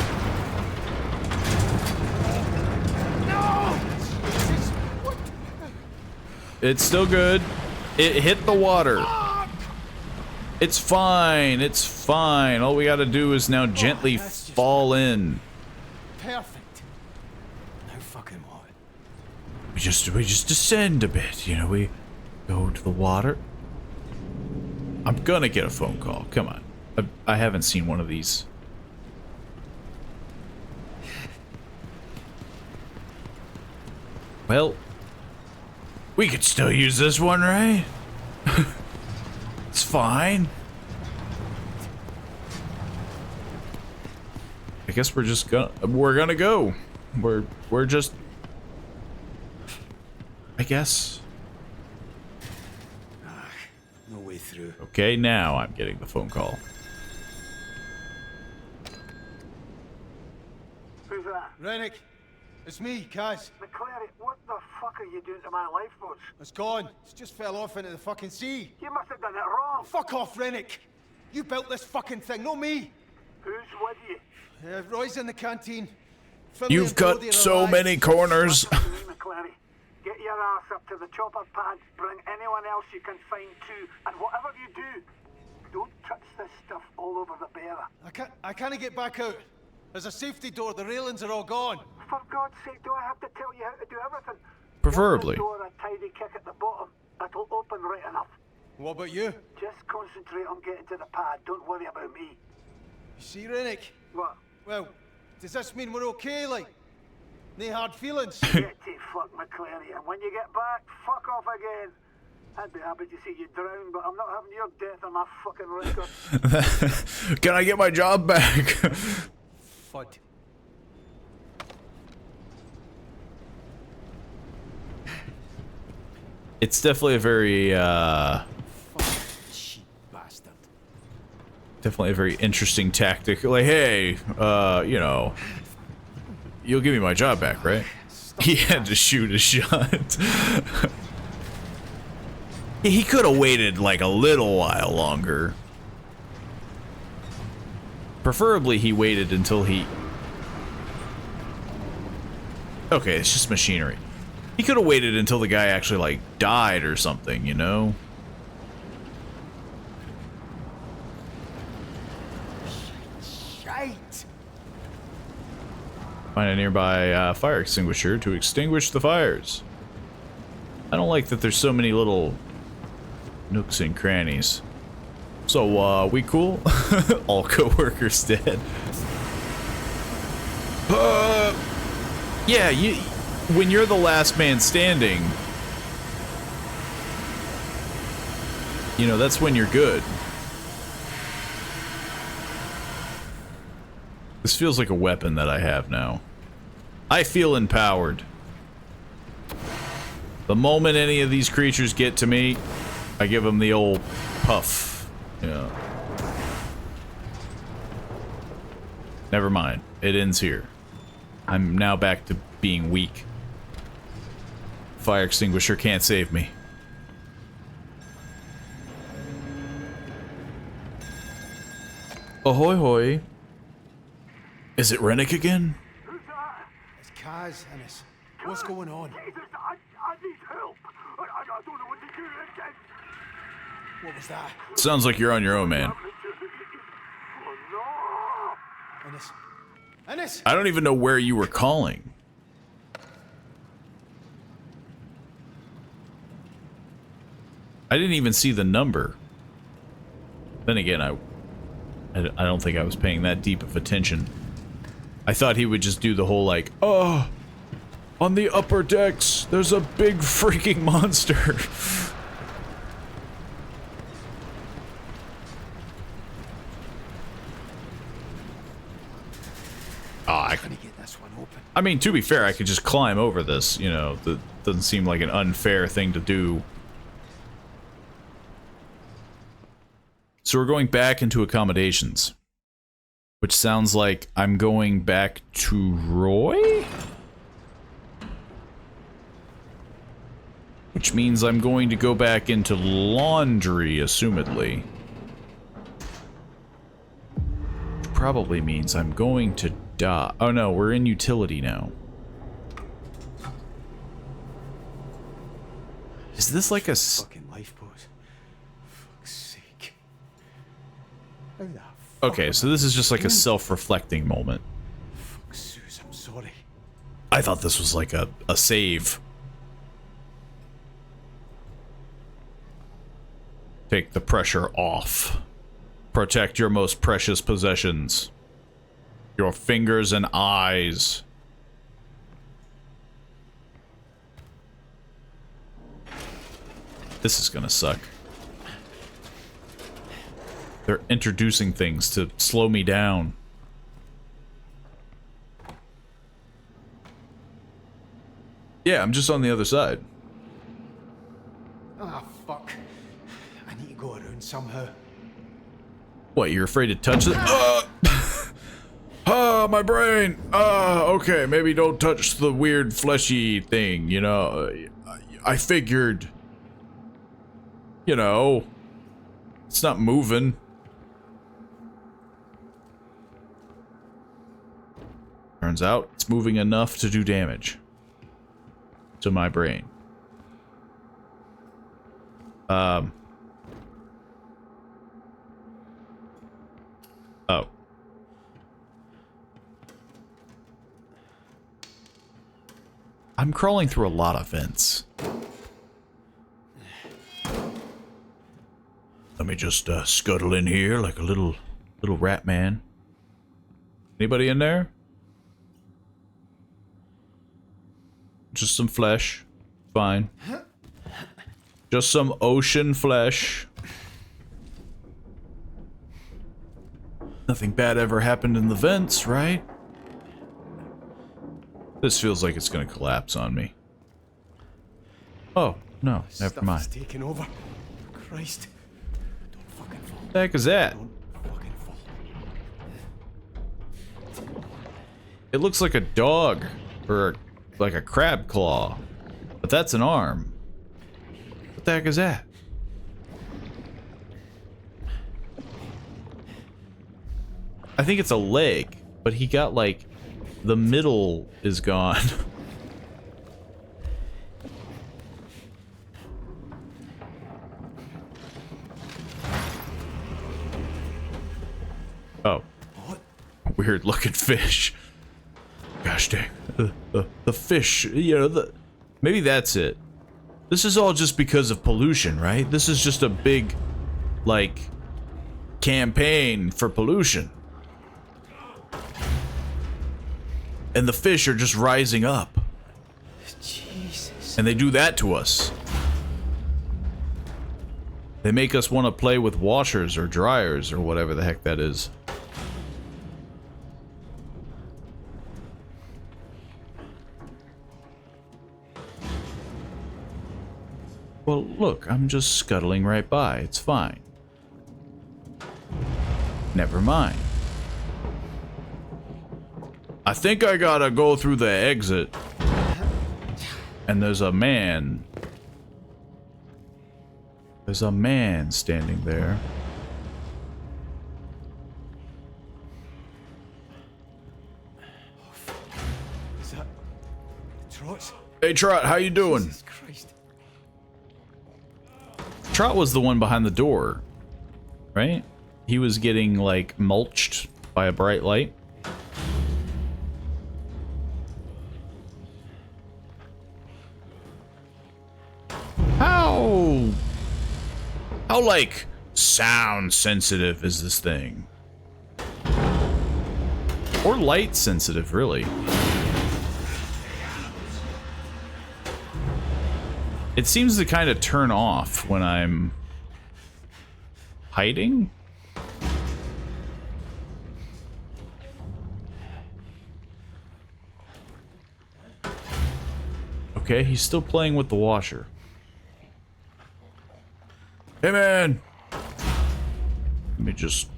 No! Jesus, what? It's still good. It hit the water. It's fine. It's fine. All we gotta do is now gently fall in. Perfect. Now fucking what? We just descend a bit, you know, we go to the water. I'm gonna get a phone call. Come on. I haven't seen one of these. Well, we could still use this one, right? It's fine. I guess we're gonna go. We're just, I guess. No way through. Okay, now I'm getting the phone call. Who's that? Rennick, it's me, Kaz. McClary, what the fuck are you doing to my lifeboats? It's gone. It's just fell off into the fucking sea. You must have done it wrong. Fuck off, Rennick. You built this fucking thing, not me. Who's with you? Roy's in the canteen. Finley You've and cut Brody are so alive. many corners. Listen to me, McClary. Get your ass up to the chopper pad. Bring anyone else you can find too. And whatever you do, don't touch this stuff all over the bearer. I can't get back out. There's a safety door. The railings are all gone. For God's sake, do I have to tell you how to do everything? Preferably. Give the door a tidy kick at the bottom. It'll open right enough. What about you? Just concentrate on getting to the pad. Don't worry about me. You see, Rennick? What? Well, does this mean we're okay, like? No hard feelings? Get to fuck, McClary, and when you get back, fuck off again. I'd be happy to see you drown, but I'm not having your death on my fucking record. Can I get my job back? Fud. It's definitely a very, Cheap bastard. definitely a very interesting tactic. Like, hey, you know, you'll give me my job back, right? He had to shoot a shot. He could have waited like a little while longer. Preferably he waited until he... Okay, it's just machinery. He could have waited until the guy actually, like, died or something, you know? Shite! Find a nearby fire extinguisher to extinguish the fires. I don't like that there's so many little nooks and crannies. So, we cool? All co-workers dead. Yeah, when you're the last man standing, you know, that's when you're good. This feels like a weapon that I have now. I feel empowered. The moment any of these creatures get to me, I give them the old puff. Yeah. Never mind. It ends here. I'm now back to being weak. Fire extinguisher can't save me. Ahoy hoy. Is it Rennick again? Who's that? It's Kaz, Ennis. What's going on? Jesus, I need help. I don't know what to do. What was that? Sounds like you're on your own, man. Oh no! Ennis. Ennis! I don't even know where you were calling. I didn't even see the number. Then again, I don't think I was paying that deep of attention. I thought he would just do the whole like, oh, on the upper decks, there's a big freaking monster. I couldn't get this one open. I mean, to be fair, I could just climb over this, you know, that doesn't seem like an unfair thing to do. So we're going back into accommodations. Which sounds like I'm going back to Roy? Which means I'm going to go back into laundry, assumedly. Which probably means I'm going to die. Oh no, we're in utility now. Is this like a... Fucking lifeboat. Fuck's sake. How the fuck Okay, so this is just like a self-reflecting moment. Fuck, Suze, I'm sorry. I thought this was like a save. Take the pressure off. Protect your most precious possessions. Your fingers and eyes. This is gonna suck. They're introducing things to slow me down. Yeah, I'm just on the other side. Ah, fuck. I need to go around somehow. What, you're afraid to touch it? My brain! Okay, maybe don't touch the weird fleshy thing, you know? I figured... You know... It's not moving. Turns out, it's moving enough to do damage. To my brain. Oh. I'm crawling through a lot of vents. Let me just scuttle in here like a little rat man. Anybody in there? Just some flesh. Fine. Just some ocean flesh. Nothing bad ever happened in the vents, right? This feels like it's gonna collapse on me. Oh, no, never Stuff mind. is taking over. Christ. Don't fucking fall. What the heck is that? Don't fucking fall. It looks like a dog or like a crab claw, but that's an arm. What the heck is that? I think it's a leg, but he got like the middle is gone. Oh. Weird looking fish. Gosh dang. The fish, you know, maybe that's it. This is all just because of pollution, right? This is just a big, like, campaign for pollution. And the fish are just rising up. Jesus. And they do that to us. They make us want to play with washers or dryers or whatever the heck that is. Well, look, I'm just scuttling right by. It's fine. Never mind. I think I gotta go through the exit. And there's a man. There's a man standing there. Is that Trot's? Hey Trot, how you doing? Jesus Christ. Trot was the one behind the door, right? He was getting like mulched by a bright light. How like sound sensitive is this thing? Or light sensitive, really. It seems to kind of turn off when I'm hiding. Okay, he's still playing with the washer. Hey man! Let me just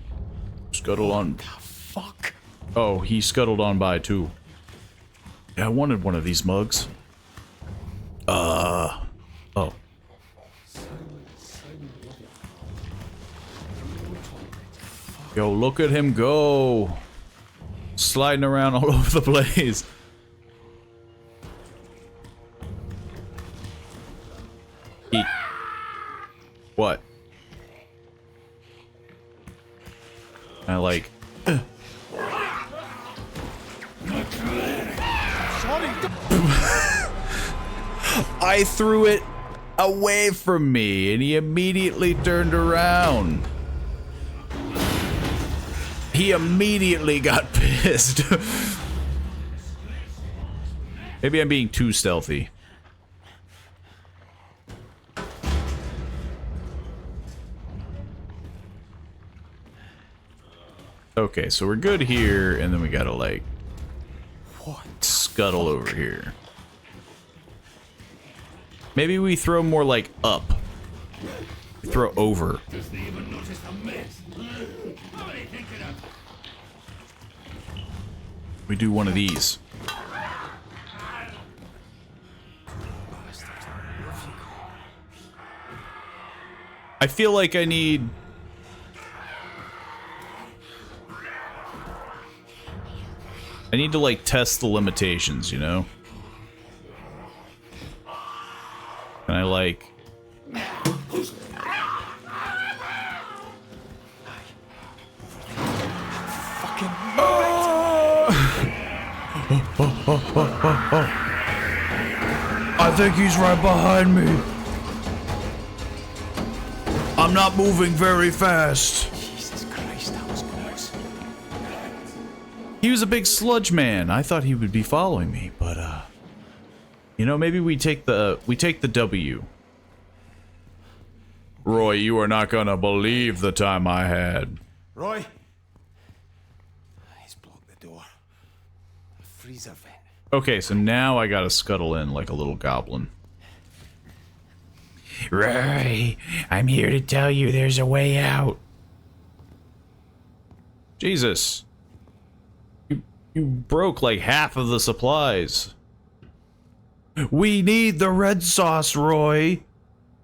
scuttle on. What the fuck? Oh, he scuttled on by too. Yeah, I wanted one of these mugs. Oh. Yo, look at him go. Sliding around all over the place. What? I like... I threw it away from me and he immediately turned around. He immediately got pissed. Maybe I'm being too stealthy. Okay, so we're good here, and then we gotta, like, scuttle over here. Maybe we throw more, like, up. We throw over. We do one of these. I feel like I need... to, like, test the limitations, you know? And I, like... Fucking I think he's right behind me. I'm not moving very fast. Jesus Christ, that was close. He was a big sludge man. I thought he would be following me, but you know, maybe we take the W. Roy, you are not gonna believe the time I had. Roy. He's blocked the door. A freezer vent. Okay, so now I gotta scuttle in like a little goblin. Roy, I'm here to tell you there's a way out. Jesus. You broke like half of the supplies. We need the red sauce, Roy.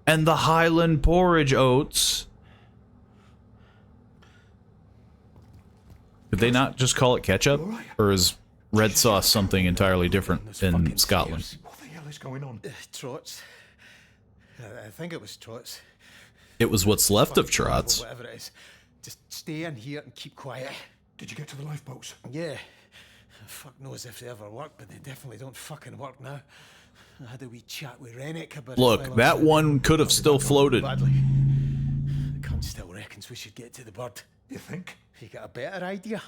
And the Highland porridge oats. Did they not just call it ketchup? Or is red sauce something entirely different in Scotland? What the hell is going on? Trots. I think it was trots. It was what's left of trots. Whatever it is. Just stay in here and keep quiet. Did you get to the lifeboats? Yeah. Fuck knows if they ever work, but they definitely don't fucking work now. I had a wee chat with Rennick about Look, that one could have still floated. Badly. The cunt still reckons we should get to the bird. You think? You got a better idea?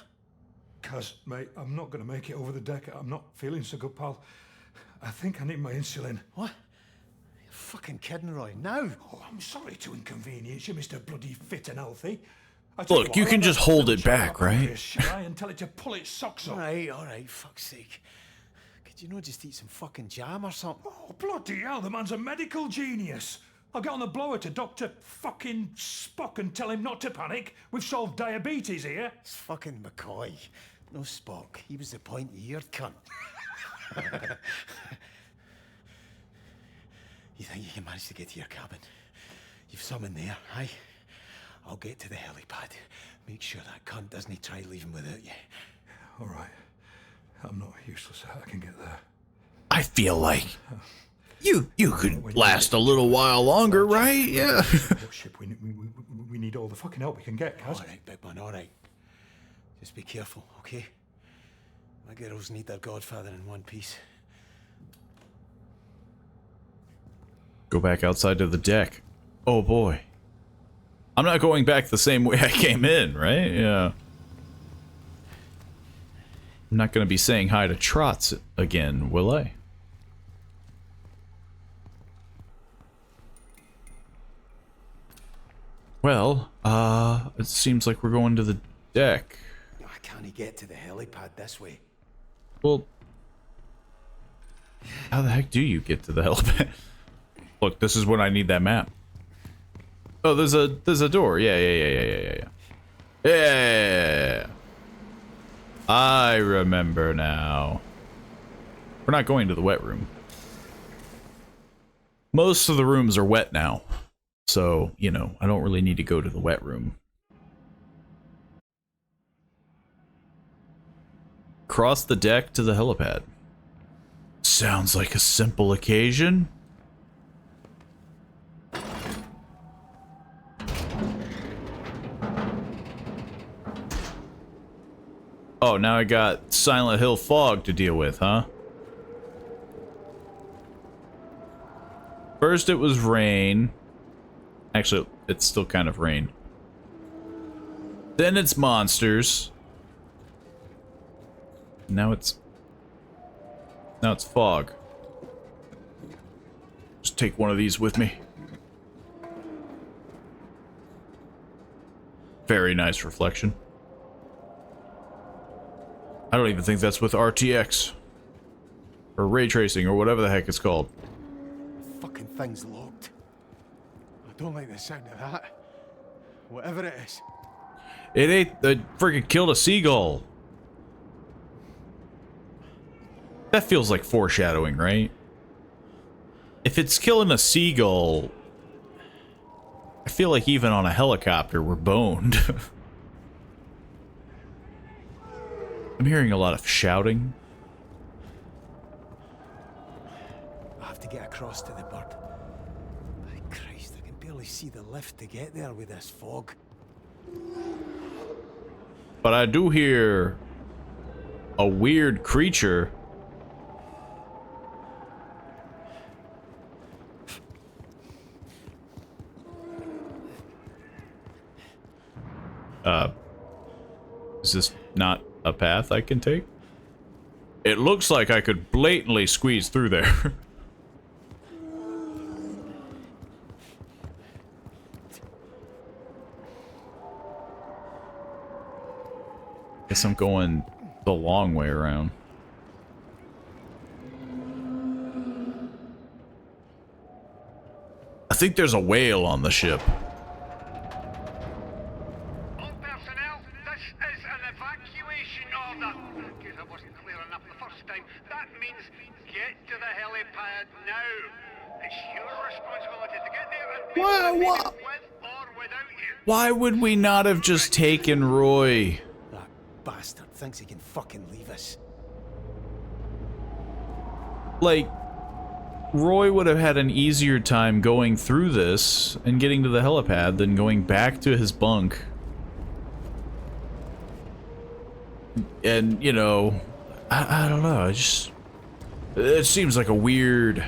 Cuz, mate, I'm not going to make it over the deck. I'm not feeling so good, pal. I think I need my insulin. What? You're fucking kidding, Roy. Now? Oh, I'm sorry to inconvenience you, Mr. Bloody Fit and Healthy. Look, you can just hold it back, right? Shall I, and tell it to pull its socks up? All right, fuck's sake. Could you not just eat some fucking jam or something? Oh, bloody hell, the man's a medical genius. I'll get on the blower to Dr. fucking Spock and tell him not to panic. We've solved diabetes here. It's fucking McCoy. No Spock. He was the pointy-eared cunt. You think you can manage to get to your cabin? You've some in there, aye? I'll get to the helipad. Make sure that cunt doesn't try leaving without you. All right. I'm not useless. I can get there. I feel like you could last a little while longer, right? Yeah. Ship, we need all the fucking help we can get, Kaz. All right, big man, all right. Just be careful, okay? My girls need their godfather in one piece. Go back outside to the deck. Oh boy. I'm not going back the same way I came in, right? Yeah. I'm not going to be saying hi to Trots again, will I? Well, it seems like we're going to the deck. I can't get to the helipad this way. Well, how the heck do you get to the helipad? Look, this is when I need that map. Oh, there's a door. Yeah. I remember now. We're not going to the wet room. Most of the rooms are wet now. So, you know, I don't really need to go to the wet room. Cross the deck to the helipad. Sounds like a simple occasion. Oh, now I got Silent Hill fog to deal with, huh? First it was rain. Actually, it's still kind of rain. Then it's monsters. Now it's fog. Just take one of these with me. Very nice reflection. I don't even think that's with RTX. Or ray tracing, or whatever the heck it's called. Fucking thing's locked. I don't like the sound of that. Whatever it is. It ate the friggin' killed a seagull. That feels like foreshadowing, right? If it's killing a seagull, I feel like even on a helicopter we're boned. I'm hearing a lot of shouting. I have to get across to the bird. My Christ, I can barely see the lift to get there with this fog. But I do hear a weird creature. Is this not a path I can take? It looks like I could blatantly squeeze through there. Guess I'm going the long way around. I think there's a whale on the ship. All personnel, this is an evacuation order. In case I wasn't clear enough the first time, that means get to the helipad now. It's your responsibility to get there and we will be with or without you. Why would we not have just taken Roy? That bastard thinks he can fucking leave us. Like, Roy would have had an easier time going through this and getting to the helipad than going back to his bunk. And, you know, I don't know, it seems like a weird...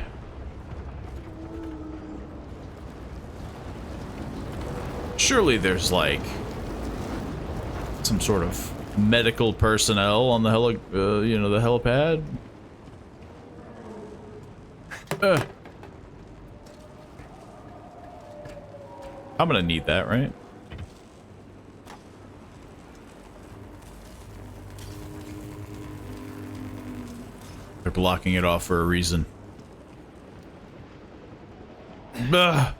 Surely there's like some sort of medical personnel on the the helipad. I'm gonna need that, right? They're blocking it off for a reason. Ugh.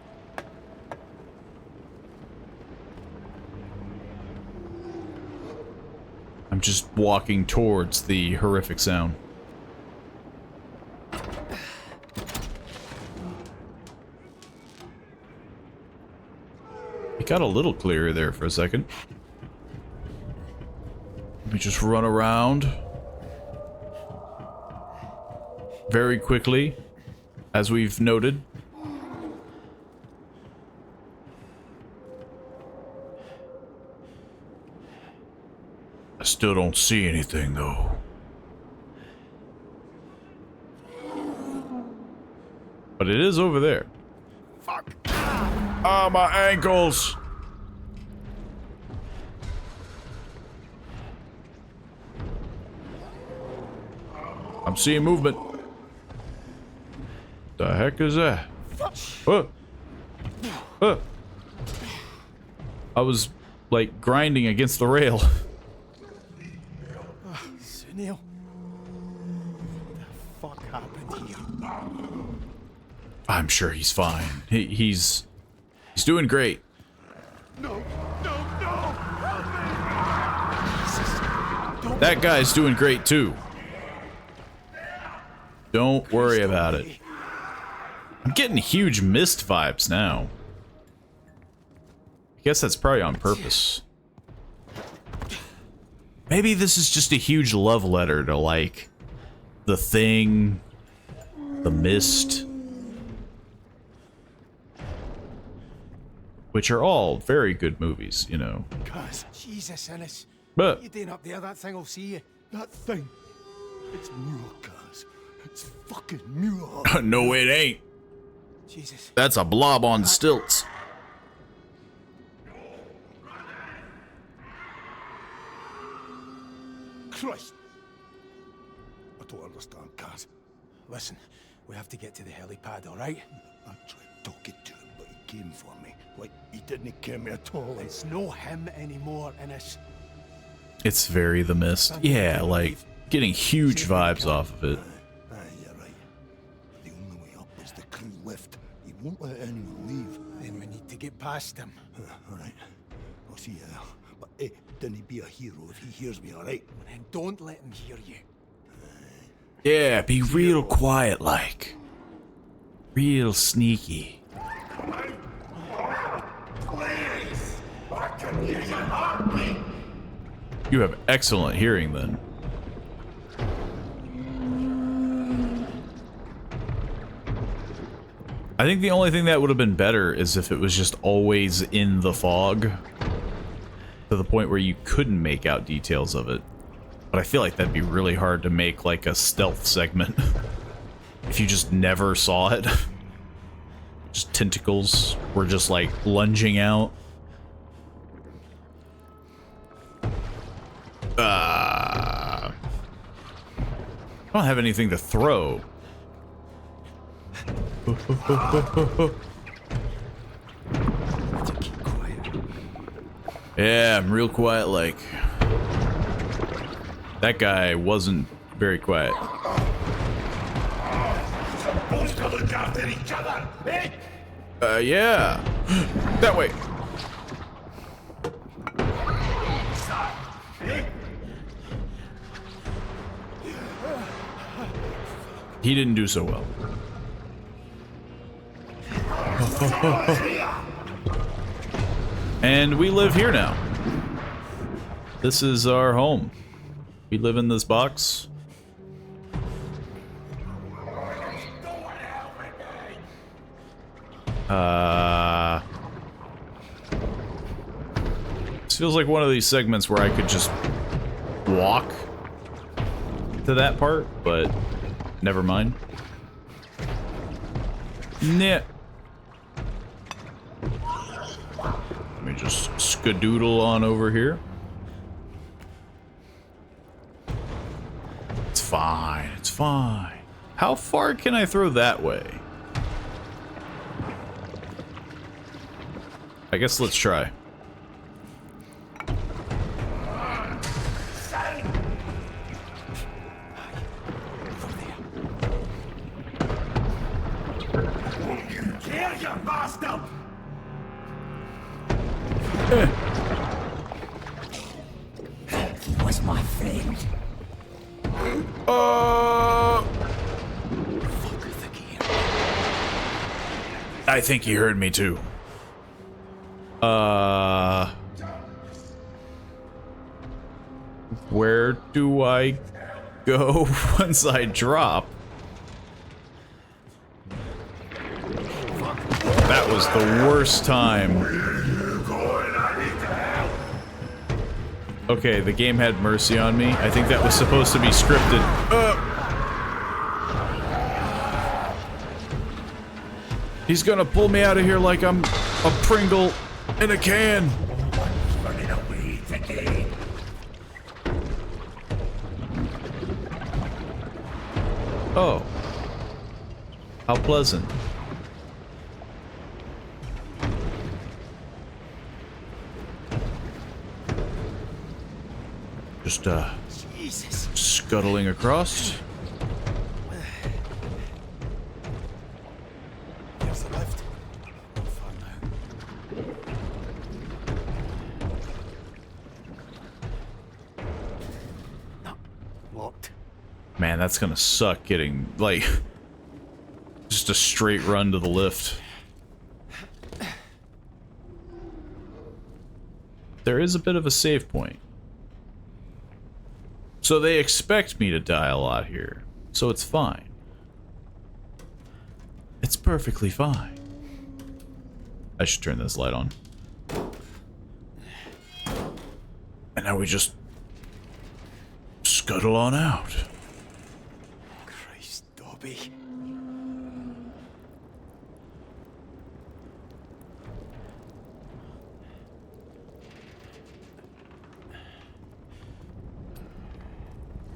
I'm just walking towards the horrific sound. It got a little clearer there for a second. Let me just run around very quickly, as we've noted. I still don't see anything, though. But it is over there. Fuck. Ah, my ankles! I'm seeing movement. The heck is that? I was, like, grinding against the rail. Sunil. What the fuck happened here? I'm sure he's fine. He's doing great. No, no, no! That guy's doing great too. Don't worry about it. I'm getting huge mist vibes now. I guess that's probably on purpose. Maybe this is just a huge love letter to, like, The Thing, The Mist, which are all very good movies, you know. Cuz, Jesus, Ennis. But What you doing up there? That thing will see you. That thing. It's Muir, cuz. It's fucking Muir. no, it ain't. Jesus. That's a blob on stilts. Christ. I don't understand, cuz. Listen, we have to get to the helipad, alright? I tried talking to him, but he came for me. Like, he didn't care me at all. It's no him anymore, Ennis. It's very The Mist. Yeah, like, getting huge vibes off of it. Aye, you're right. The only way up is the crew lift. He won't let anyone leave. Then we need to get past him. Alright. I'll see you there. But, hey, don't he be a hero if he hears me, alright? And don't let him hear you. Yeah, be real quiet, like. Real sneaky. You have excellent hearing, then. I think the only thing that would have been better is if it was just always in the fog, to the point where you couldn't make out details of it. But I feel like that'd be really hard to make, like, a stealth segment if you just never saw it. Just tentacles were just, like, lunging out. I don't have anything to throw. Yeah, I'm real quiet, like. That guy wasn't very quiet. Both to look after each other, eh? Yeah. That way. He didn't do so well. And we live here now. This is our home. We live in this box. This feels like one of these segments where I could just walk to that part, but never mind. Nah. Let me just skadoodle on over here. It's fine, it's fine. How far can I throw that way? I guess let's try. Was my friend. I think he heard me too. Where do I go once I drop? That was the worst time. Okay, the game had mercy on me. I think that was supposed to be scripted. He's gonna pull me out of here like I'm a Pringle in a can. Oh. How pleasant. Just, scuttling across. There's the lift. Not far now. No. Locked. Man, that's gonna suck getting, like, just a straight run to the lift. There is a bit of a save point. So they expect me to die a lot here. So it's fine. It's perfectly fine. I should turn this light on. And now we just scuttle on out. Christ, Dobby.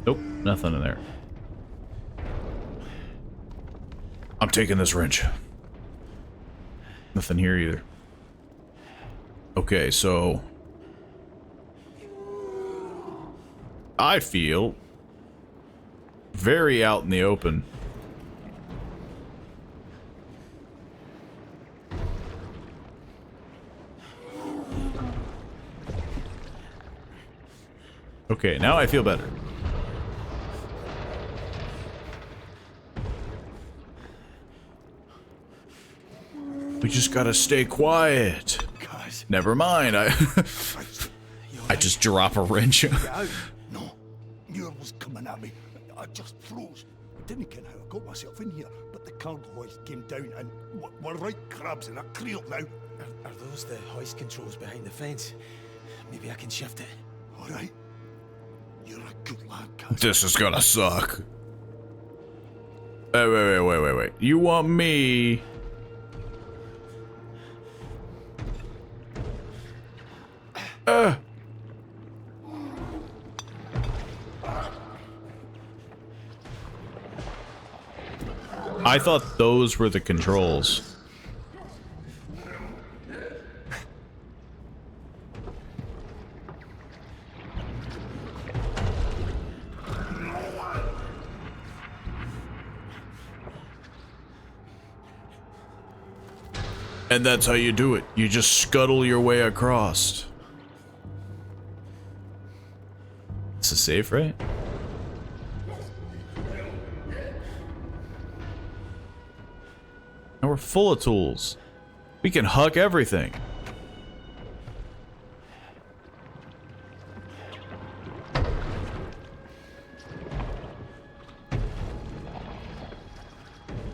Nope, nothing in there. I'm taking this wrench. Nothing here either. Okay, so I feel very out in the open. Okay, now I feel better. We just gotta stay quiet. Guys. Never mind, I just drop a wrench. No, Muir was coming at me. I just froze. I didn't get how I got myself in here, but the cargo hoist came down and we're right crabs in a creel now. Are those the hoist controls behind the fence? Maybe I can shift it. All right. You're a good lad, Kaz. This is gonna suck. Wait. You want me? I thought those were the controls. And that's how you do it. You just scuttle your way across. This is safe, right? And we're full of tools. We can huck everything.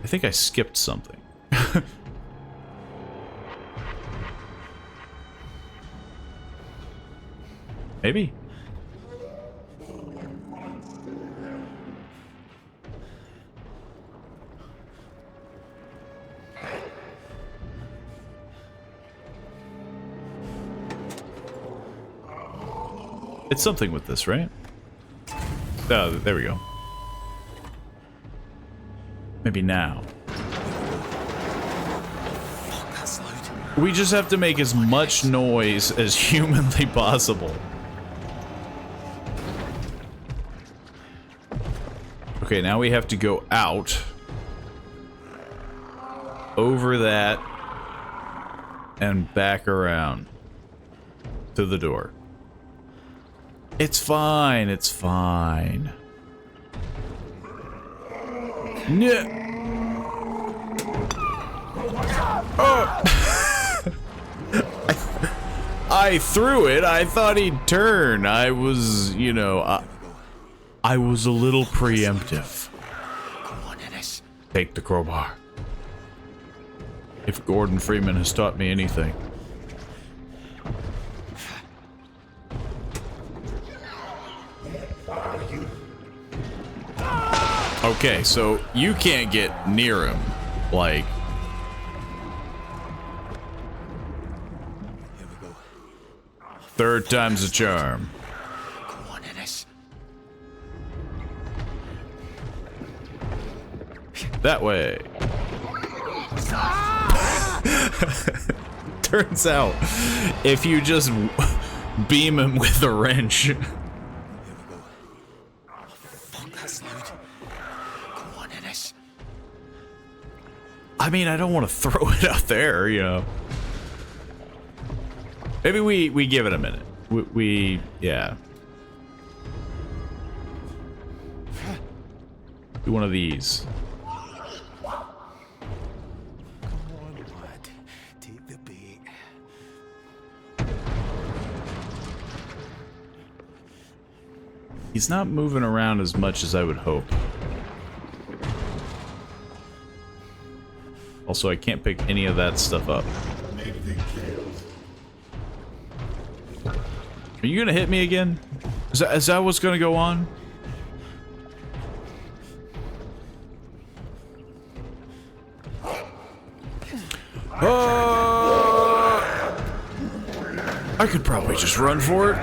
I think I skipped something. Maybe. It's something with this, right? Oh, there we go. Maybe now. We just have to make as much noise as humanly possible. Okay, now we have to go out. Over that. And back around. To the door. It's fine, it's fine. Yeah. Oh. I threw it. I thought he'd turn. I was, you know, I was a little preemptive. Take the crowbar. If Gordon Freeman has taught me anything. Okay, so you can't get near him, like. Here we go. Third time's a charm. Come on, Ennis. That way. Turns out, if you just beam him with a wrench. Here we go. Oh, fuck, that's loud. Come on, Ennis. I mean, I don't want to throw it out there, you know. Maybe we give it a minute. We yeah. Do one of these. He's not moving around as much as I would hope. Also, I can't pick any of that stuff up. Are you gonna hit me again? Is that what's gonna go on? I could probably just run for it.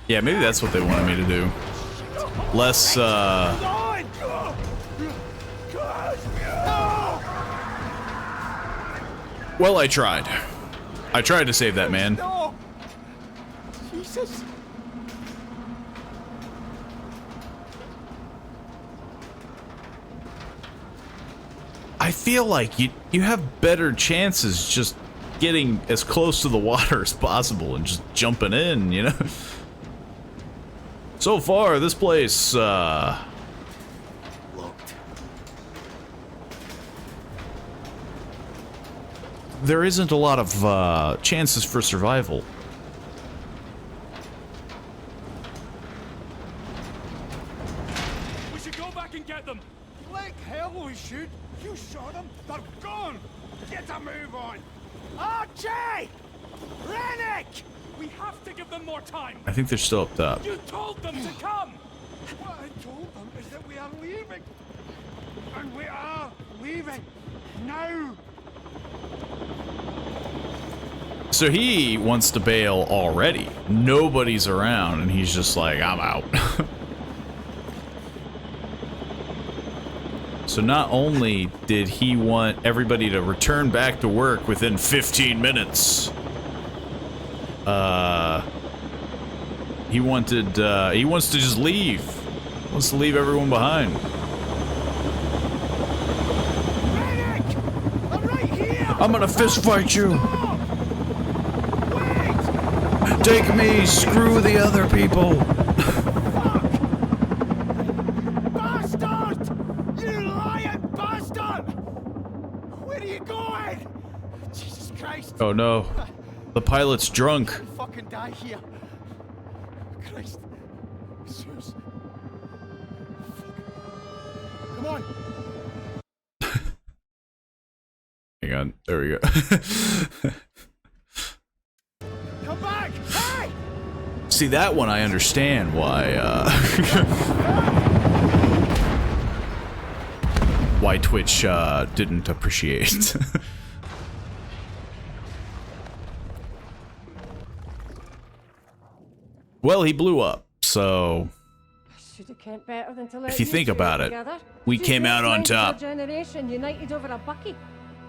Yeah, maybe that's what they wanted me to do. Less, well, I tried. I tried to save that man. No! Jesus! I feel like you have better chances just getting as close to the water as possible and just jumping in, you know? So far, this place, Locked. there isn't a lot of, chances for survival. We should go back and get them! Like hell we should! You shot them! They're gone! Get a move on! Archie! Rennick! We have to give them more time! I think they're still up top. You told them to come! What I told them is that we are leaving! And we are leaving! Now! So he wants to bail already. Nobody's around, and he's just like, I'm out. So not only did he want everybody to return back to work within 15 minutes, he wants to just leave. He wants to leave everyone behind. I'm gonna fist fight you. Take me, screw the other people. Bastard! You lying bastard! Where are you going? Jesus Christ! Oh no, the pilot's drunk. I'll fucking die here. Christ. Jesus. Come on. Hang on, there we go. Come back! Hey! See, that one I understand why, why Twitch, didn't appreciate. Well, he blew up, so Should have kept better than to let if you think two about it, together. we Two came out on great minds of top. our generation united over a bucky.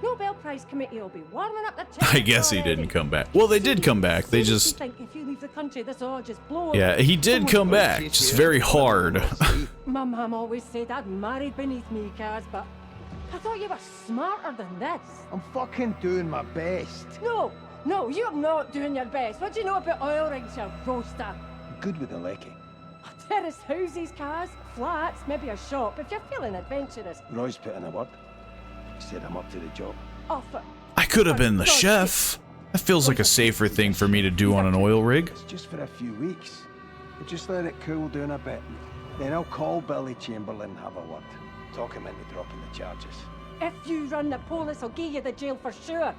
Nobel Prize committee will be warming up the I guess he didn't come back. Well, they did come back. They Seriously just, think if you leave the country, this all just blow yeah, over? he did Someone- come back, just very hard. My mum always said I'd married beneath me, Kaz, but I thought you were smarter than this. I'm fucking doing my best. No, no, you're not doing your best. What do you know about oil rigs, you roaster? Good with the lecky. Terrace houses, cars, flats, maybe a shop, if you're feeling adventurous. Roy's put in a word. He said I'm up to the job. Oh, for I could have been the chef. That feels like a safer thing for me to do on an oil rig. It's just for a few weeks. We'll just let it cool down a bit. Then I'll call Billy Chamberlain and have a word. Talk him into dropping the charges. If you run the police, I'll give you the jail for sure.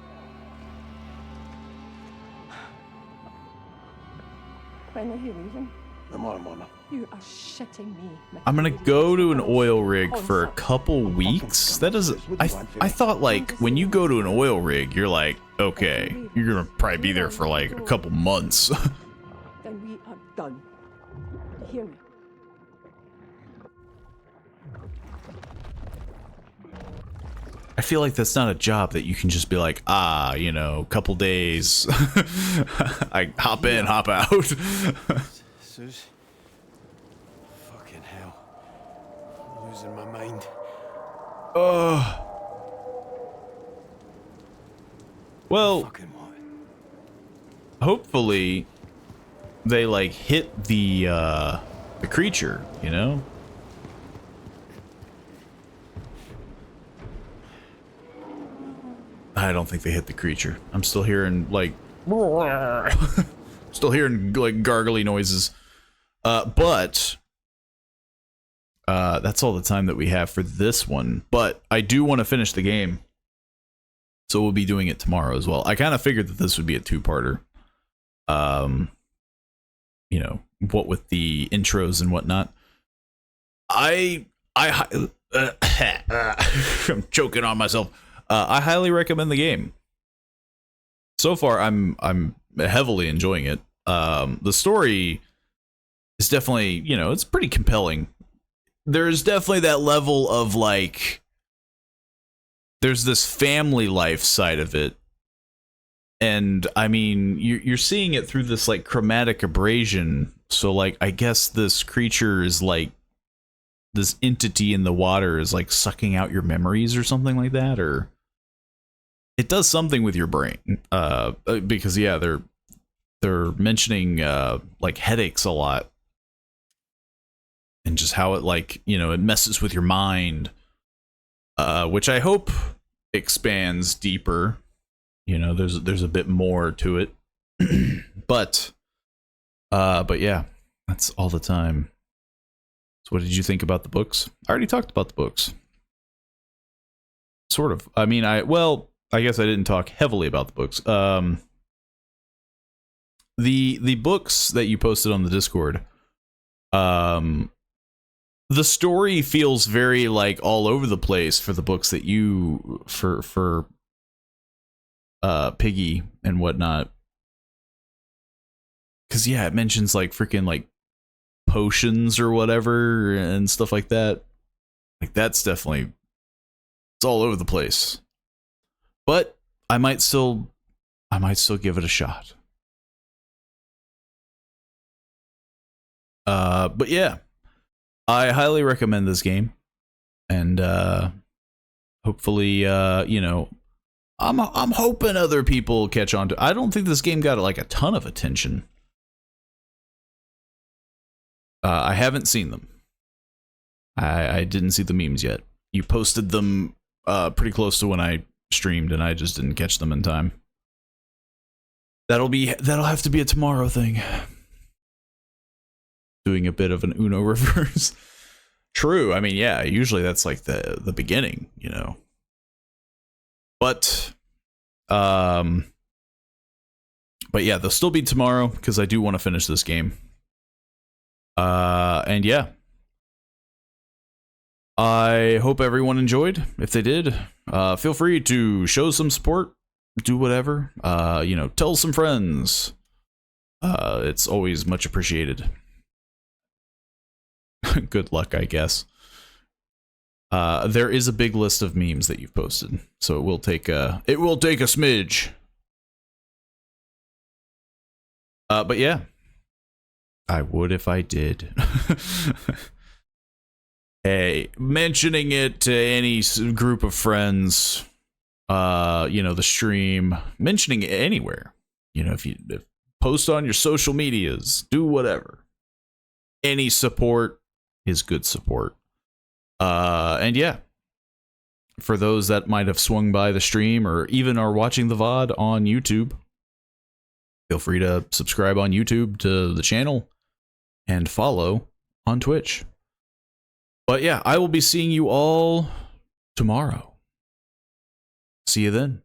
When are you leaving? Tomorrow morning. You are shitting me. I'm gonna go to an oil rig for a couple weeks. That doesn't. I thought like when you go to an oil rig, you're like, okay, you're gonna probably be there for like a couple months. Then we are done. You hear me? I feel like that's not a job that you can just be like, ah, you know, couple days. I hop in, hop out. Suze. Fucking hell. I'm losing my mind. Well, Fucking what? hopefully they like hit the creature, you know? I don't think they hit the creature. I'm still hearing like still hearing like gargly noises. But that's all the time that we have for this one. But I do want to finish the game. So we'll be doing it tomorrow as well. I kind of figured that this would be a two-parter. You know, what with the intros and whatnot. I'm choking on myself. I highly recommend the game. So far, I'm heavily enjoying it. The story is definitely, you know, it's pretty compelling. There's definitely that level of like, there's this family life side of it. And I mean, you're seeing it through this like chromatic abrasion. So like, I guess this creature is like, this entity in the water is like sucking out your memories or something like that, or it does something with your brain. Because yeah, they're mentioning like headaches a lot, and just how it like, you know, it messes with your mind, which I hope expands deeper. You know, there's a bit more to it. but yeah, that's all the time. So what did you think about the books? I already talked about the books. Sort of. I mean, I guess I didn't talk heavily about the books. The books that you posted on the Discord, the story feels very like all over the place for the books that you for Piggy and whatnot. Cause yeah, it mentions like freaking like potions or whatever and stuff like that. Like that's definitely, it's all over the place. But I might still give it a shot. But yeah, I highly recommend this game, and hopefully, you know, I'm hoping other people catch on to. I don't think this game got like a ton of attention. I haven't seen them. I didn't see the memes yet. You posted them pretty close to when I streamed, and I just didn't catch them in time. That'll have to be a tomorrow thing. Doing a bit of an Uno reverse. True. I mean, yeah, usually that's like the beginning, you know. But yeah, they'll still be tomorrow because I do want to finish this game. And yeah. I hope everyone enjoyed. If they did, feel free to show some support, do whatever. You know, tell some friends. It's always much appreciated. Good luck, I guess. There is a big list of memes that you've posted, so it will take a smidge. But yeah, I would if I did. Hey, mentioning it to any group of friends, you know, the stream, mentioning it anywhere, you know, if post on your social medias, do whatever. Any support is good support. And yeah, for those that might have swung by the stream or even are watching the VOD on YouTube, feel free to subscribe on YouTube to the channel and follow on Twitch. But yeah, I will be seeing you all tomorrow. See you then.